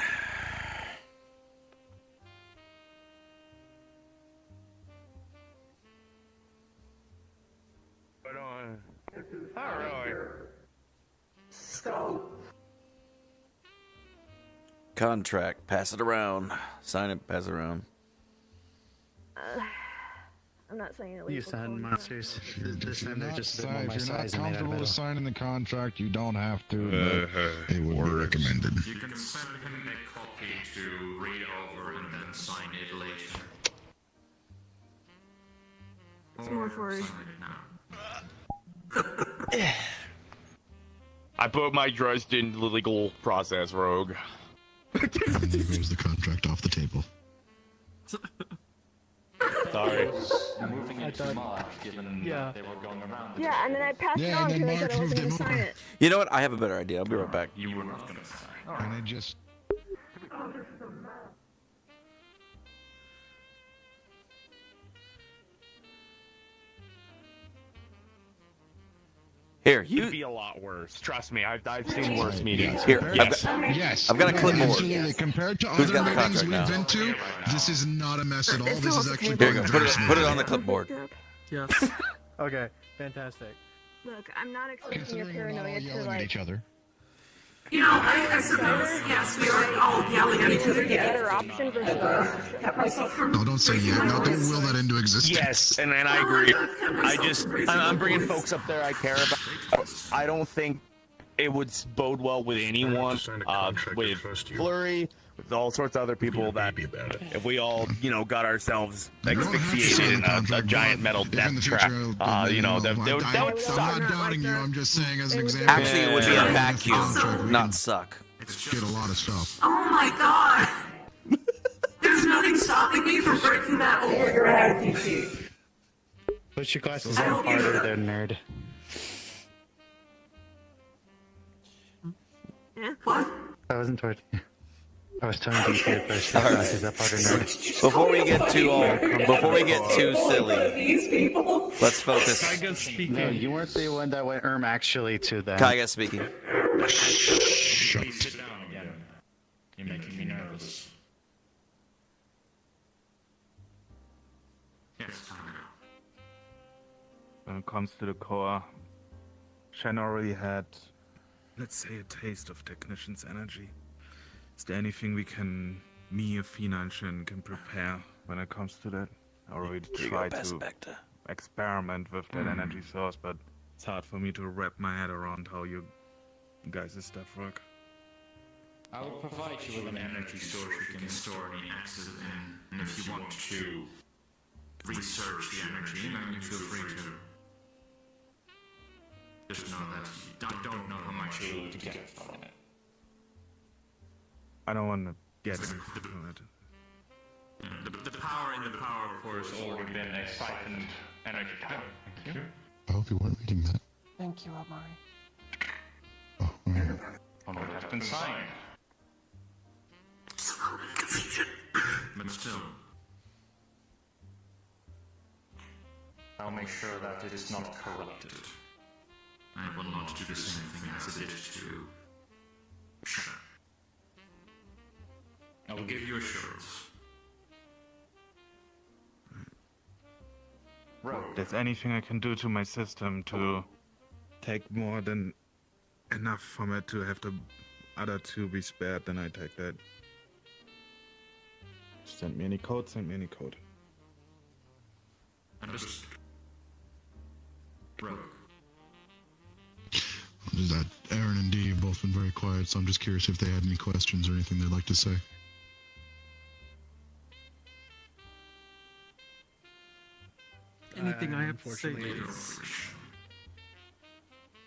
Not really. Scope. Contract. Pass it around. Sign it. Pass it around. I'm not saying it. You sound monsters. This time they're just a bit more my If you're not size and made out of comfortable metal. with signing the contract, you don't have to. But it would be recommended. You can send him a copy to read over and then sign it later. It's more for. Sign it now. I put my trust in the legal process, Rogue. And there goes the contract off the table. Sorry. Moving it too much, given that they were going around. Yeah, and then I passed it on because I said I wasn't going to sign it. You know what? I have a better idea. I'll be right back. You were not going to sign. And I just. Here, It'd be a lot worse. Trust me, I've seen worse meetings. Here, Yes. I've got a clipboard. Absolutely. Compared to Who's other got the meetings contract we've now? been to, this is not a mess at all. This is actually Here you going go. very Put it smoothly. on the clipboard. Yes. Okay. Fantastic. Look, I'm not expecting your Considering we're not all paranoia to yelling at like. each other. You know, I suppose, yes, we are all yelling at each other The yet. better option versus the option. Kept myself from No, don't say yeah. No, don't will that into existence. Yes, and I agree. I'm bringing folks up there I care about. I don't think it would bode well with anyone. With Flurry, with all sorts of other people that if we all, got ourselves asphyxiated in a giant metal death trap, that would suck. I'm not doubting you. I'm just saying as an example. Actually, it would be a vacuum, not suck. Get a lot of stuff. Oh my god! There's nothing stopping me from breaking that over your head, DC. Put your glasses on harder there, nerd. What? I wasn't towards you. I was telling DC to push All your right. glasses up harder, nerd. Before we get too silly, These people. let's focus. Kaiga's speaking. No, you weren't the one that went actually to them. Kaiga speaking. Please sit down again. You're making me nervous. Yes, When it comes to the core, Shen already had, let's say, a taste of Technician's energy. Is there anything me, Athena, and Shen can prepare when it comes to that? I already tried to experiment with that energy source, but it's hard for me to wrap my head around how you guys' stuff work. I will provide you with an energy source you can store any access in, and if you want to research the energy, then you feel free to. Just know that you don't know how much you're able to get from it. I don't want to get anything from it. The power in the power core has already been a siphoned energy type. Thank you. I hope you weren't reading that. Thank you, Amari. Oh, alright. One would have been signed. Confusion. But still. I'll make sure that it is not corrupted. I will not do the same thing as I did to Shen. I will give you assurance. If there's anything I can do to my system to take more than enough from it to have the other two be spared, then I take that. Send me any code, send me any code. Understood. Rogue. Is that Aaron and Dee have both been very quiet, so I'm just curious if they had any questions or anything they'd like to say. Anything I have to say is,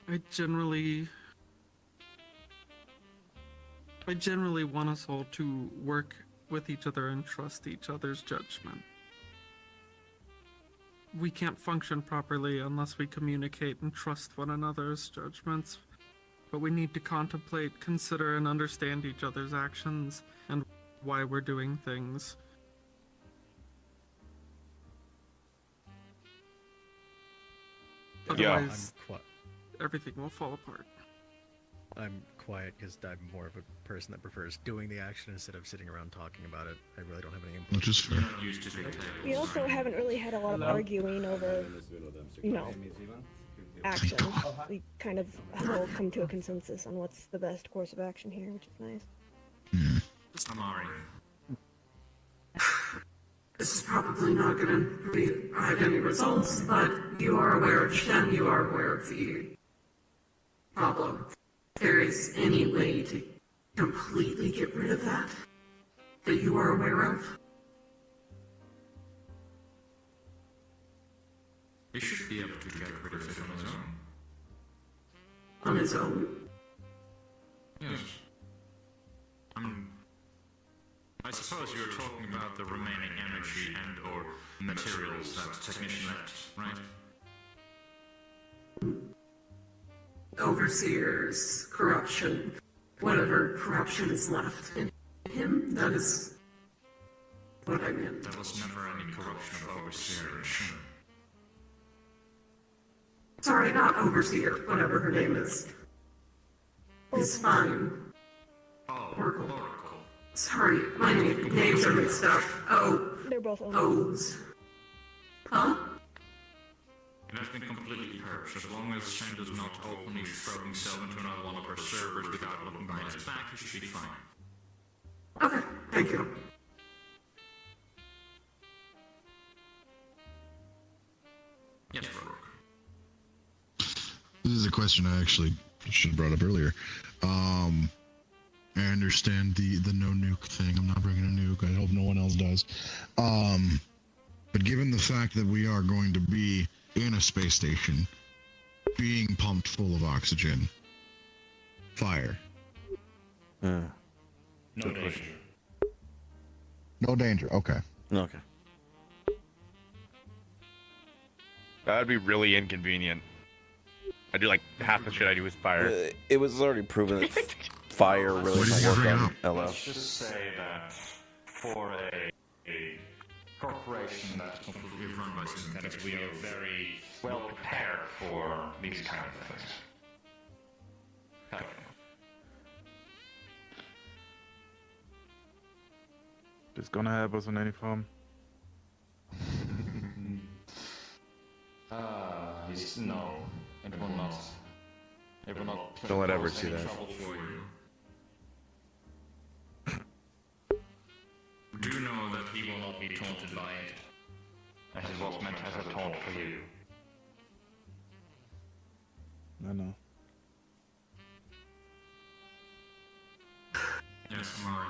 I generally want us all to work with each other and trust each other's judgment. We can't function properly unless we communicate and trust one another's judgments, but we need to contemplate, consider, and understand each other's actions and why we're doing things. Otherwise, everything will fall apart. I'm quiet because I'm more of a person that prefers doing the action instead of sitting around talking about it. I really don't have any input. Which is fair. We also haven't really had a lot of arguing over, actions. We kind of have all come to a consensus on what's the best course of action here, which is nice. Amari. This is probably not going to provide any results, but you are aware of Shen, you are aware of the problem. If there is any way to completely get rid of that you are aware of? He should be able to get rid of it on his own. On his own? Yes. I suppose you were talking about the remaining energy and or materials that technician left, right? Overseers, corruption, whatever corruption is left in him, that is what I meant. There was never any corruption of Overseer and Shen. Sorry, not Overseer, whatever her name is. It's fine. Oh, Oracle. Sorry, my names are mixed up. They're both O's. Huh? It has been completely purged. As long as Shen does not openly throw himself into another one of our servers without looking behind his back, he should be fine. Okay, thank you. Yes, Brooke. This is a question I actually should have brought up earlier. I understand the no nuke thing. I'm not bringing a nuke. I hope no one else does. But given the fact that we are going to be in a space station, being pumped full of oxygen, fire. No danger. No danger. Okay. Okay. That'd be really inconvenient. I do like half the shit I do with fire. It was already proven that fire really doesn't work on LL. Let's just say that for a corporation that's completely run by synthetics, we are very well prepared for these kind of things. Okay. It's gonna help us in any form. No, it will not. It will not. Don't let Everett see that. Trouble for you. Do know that he will not be taunted by it, as it was meant as a taunt for you. I know. Yes, Mari.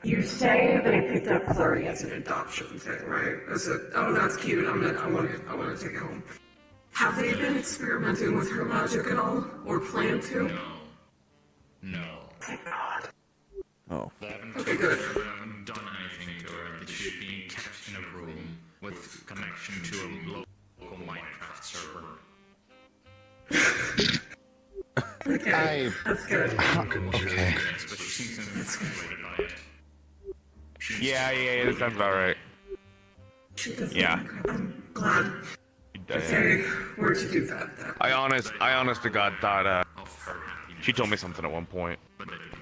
You say they picked up Flurry as an adoption thing, right? As a, oh, that's cute. I want to take it home. Have they been experimenting with her magic at all, or plan to? No. Thank God. Oh. They haven't, Okay, good. They haven't done anything to her. That she's being kept in a room with connection to a local Minecraft server. Okay, that's good. Okay. But she seems infatuated by it. Yeah, that sounds about right. Yeah. I'm glad. Okay, where'd you do that? I honest to God thought she told me something at one point.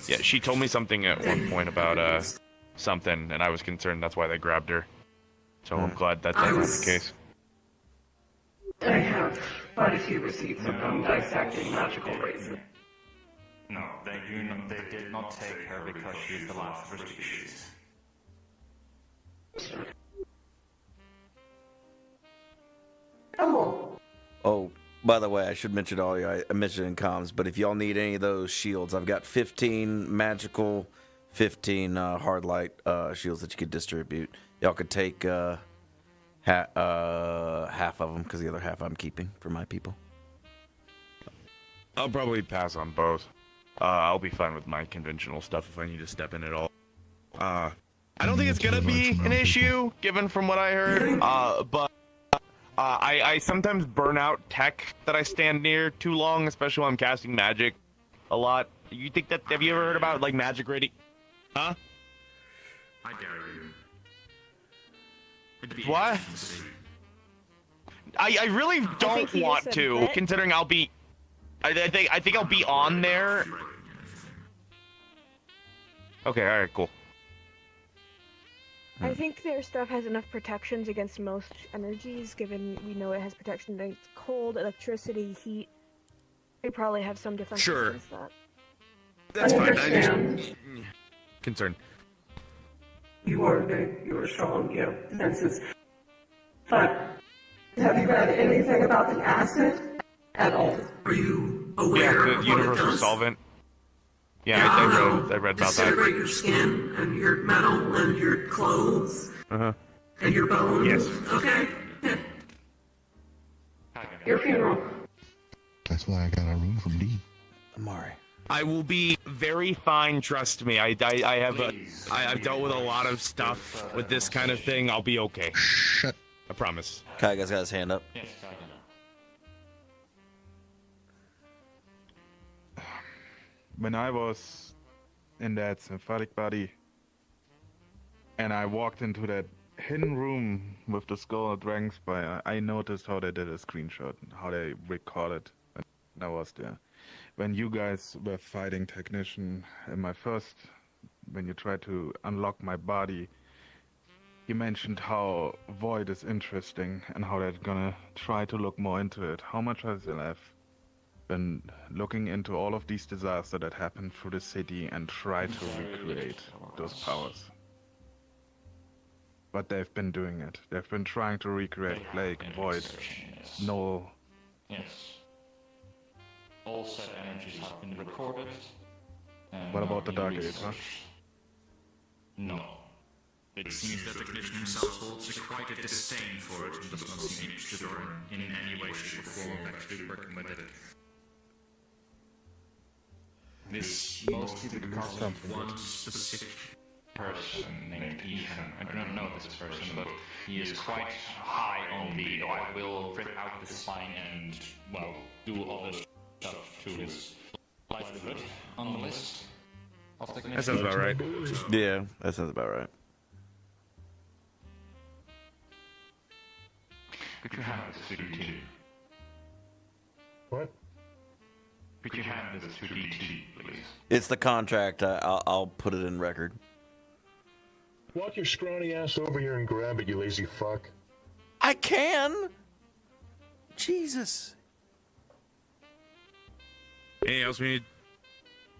Yeah, she told me something at one point about something, and I was concerned that's why they grabbed her. So I'm glad that's not the case. I have quite a few receipts of them dissecting magical races. No, they do not. They did not take her because she is the last of her species. Oh, by the way, I should mention all you. I mentioned in comms, but if y'all need any of those shields, I've got 15 magical, 15 hard light shields that you could distribute. Y'all could take half of them because the other half I'm keeping for my people. I'll probably pass on both. I'll be fine with my conventional stuff if I need to step in at all. I don't think it's gonna be an issue, given from what I heard. But I sometimes burn out tech that I stand near too long, especially when I'm casting magic a lot. You think that? Have you ever heard about like magic ready? Huh? I dare you. What? I really don't want to, considering I'll be. I think I'll be on there. Okay, all right, cool. I think their stuff has enough protections against most energies, given we know it has protection against cold, electricity, heat. They probably have some defenses Sure. against that. That's fine. I just concerned. You are big, you are strong, you have defenses. But have you read anything about the acid at all? Are you aware Yeah, of the what it universal does? solvent. Yeah, I read about that. Disintegrate your skin and your metal and your clothes and your bones. Yes. Okay. Yeah. Your funeral. That's why I got a room from D. Amari. I will be very fine. Trust me. I've dealt with a lot of stuff with this kind of thing. I'll be okay. Shut. I promise. Kaiga's got his hand up. Yes, I can. When I was in that sympathetic body and I walked into that hidden room with the skull and dragons by, I noticed how they did a screenshot, how they recorded when I was there. When you guys were fighting Technician in my first, when you tried to unlock my body, You mentioned how Void is interesting and how they're gonna try to look more into it. How much has LF been looking into all of these disasters that happened through the city and try to recreate those powers? But they've been doing it. They've been trying to recreate Plague, Void, Null. Yes. All set energies have been recorded. And What about the are Dark being Age, huh? researched. No. It seems that the Technician himself holds quite a disdain for it and does not seem interested or in any way, shape, or form of actually working with it. This mostly because of one specific person named Ethan. I do not know this person, but he is quite high on the I will rip out the spine and, well, do all this stuff to his livelihood on the list of technicians. That sounds about right. Yeah, that sounds about right. Could you hand this to DT? What? Could you hand this to DT, please? It's the contract. I'll put it in record. Walk your scrawny ass over here and grab it, you lazy fuck. I can. Jesus. Anything else we need to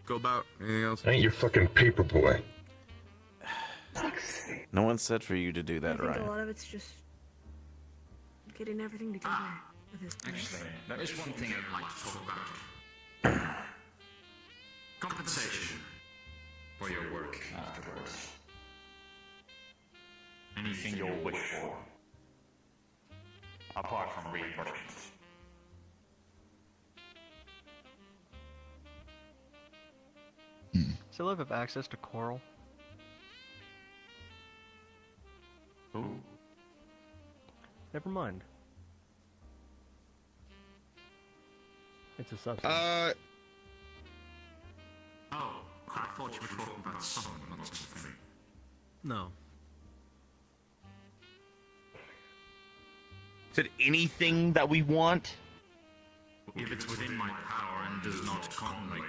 go about? Anything else? I ain't your fucking paper boy. No one said for you to do I that, think Ryan. a lot of it's just getting everything together at this point. Actually, there is one thing I'd like to talk about. Compensation for your work afterwards. Anything you'll wish for. Apart from reimbursements. Still have access to Coral? Ooh. Never mind. It's a substance. Oh, I thought you were talking about someone, not something. No. Is it anything that we want? If it's within my power and does not commonly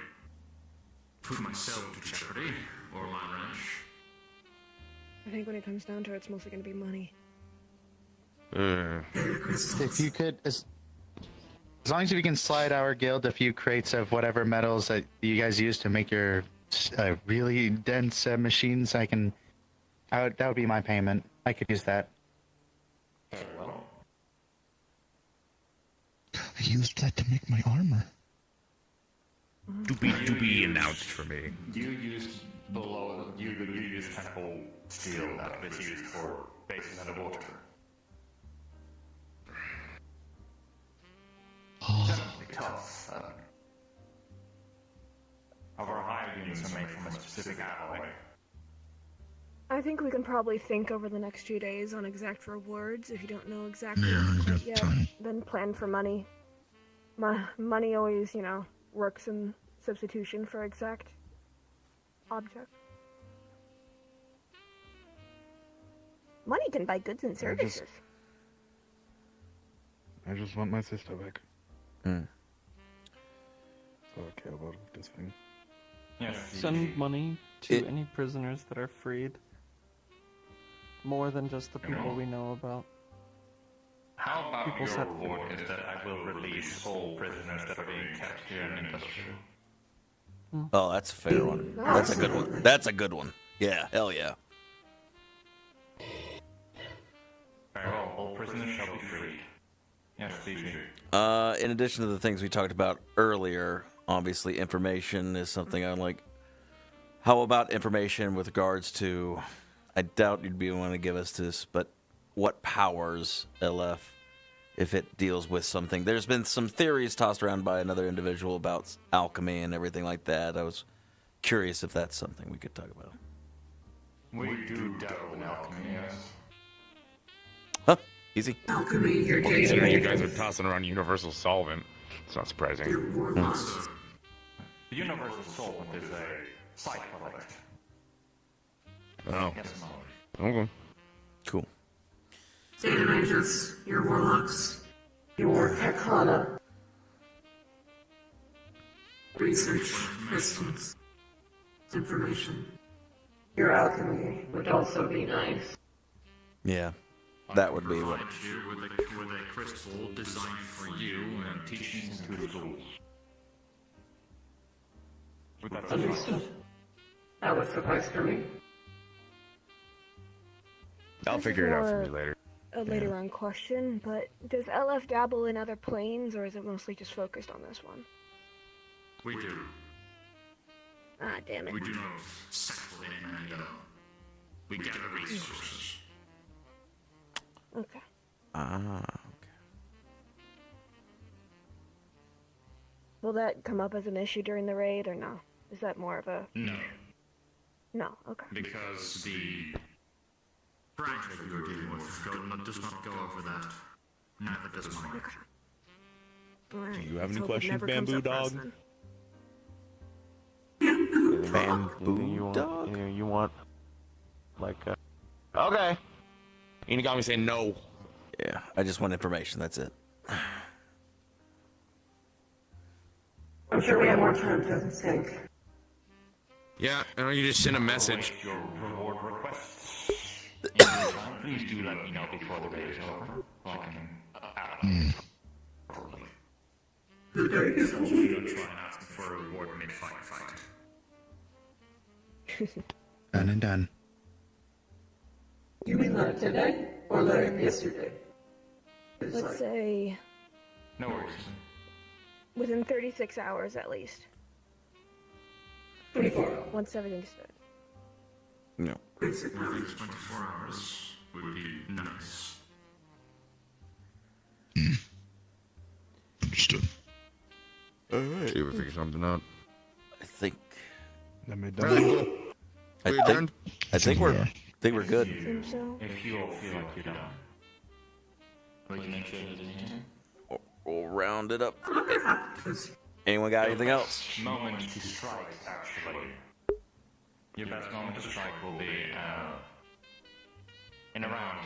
put myself to jeopardy or my ranch. I think when it comes down to it, it's mostly going to be money. If you could, as long as we can slide our guild a few crates of whatever metals that you guys use to make your really dense machines, that would be my payment. I could use that. Very well. I used that to make my armor. To be announced for me. You used you used temple steel that was used for bases underwater. Definitely tough. Our higher units are made from a specific alloy. I think we can probably think over the next few days on exact rewards. If you don't know exactly Yeah, I got yet, time. then plan for money. Money always, works in substitution for exact object. Money can buy goods and services. I just want my sister back. Mm. That's all I care about with this thing. Yes, Send money to any prisoners that are freed. More than just the people we know about. How about People your set reward is that I will release all prisoners that are being kept here in industrial. Oh, that's a fair one. That's a good one. That's a good one. Yeah, hell yeah. Very well, all prisoners shall be freed. Yes, please do. In addition to the things we talked about earlier, obviously information is something I like. How about information with regards to, I doubt you'd be willing to give us this, but what powers LF if it deals with something? There's been some theories tossed around by another individual about alchemy and everything like that. I was curious if that's something we could talk about. We do dabble in alchemy, yes. Huh? Easy. Alchemy, your Well, considering you guys are tossing around universal solvent, it's not surprising. The universal solvent is a side product. Oh. Yes, Okay. Cool. Data mages, your warlocks, your Hekata. Research, systems, information. Your alchemy would also be nice. Yeah, that would be what. Provide you with a crystal designed for you and teachings to the schools. Would that Understood. That would suffice for me. I'll This figure is it out for more you later. A later on question, but does LF dabble in other planes, or is it mostly just focused on this one? We do. Ah, damn it. We do not settle in and we gather resources. Okay. Okay. Will that come up as an issue during the raid, or no? Is that more of a... No. No, okay. Because the project we were dealing with does not go over that. Neither does mine. Alright, Do you have let's any hope it questions, never comes Bamboo up for us Dog? then. Bamboo dog? You want like a... Okay. Inagami saying no. Yeah, I just want information. That's it. I'm sure we have more time to think. Yeah, and you just send a message. Your reward requests. In the meantime, please do let me know before the raid is over, so I can properly. The day is Also, you don't try and ask me for a reward mid-fight. Done and done. You mean like today or like yesterday? Let's say No worries. within 36 hours at least. 24. Once everything's done. No. Basically, 24 hours would be nice. Understood. Alright. See if we figure something out. I think. Let me I think we're good. Think so? If you all feel like you're done, we can make sure there's anything. We'll round it up. Anyone got anything else? Moment to strike, actually. Your best moment to strike will be in around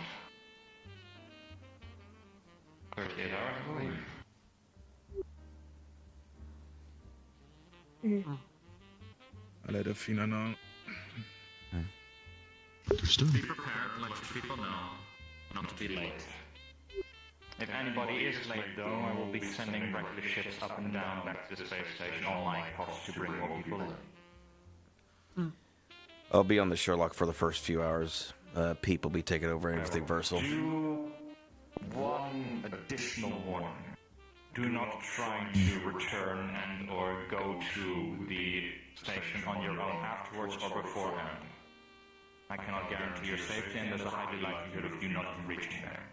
38 hours, I believe. I let Athena know. Understood. Be prepared, let your people know, not to be late. If anybody is late, though, I will be sending regular ships up and down back to the space station on my cost to bring more people in. I'll be on the Sherlock for the first few hours. Pete will be taking over everything Versal. Do one additional warning. Do not try to return and or go to the station on your own afterwards or beforehand. I cannot guarantee your safety, and there's a high likelihood of you not reaching there.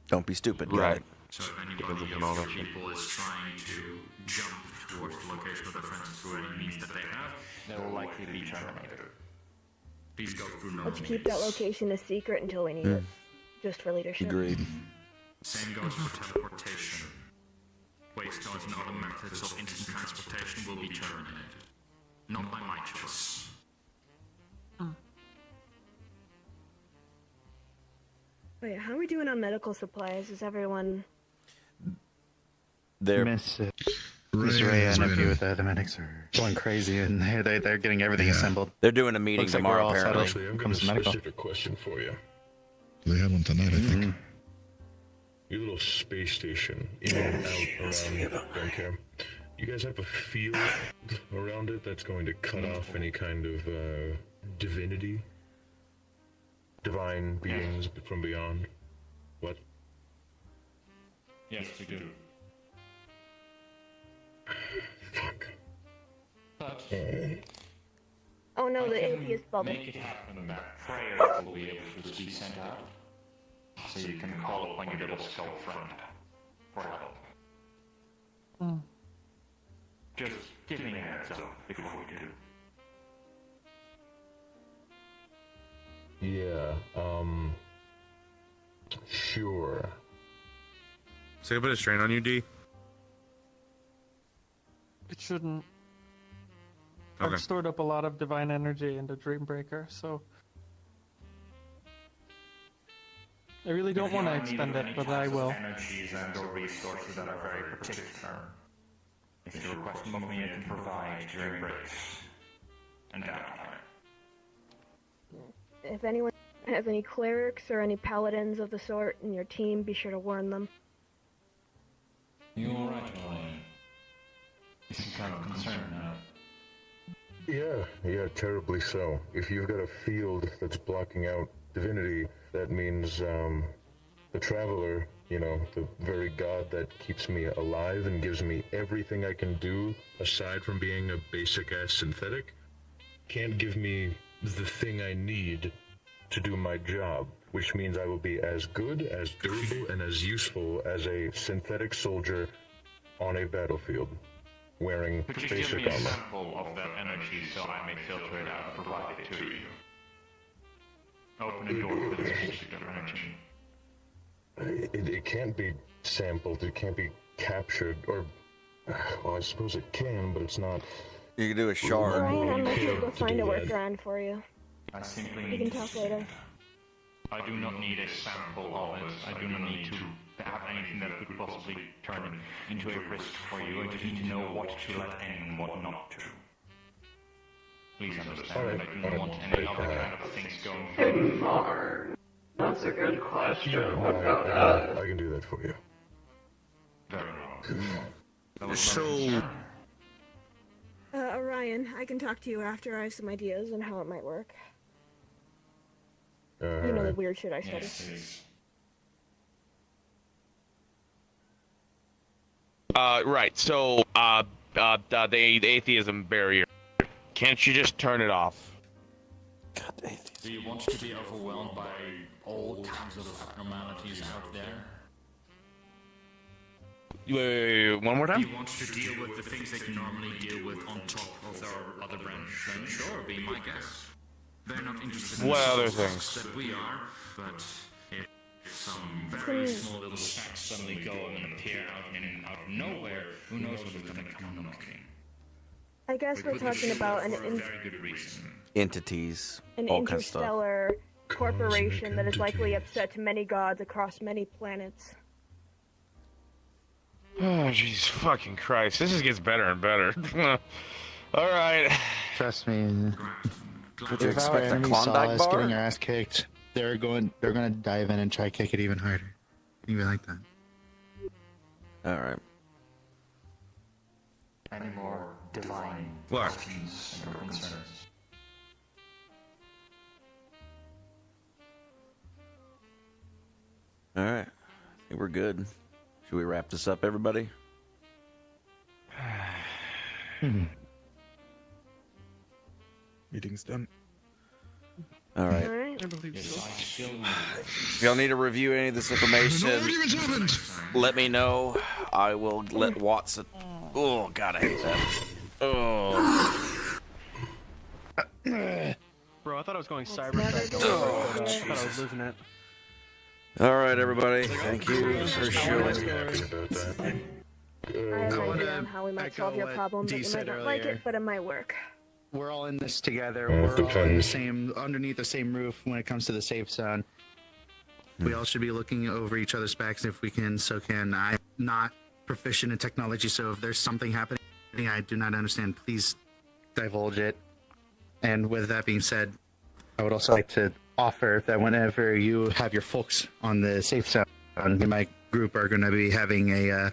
Don't be stupid, got it. So if anybody of your people is trying to jump towards the location of their friends through any means that they have, they will likely be terminated. Please go through normal Let's keep that location a secret until we need it. Just for leadership. Agreed. Same goes for teleportation. Waystones and other methods of instant transportation will be terminated. Not by my choice. Wait, how are we doing on medical supplies? Is everyone... They're Miss Rhea and a few of the medics are going crazy, and they're getting everything assembled. They're doing a meeting Looks like tomorrow, we're all apparently. settled. Actually, I've got Comes a to medical. specific question for you. They had one tonight, I think. Your little space station, in and out around Dunkirk. You guys have a field around it that's going to cut off any kind of divinity? Divine beings from beyond? What? Yes, we do. Fuck. But Oh no, I the can atheist bubble. make it happen that prayers will be able to be sent out. So you can call upon your little skull friend for help. Just give me a heads up before we do. Yeah, sure. So you put a strain on you, D? It shouldn't. Okay. I've stored up a lot of divine energy into Dreambreaker, so I really don't want to expend it, but I will. Energies and or resources that are very particular. If you request them of me, I can provide during breaks and downtime. If anyone has any clerics or any paladins of the sort in your team, be sure to warn them. You alright, Orion? You seem kind of concerned now. Yeah, terribly so. If you've got a field that's blocking out divinity, that means, the Traveler, the very god that keeps me alive and gives me everything I can do, aside from being a basic-ass synthetic, can't give me the thing I need to do my job, which means I will be as good, as durable, and as useful as a synthetic soldier on a battlefield, wearing Could you give basic me a armor. sample of that energy so I may filter it out and provide it to you? Open a door for this particular energy. It can't be sampled, it can't be captured, or... Well, I suppose it can, but it's not... You can do a shard. Ryan, I might be able to to find do a that. workaround for you. I simply We need can talk later. I do not need a sample of it. I do not need to have anything that could possibly turn it into a risk for you. I just need to know what to let in and what not to. Please understand that I do not want any other kind of things going forward. That's a good question. I can do that for you. Very well. So... Orion, I can talk to you after I have some ideas on how it might work. You know the Alright. weird shit I study. Yes, please. Right, so, the atheism barrier. Can't you just turn it off? Do you want to be overwhelmed by all kinds of abnormalities out there? Wait, one more time? Do you want to deal with the things that you normally deal with on top of our other branch? Then sure, be my guest. They're not interested in What the other sort of things? stuff that we are, but if some very small little sacks suddenly go and appear out of nowhere, who knows what's going to come knocking? I guess we're talking about for a very good reason. Entities, an all kinds of stuff. interstellar corporation that is likely upset to many gods across many planets. Oh, Jesus fucking Christ. This just gets better and better. Alright. Trust me. Would you If our expect a enemy saw Klondike us bar? getting our ass kicked, they're gonna dive in and try to kick it even harder. Even like that. Alright. Any more divine What? questions or concerns? Alright. I think we're good. Should we wrap this up, everybody? Meeting's done. Alright. Alright. I believe so. If y'all need to review any of this information, let me know. I will let Watson... Oh, God, I hate that. Oh. Bro, I thought I was going cyber. Oh, I thought I was losing it. Alright, everybody. Thank you for showing. I have an idea on how we might solve your problem, but you might not like it, but it might work. We're all in this together. Yeah, We're all in the depends. same, underneath the same roof when it comes to the safe zone. We all should be looking over each other's backs if we can. So can I'm not proficient in technology, so if there's something happening I do not understand, please divulge it. And with that being said, I would also like to offer that whenever you have your folks on the safe zone, me and my group are going to be having a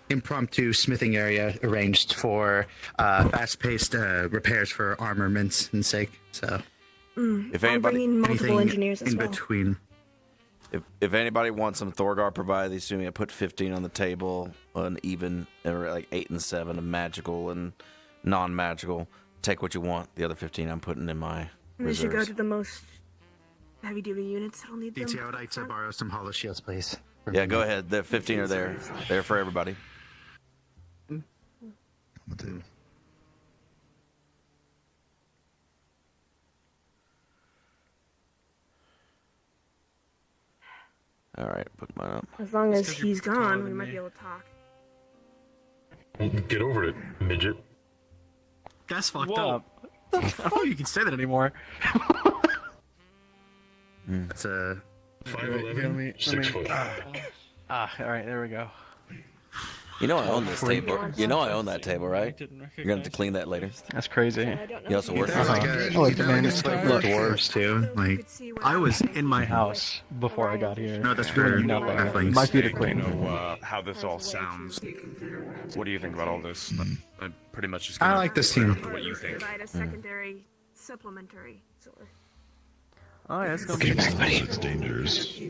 impromptu smithing area arranged for fast-paced repairs for armaments and sake. So, If I'm anybody, bringing multiple anything engineers as in well. between. if anybody wants some Thorgar provided, assuming I put 15 on the table, an even, or like 8 and 7 of magical and non-magical. Take what you want. The other 15 I'm putting in my And they should go reserves. to the most heavy-duty units that'll need them. DT, I would like to borrow some hollow shields, please. Yeah, go ahead. The 15 are there. They're for everybody. All right, put mine up. As long as It's 'cause you're he's taller gone, than we might me. be able to talk. Get over it, midget. That's fucked Whoa. up. I don't know if you can say that anymore. That's a 5'11", 6 foot. All right, there we go. You know I own this table. You know I own that table, right? You're gonna have to clean that later. That's crazy. You also work. I like the man who's like dwarves too. Like I was in my house before I got here. No, that's doing fair. nothing. My feet are clean. How this all sounds. What do you think about all this? I'm pretty much just. I Gonna like this team. What you think? Provide a secondary, supplementary source. Oh, yeah, it's gonna Okay, be it's dangerous.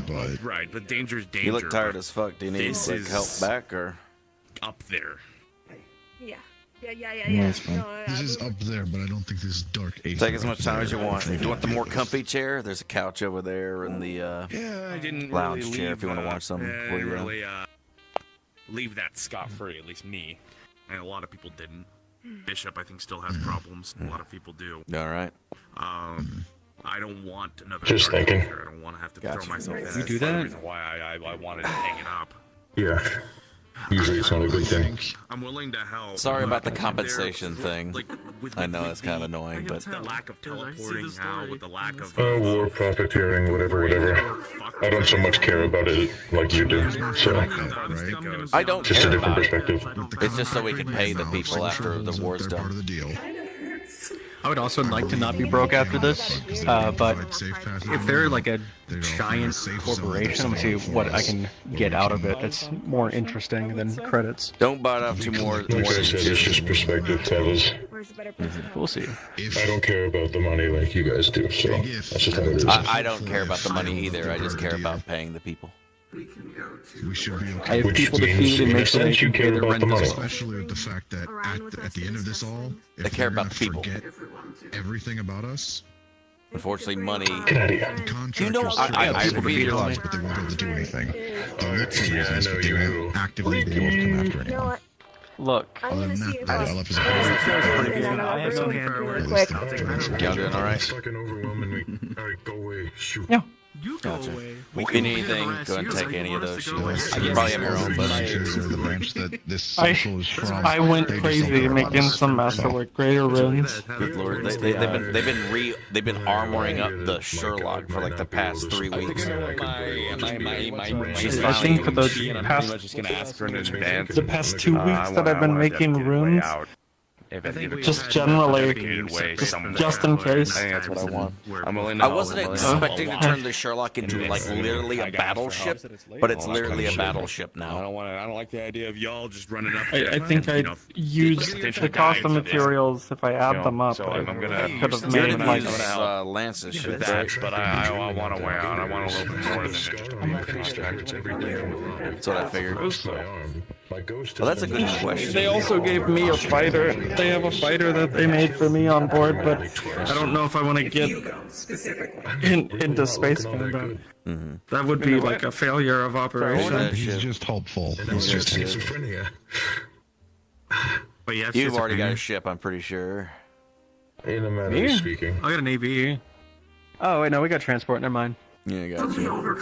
But Right, but danger's danger. You look tired as fuck. Do you need This like is help back or? Up there. Yeah. No, it's fine. This is up there, but I don't think this is dark. Take as much time as you want. If you want the more comfy chair, there's a couch over there and the Yeah, I didn't lounge really chair leave, if you want to watch something I before you didn't run. really leave that scot-free, at least me. And a lot of people didn't. Bishop, I think, still has problems. A lot of people do. All right. I don't want another Just dark thinking. picture. I don't want to have to Gotcha. throw myself in. You That's do part of the that? reason why I wanted to hang it up. Yeah. Usually it's not a good thing. I'm willing to help. Sorry about the but compensation thing. I know it's kind of annoying, but the lack of teleporting now, with the lack of War, profiteering, whatever. I don't so much care about it like you do. So I don't just a care different about it. perspective. It's just so we can pay the people after the war's done. part of the deal. I would also like to not be broke after this, but if they're like a giant corporation, I'm gonna see what I can get out of it that's more interesting than credits. Don't bite off more Like I said, it's just perspective, fellas. We'll see. I don't care about the money like you guys do, so that's just how it is. I don't care about the money either. I just care about paying the people. We should be I okay. have Which people to means, feed and in a make sure they sense, you can pay care their about rent the money. as well. Especially with the fact that at the end of this all, They if care they're about the gonna people. forget everything about us, Unfortunately, money. Get out of here. the contractors You know, I people feed feel it. but they won't be able to do anything. They'll look for Yeah, I reasons, know but they you won't will. actively be able to come after You know anyone. what? Look, I'm Other gonna than see that, if I'll I up his can I have some hand really quick. Y'all doing all right? Fucking overwhelming me. Alright, go away. Shoot. Yeah. You go Gotcha. away. If you need anything, go and take any of those shields. You probably have your own, but The branch that this I- social is from. I went they just crazy don't making some masterwork greater runes. good lord, they've been armoring up the Sherlock for like the past 3 weeks. She's I think for the Pretty much just gonna ask her in advance. the past 2 weeks that I've been making runes, just generally, just in case. I think that's what I want. I'm willing to I help. wasn't I'm willing to help expecting a to lot. turn the Sherlock into like literally a battleship, but it's literally a battleship I now. don't want to. I don't like the idea of y'all just running up. I think I used the cost of materials. If I add them up, So I I'm gonna could have You're made gonna like use Lance's shit, that, right? but I want to wear out. I want a little bit more than just a contract every day. That's what I figured. Well, that's a good question. They also gave me a fighter. They have a fighter that they made for me on board, but I don't know if I want to get into space combat. That would be like a failure of operation. He's just hopeful. He's just schizophrenia. But yeah, You've already got a ship, I'm pretty sure. In a manner Me? of speaking. I got an AV. Oh wait, no, we got transport. Never mind. Yeah, got you.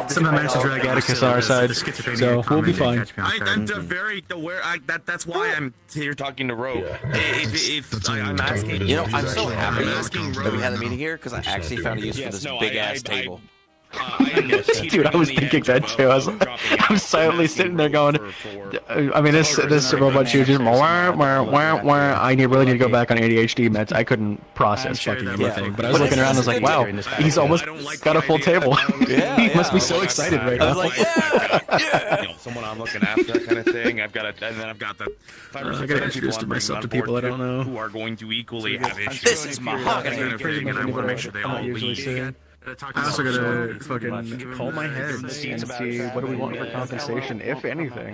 Somehow managed to drag Atticus on our side, so we'll be fine. I'm very aware. That's why I'm here talking to Rogue. If I'm asking, You know, I'm so happy I'm asking that we had a meeting here because I actually found a use for this big ass table. Dude, I was thinking that too. I'm silently sitting there going, I mean, this robot shooter just, I really need to go back on ADHD meds. I couldn't process fucking anything. But I was looking around, I was like, wow, he's almost got a full table. He must be so excited right now. I was like, yeah. Someone I'm looking after, kind of thing. I've got and then I've got the. I gotta introduce myself to people I don't know. Who are going to equally have issues. This is mahogany. Kind of thing, and I want to make sure they all leave. I also gotta fucking call my head and see what do we want for compensation, if anything.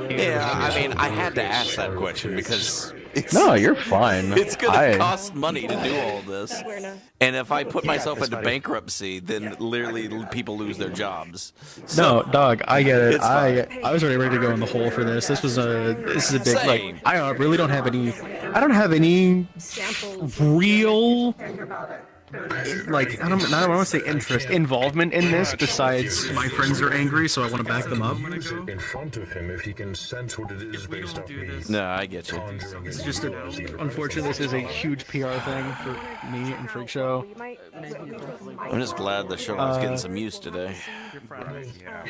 Yeah, I mean, I had to ask that question because No, you're fine. It's gonna cost money to do all this, and if I put myself into bankruptcy, then literally people lose their jobs. No, dog, I get it. It's I fine. was already ready to go in the hole for this. This is a big like. I really don't have any. I don't have any real like I don't want to say interest, involvement in this. Besides, my friends are angry, so I want to back them up. In front of him, if he can sense what it is based off me. No, I get you. It's just unfortunately, this is a huge PR thing for me and Freak Show. I'm just glad the show was getting some use today.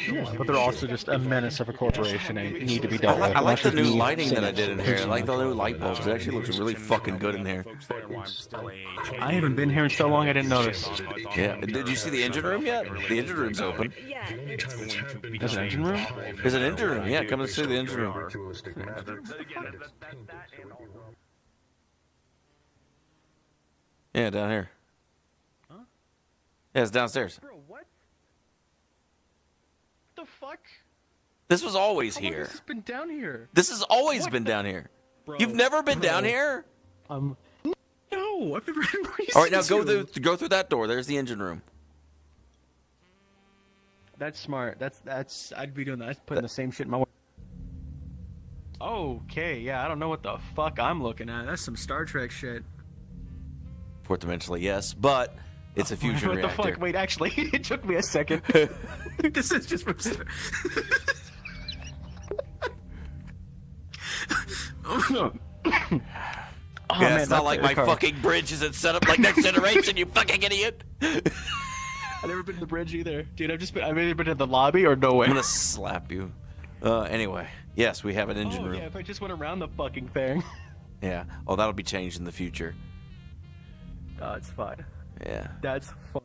Yeah, but they're also just a menace of a corporation and need to be dealt with. I like the new lighting that I did in here. I like the new light bulbs. It actually looks really fucking good in here. I haven't been here in so long I didn't notice. Yeah. Did you see the engine room yet? The engine room's open. There's an engine room? There's an engine room. Yeah, come and see the engine room. Yeah, down here. Yeah, it's downstairs. Bro, what? The fuck? This was always How long here. has this been down here? This has always been down here. You've never been down here? No, I've never had more All right, now go through that door. There's the engine room. That's smart. That's I'd be doing that. I'd putting the same shit in my. Okay, yeah, I don't know what the fuck I'm looking at. That's some Star Trek shit. Fourth dimensionally, yes, but it's a fusion what reactor. the fuck? Wait, actually, it took me a second. This is just from. Oh, yeah, it's not like my fucking bridge isn't set up like Next Generation, you fucking idiot! I've never been to the bridge either. Dude, I've either been to the lobby or no way. I'm gonna slap you. Anyway, yes, we have an engine room. Yeah, if I just went around the fucking thing. Yeah. Oh, that'll be changed in the future. Oh, it's fine. Yeah. That's fun.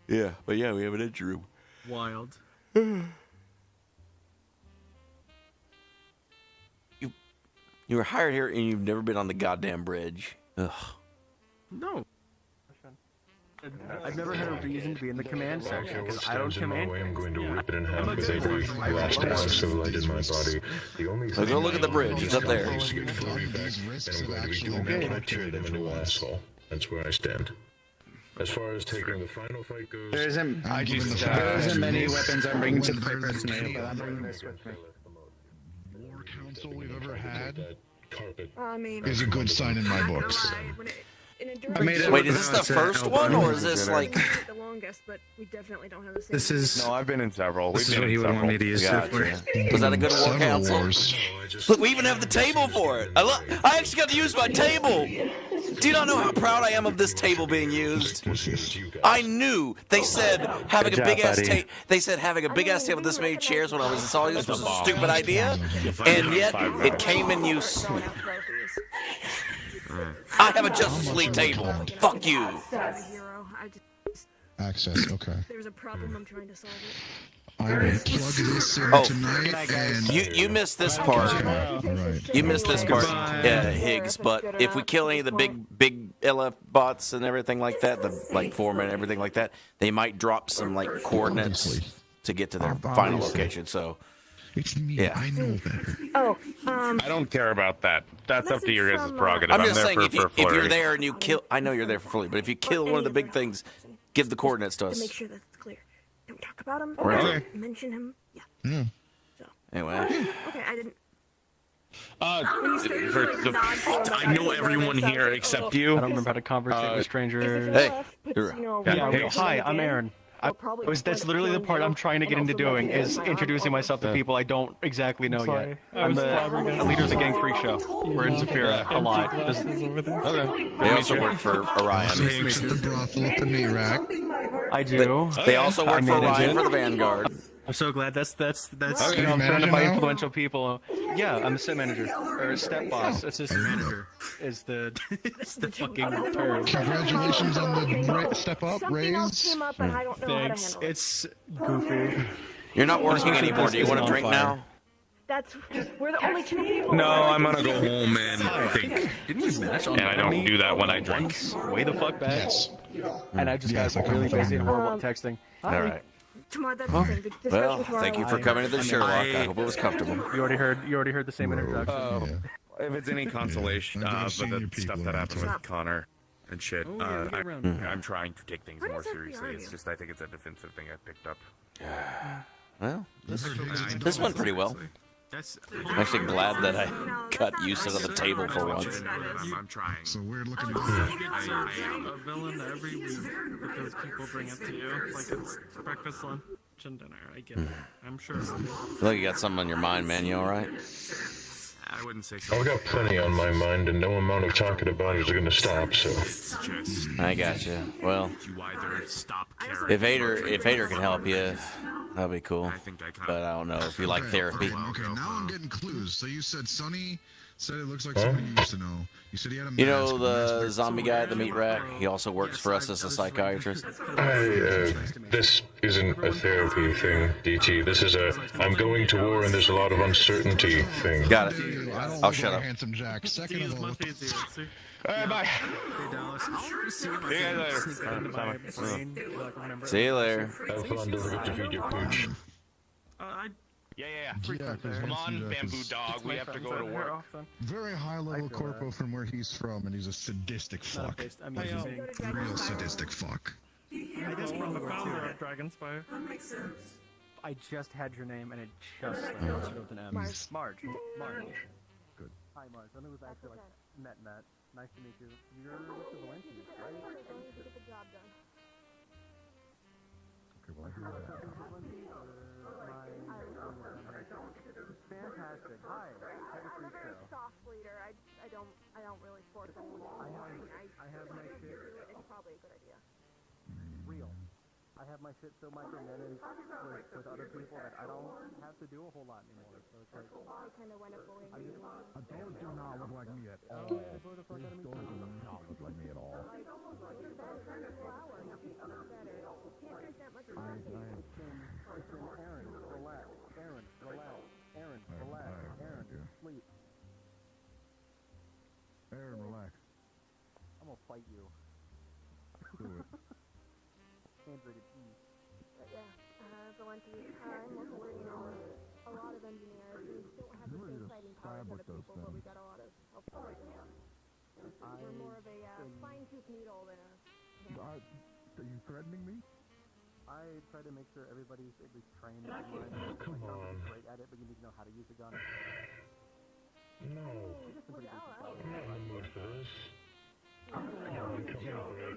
Yeah, but yeah, we have an engine room. Wild. You were hired here and you've never been on the goddamn bridge. Ugh. No. I've never had a reason to be in the command section because I don't command. I'm going to rip it in half with every last ounce of light in my body. The only So go look at the bridge. It's up there. And I'm going to be doing that when I turn them into an asshole. That's where I stand. As far as taking the final fight goes, There isn't many weapons I'm bringing to the fight personally, but I'm bringing this with me. War council we've ever had I mean, is a good sign in my books. Wait, is this the first one, or is this like? The longest, but we definitely don't have the same. This is. No, I've been in several. This is what he would want me to use it for. Was that a good war council? Look, we even have the table for it. I actually got to use my table. Do you not know how proud I am of this table being used? I knew they said having a big ass table. They said having a big ass table with this many chairs when I was installing this was a stupid idea, and yet it came in use. I have a Justice League table. Fuck you. Access, okay. There's a problem. I'm trying to solve it. I will plug this in tonight and... You missed this part. Right. You missed this part, Higgs. But if we kill any of the big LF bots and everything like that, the like foreman and everything like that, they might drop some like coordinates to get to their final location. So, it's me. Yeah. I know better. Oh, I don't care about that. That's up to your guys' prerogative. I'm just there saying, for if you're flirting. there and you kill, I know you're there for flirting, but if you kill one of the big things, give the coordinates to To us. make sure that's clear. Don't talk about him. Right. Don't mention him. Yeah. Yeah. Anyway. Okay, I didn't. I know everyone here except you. I don't remember how to conversate with strangers. Hey. Yeah, hi, I'm Aaron. That's literally the part I'm trying to get into doing, is introducing myself to people I don't exactly know yet. I'm the leader of the gang Freak Show. We're in Zafira a lot. They also work for Orion. The brothel at the Mirak. I do. They also work for Orion for the Vanguard. I'm so glad that's you know, I'm trying to find influential people. Yeah, I'm a step manager or step boss. Assistant manager is the fucking term. Congratulations on the step up raise. Thanks. It's goofy. You're not working anymore. Do you want a drink now? We're the only two people. No, I'm gonna go home and think. Didn't we match on And I don't do that when I drink. Way the fuck back. Yes. And I just got really busy and horrible at texting. All right. Tomorrow, that's Well, the thing. The discussion well, tomorrow. thank you for coming to the Sherlock. I hope it was comfortable. You already heard the same introduction. If it's any consolation, but the stuff that happened with Connor and shit, I'm trying to take things more seriously. It's just I think it's a defensive thing I picked up. Well, this went pretty well. I'm actually glad that I cut use out of the table for once. I'm trying. So weird looking. A villain every week because people bring it to you. Like it's breakfast, lunch, and dinner. I get it. I'm sure. Look, you got something on your mind, man. You alright? I wouldn't say so. I've got plenty on my mind, and no amount of talking about it is going to stop, so... I got you. Well, if Hater can help you, that'd be cool. But I don't know if you like therapy. Okay, now I'm getting clues. So you said Sonny said it looks like somebody you used to know. You said he had a mask. You know the zombie guy at the meat rack? He also works for us as a psychiatrist. This isn't a therapy thing, DT. This is a, I'm going to war and there's a lot of uncertainty thing. Got it. I'll shut up. Handsome Jack. Second of all, Alright, bye. See you later. Have fun, don't forget to feed your pooch. Yeah. Come on, bamboo dog. We have to go to work. very high level corpo from where he's from, and he's a sadistic fuck. Real sadistic fuck. I guess we're the founder of Dragonspire. That makes sense. I just had your name and it just started with an M. Marge. Good. Hi, Marge. I know we've actually met. Nice to meet you. You're with the Valencians, right? Get the job done. Okay, well, I hear that. Fantastic. Hi. Have a free show. Soft leader. I don't really force anyone. I have my shit. It's probably a good idea. Real. I have my shit so micromanaged with other people that I don't have to do a whole lot anymore. So it's like I kind of went up bullying Those do not look like me at all. Those do not look like me at all. Aaron, relax. Aaron, sleep. Aaron, relax. I'm gonna fight you. Do it. Hand-rated E. Valenti's time, we're working on a lot of engineers. We don't have the same fighting powers as other people, but we got a lot of help from them. We're more of a fine-tooth needle than a... Are you threatening me? I try to make sure everybody's at least trained in Come on. great at it, but you need to know how to use a gun. No. I'm not in the mood for this. Come on, come on.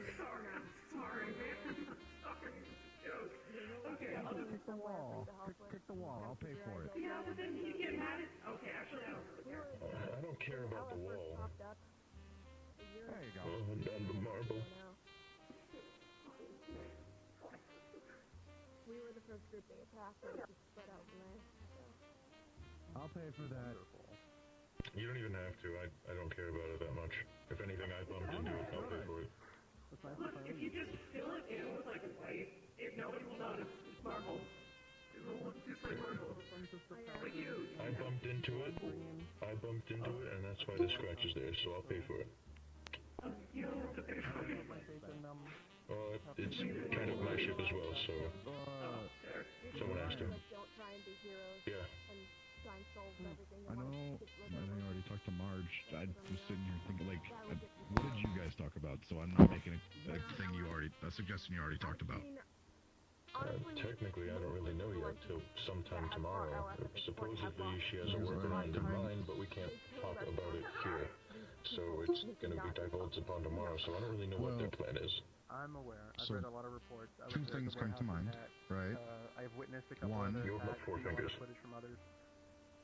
Kick the wall. Kick the wall. I'll pay for it. Yeah, but then he'd get mad at... Okay, actually, I don't care. I don't care about the wall. There you go. Oh, down the marble. We were the first group they attacked, and it just spread out from there. I'll pay for that. You don't even have to. I don't care about it that much. If anything, I bumped into it. I'll pay for it. If you just fill it in with like white, if nobody will notice, it's marble. It will look just like marble. Like you. I bumped into it, and that's why the scratch is there, so I'll pay for it. You don't have to pay for it. It's kind of my ship as well, so someone has to. Don't try and be heroes. Yeah. And try and solve everything. I know you already talked to Marge. I was sitting here thinking, like, what did you guys talk about? So I'm not making a suggestion you already talked about. Technically, I don't really know yet till sometime tomorrow. Supposedly, she has a workaround in mind, but we can't talk about it here. So it's going to be divulged upon tomorrow, so I don't really know what their plan is. I'm aware. I've So, read a lot of reports. two things come to mind, right? I've witnessed a couple One, of you have four fingers. footage from others.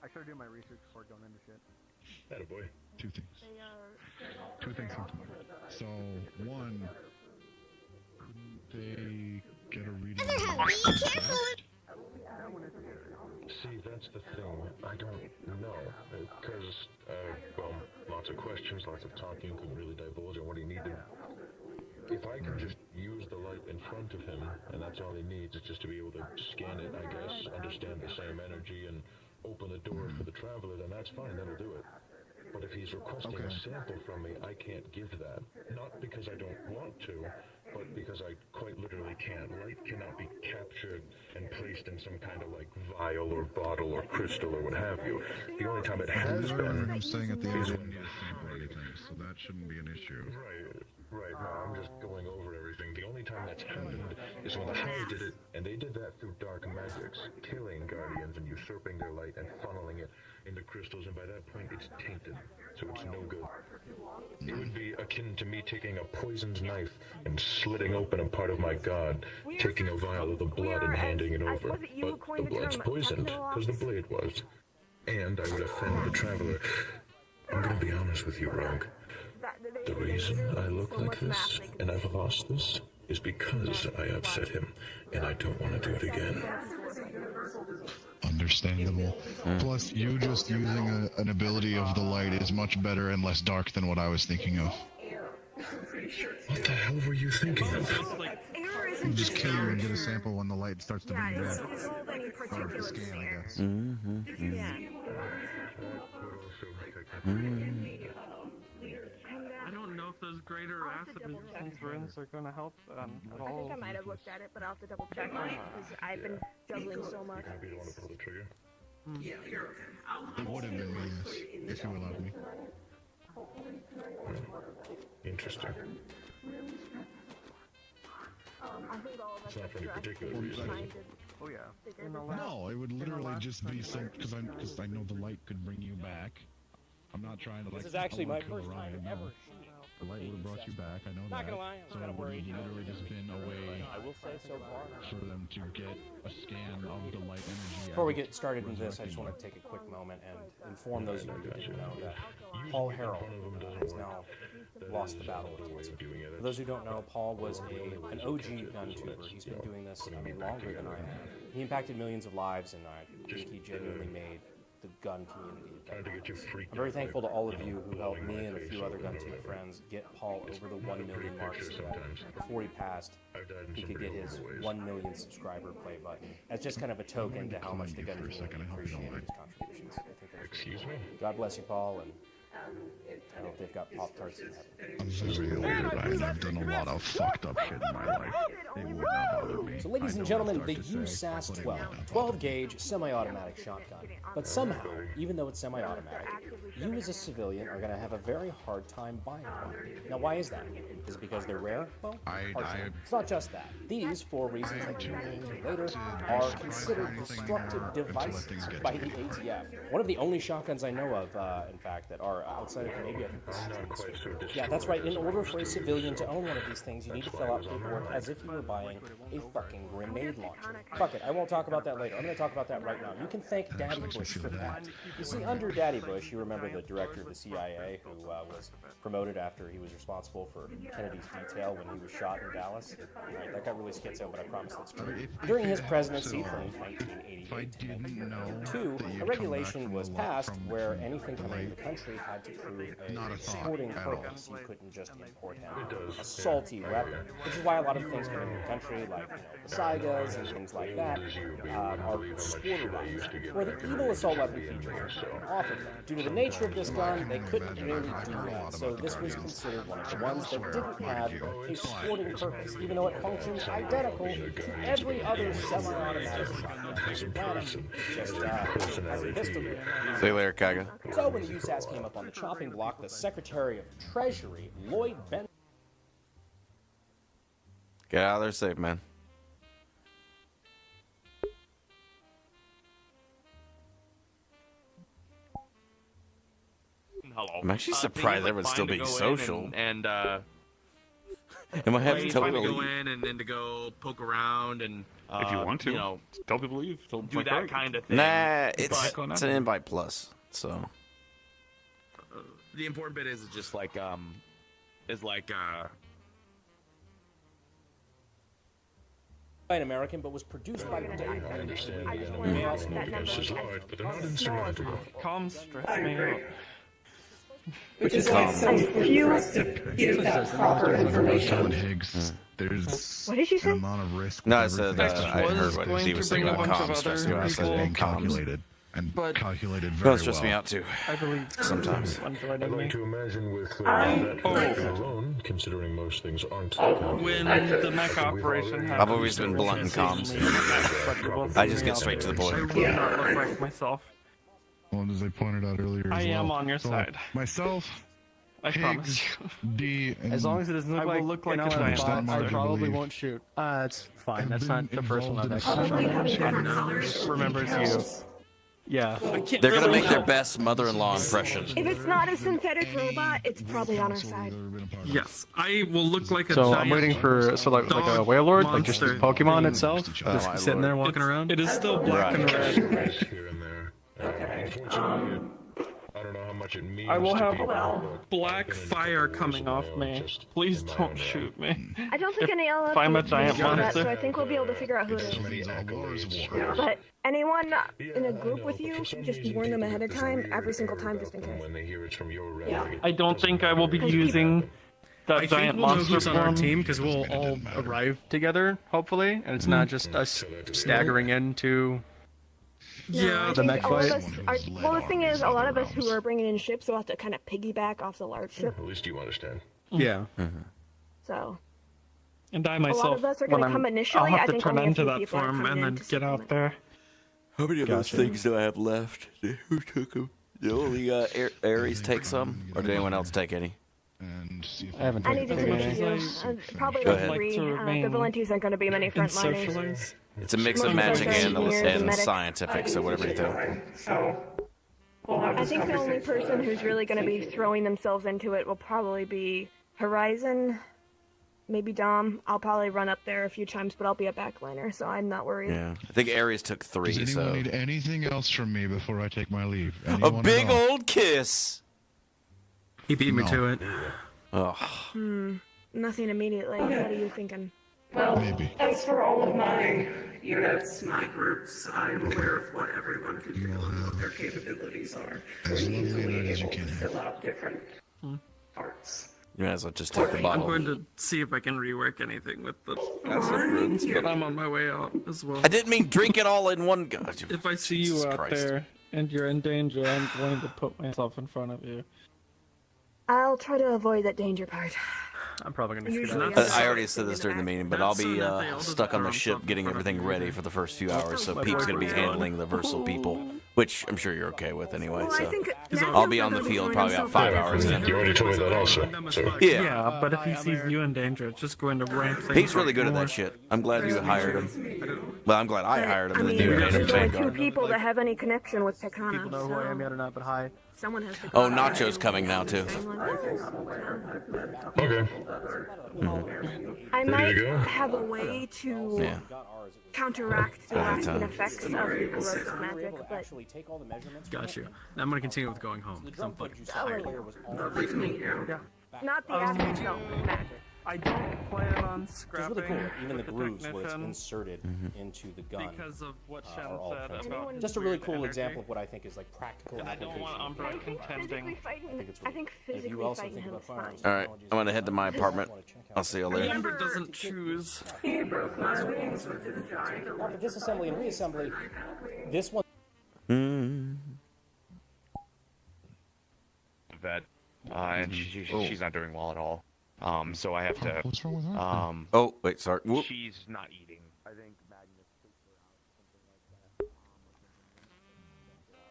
I started doing my research before going into shit. Attaboy. Two things. Two things come to mind. So, one, couldn't they get a reading? See, that's the thing. I don't know. Because, well, lots of questions, lots of talking, couldn't really divulge on what he needed. If I can just use the light in front of him, and that's all he needs, is just to be able to scan it, I guess, understand the same energy, and open the door for the traveler, then that's fine, that'll do it. But if he's requesting a sample from me, I can't give that. Not because I don't want to, but because I quite literally can't. Light cannot be captured and placed in some kind of like vial or bottle or crystal or what have you. The only time it has been I'm saying at the end, I didn't need a sample or anything, so that that shouldn't be an issue. Right. No, I'm just going over everything. The only time that's happened is when the Hive did it, and they did that through dark magics, killing Guardians and usurping their light and funneling it into crystals, and by that point it's tainted, so it's no good. It would be akin to me taking a poisoned knife and slitting open a part of my god, taking a vial of the blood and handing it over. But the blood's poisoned, because the blade was. And I would offend the Traveler. I'm gonna be honest with you, Rogue. The reason I look like this, and I've lost this, is because I upset him, and I don't want to do it again. Understandable. Plus, you just using an ability of the light is much better and less dark than what I was thinking of. What the hell were you thinking of? You just kill you and get a sample when the light starts to bring you back. Or scan, I guess. I don't know if those greater acid resistance runes are going to help at I all. think I might have looked at it, but I'll have to double check on it because I've been juggling so much. Happy to want to pull the trigger. Yeah, you're okay. It would have been me, yes, if you allowed me. Interesting. I think all of us It's not for any particular reason. Oh yeah. No, it would literally just be so because I know the light could bring you back. I'm not trying to like. This is actually I wanna my kill first time Ryan, no. ever. The light would have brought you back. I know Not that. gonna lie, I'm so kinda it would worried. have literally just been a way. I will say so far. For them to get a scan of the light energy. Before we get started in this, I just want to take a quick moment and inform those of you who didn't know that Paul Harrell has now lost the battle with cancer. For those who don't know, Paul was an OG gun tuber. He's been doing this longer than I have. He impacted millions of lives, and I think he genuinely made the gun community better. I'm very thankful to all of you who helped me and a few other gun tube friends get Paul over the 1 million mark so that before he passed, he could get his 1 million subscriber play button. As just kind of a token to how much the gun community appreciated his contributions. I think that was really cool. God bless you, Paul, and I hope they've got Pop-Tarts in heaven. I'm very weird, Ryan. I've done a lot of fucked up shit in my life. It would not bother me. So ladies and gentlemen, the USAS 12 gauge semi-automatic shotgun. But somehow, even though it's semi-automatic, you as a civilian are going to have a very hard time buying one. Now why is that? Is it because they're rare? Well, it's not just that. These, for reasons that you will hear later, are considered destructive devices by the ATF. One of the only shotguns I know of, in fact, that are outside of maybe I think this is yeah, that's right. In order for a civilian to own one of these things, you need to fill out paperwork as if you were buying a fucking grenade launcher. Fuck it, I won't talk about that later. I'm going to talk about that right now. You can thank Daddy Bush for that. You see, under Daddy Bush, you remember the director of the CIA who was promoted after he was responsible for Kennedy's detail when he was shot in Dallas. Right, that got really schizo, but I promise that's true. During his presidency from 1988 to 1992, a regulation was passed where anything coming into the country had to prove a sporting purpose. You couldn't just import him a salty weapon, which is why a lot of things coming into the country, like the Saigas and things like that, are sporterized, where the evil assault weapon features are taken off of them. Due to the nature of this gun, they couldn't really do that, so this was considered one of the ones that didn't have a sporting purpose, even though it functions identical to every other semi-automatic shotgun. Just as a pistol. See you later, Kaga. So when the USAS came up on the chopping block, the Secretary of Treasury, Lloyd Benson. Get out of there safe, man. Hello. I'm actually surprised everyone's still being social. And Am I having fine to to go in and then to go poke around and if you want to, you know, tell people to leave. Tell them do that kind of thing. Nah, it's an invite plus, so. The important bit is just like An American, but was produced by Dave. Comms stress me out. Which is why it's so refused to give that proper information. Higgs, there's What did you say? an amount of risk. No, I with said everything. I heard what he was saying about comms stressing me out. I said and comms. calculated and calculated very Don't well. stress me out too. I believe Sometimes. I'd like to imagine with that alone, considering most things aren't. When the mech operation happened, I've always been blunt in comms. I just get straight to the I point. would not look like myself. Well, as I pointed out earlier, I as am well. on your So, side. Myself, I promise. As long as it doesn't look like a giant monster. I probably won't shoot. It's fine. That's not the first one I've actually Remembers you. Yeah. They're gonna make their best mother-in-law impression. If it's not a synthetic robot, it's probably on our side. Yes, I will look like a So giant I'm waiting for like a whale lord, like just the monster Pokemon thing. itself, just sitting there walking around. It is still black and red. Here and there. Unfortunately, I don't know how much it means. I will to have people, black fire coming off me. Please don't shoot me. I don't think any LF if I'm a will giant do that, monster. so I think we'll be able to figure out who it is. But anyone in a group with you, just warn them ahead of time, every single time, just in case. I don't think I will be using that I giant think we'll know monster who's on our form. team because we'll all arrive together, hopefully, and it's not just us staggering into. No, I the think mech all of fight. us are, well, the thing is, a lot of us who are bringing in ships will have to kind of piggyback off the large ship. At least you understand. Yeah. So And I a lot myself, of us are when going to come I'll initially. have I to think turn only a into few that people are form coming and in then to get out there. How many of those things do I have left? Who took them? Did only Ares take some, or did anyone else take any? I haven't I need to take a few. Probably Go like ahead. 3. The Valentes aren't going to be many frontliners. It's a mix of Most of us magic are and engineers and medics. scientific, so whatever you think. I think the only person who's really going to be throwing themselves into it will probably be Horizon, maybe Dom. I'll probably run up there a few times, but I'll be a backliner, so I'm not worried. Yeah, I think Ares took 3. Does anyone So need anything else from me before I take my leave? a Anyone big at all? old kiss. He beat me to it. Oh. Nothing immediately. What are you thinking? Well, as for all of my units, my groups, I'm aware of what everyone can do and what their capabilities are. As We're lovely a easily night as you able to can have. fill out different parts. You might as well just take the I'm bottle. going to see if I can rework anything with the acid runes, but I'm on my way out as well. I didn't mean drink it all in one go. If I see you out Christ. there and you're in danger, I'm going to put myself in front of you. I'll try to avoid that danger part. I'm probably going to Usually shoot I'm out. I already said this during the meeting, but I'll be stuck on the ship getting everything ready for the first few hours, so Pete's going to be handling the Versal people, which I'm sure you're okay with anyway. Well, I So think I'll be on the field probably about 5 hours in. You already told me that also. So. Yeah, but if he sees you in danger, it's just going to ramp things He's really up good at more. that shit. I'm glad you hired him. Well, I'm glad I hired him I in the mean, new there's Native only 2 Vanguard. people that have any connection with Pekana, People know who I am yet or not, but hi. someone has to Oh, Nacho's coming now too. Okay. I Ready might to go? have a way to Yeah. counteract the lasting Anytime. effects of the corrosive magic, but Got you. Now I'm going to continue with going home. 'cause I'm fucking tired. not the acid itself, the magic. I don't plan on Which is scrapping really cool. Even the the grooves where it's technician inserted into the gun because of what Shen are all said printed. about Just a really weird cool energy. example of what I think is like practical And I don't application. want Umbra contending. I think If physically you also fighting think him about is fine. firearms All right, I'm going to head to my apartment. I'll see you later. Amber doesn't choose. He broke my wings with his giant After disassembly and reassembly, this one. Vet, and she's not doing well at all. So I have to. What's wrong with her? Oh, wait, sorry. Whoop. She's not eating. I think Magnus takes her out,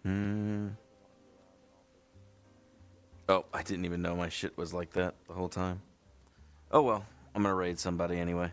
something like that. Oh, I didn't even know my shit was like that the whole time. Oh well, I'm going to raid somebody anyway.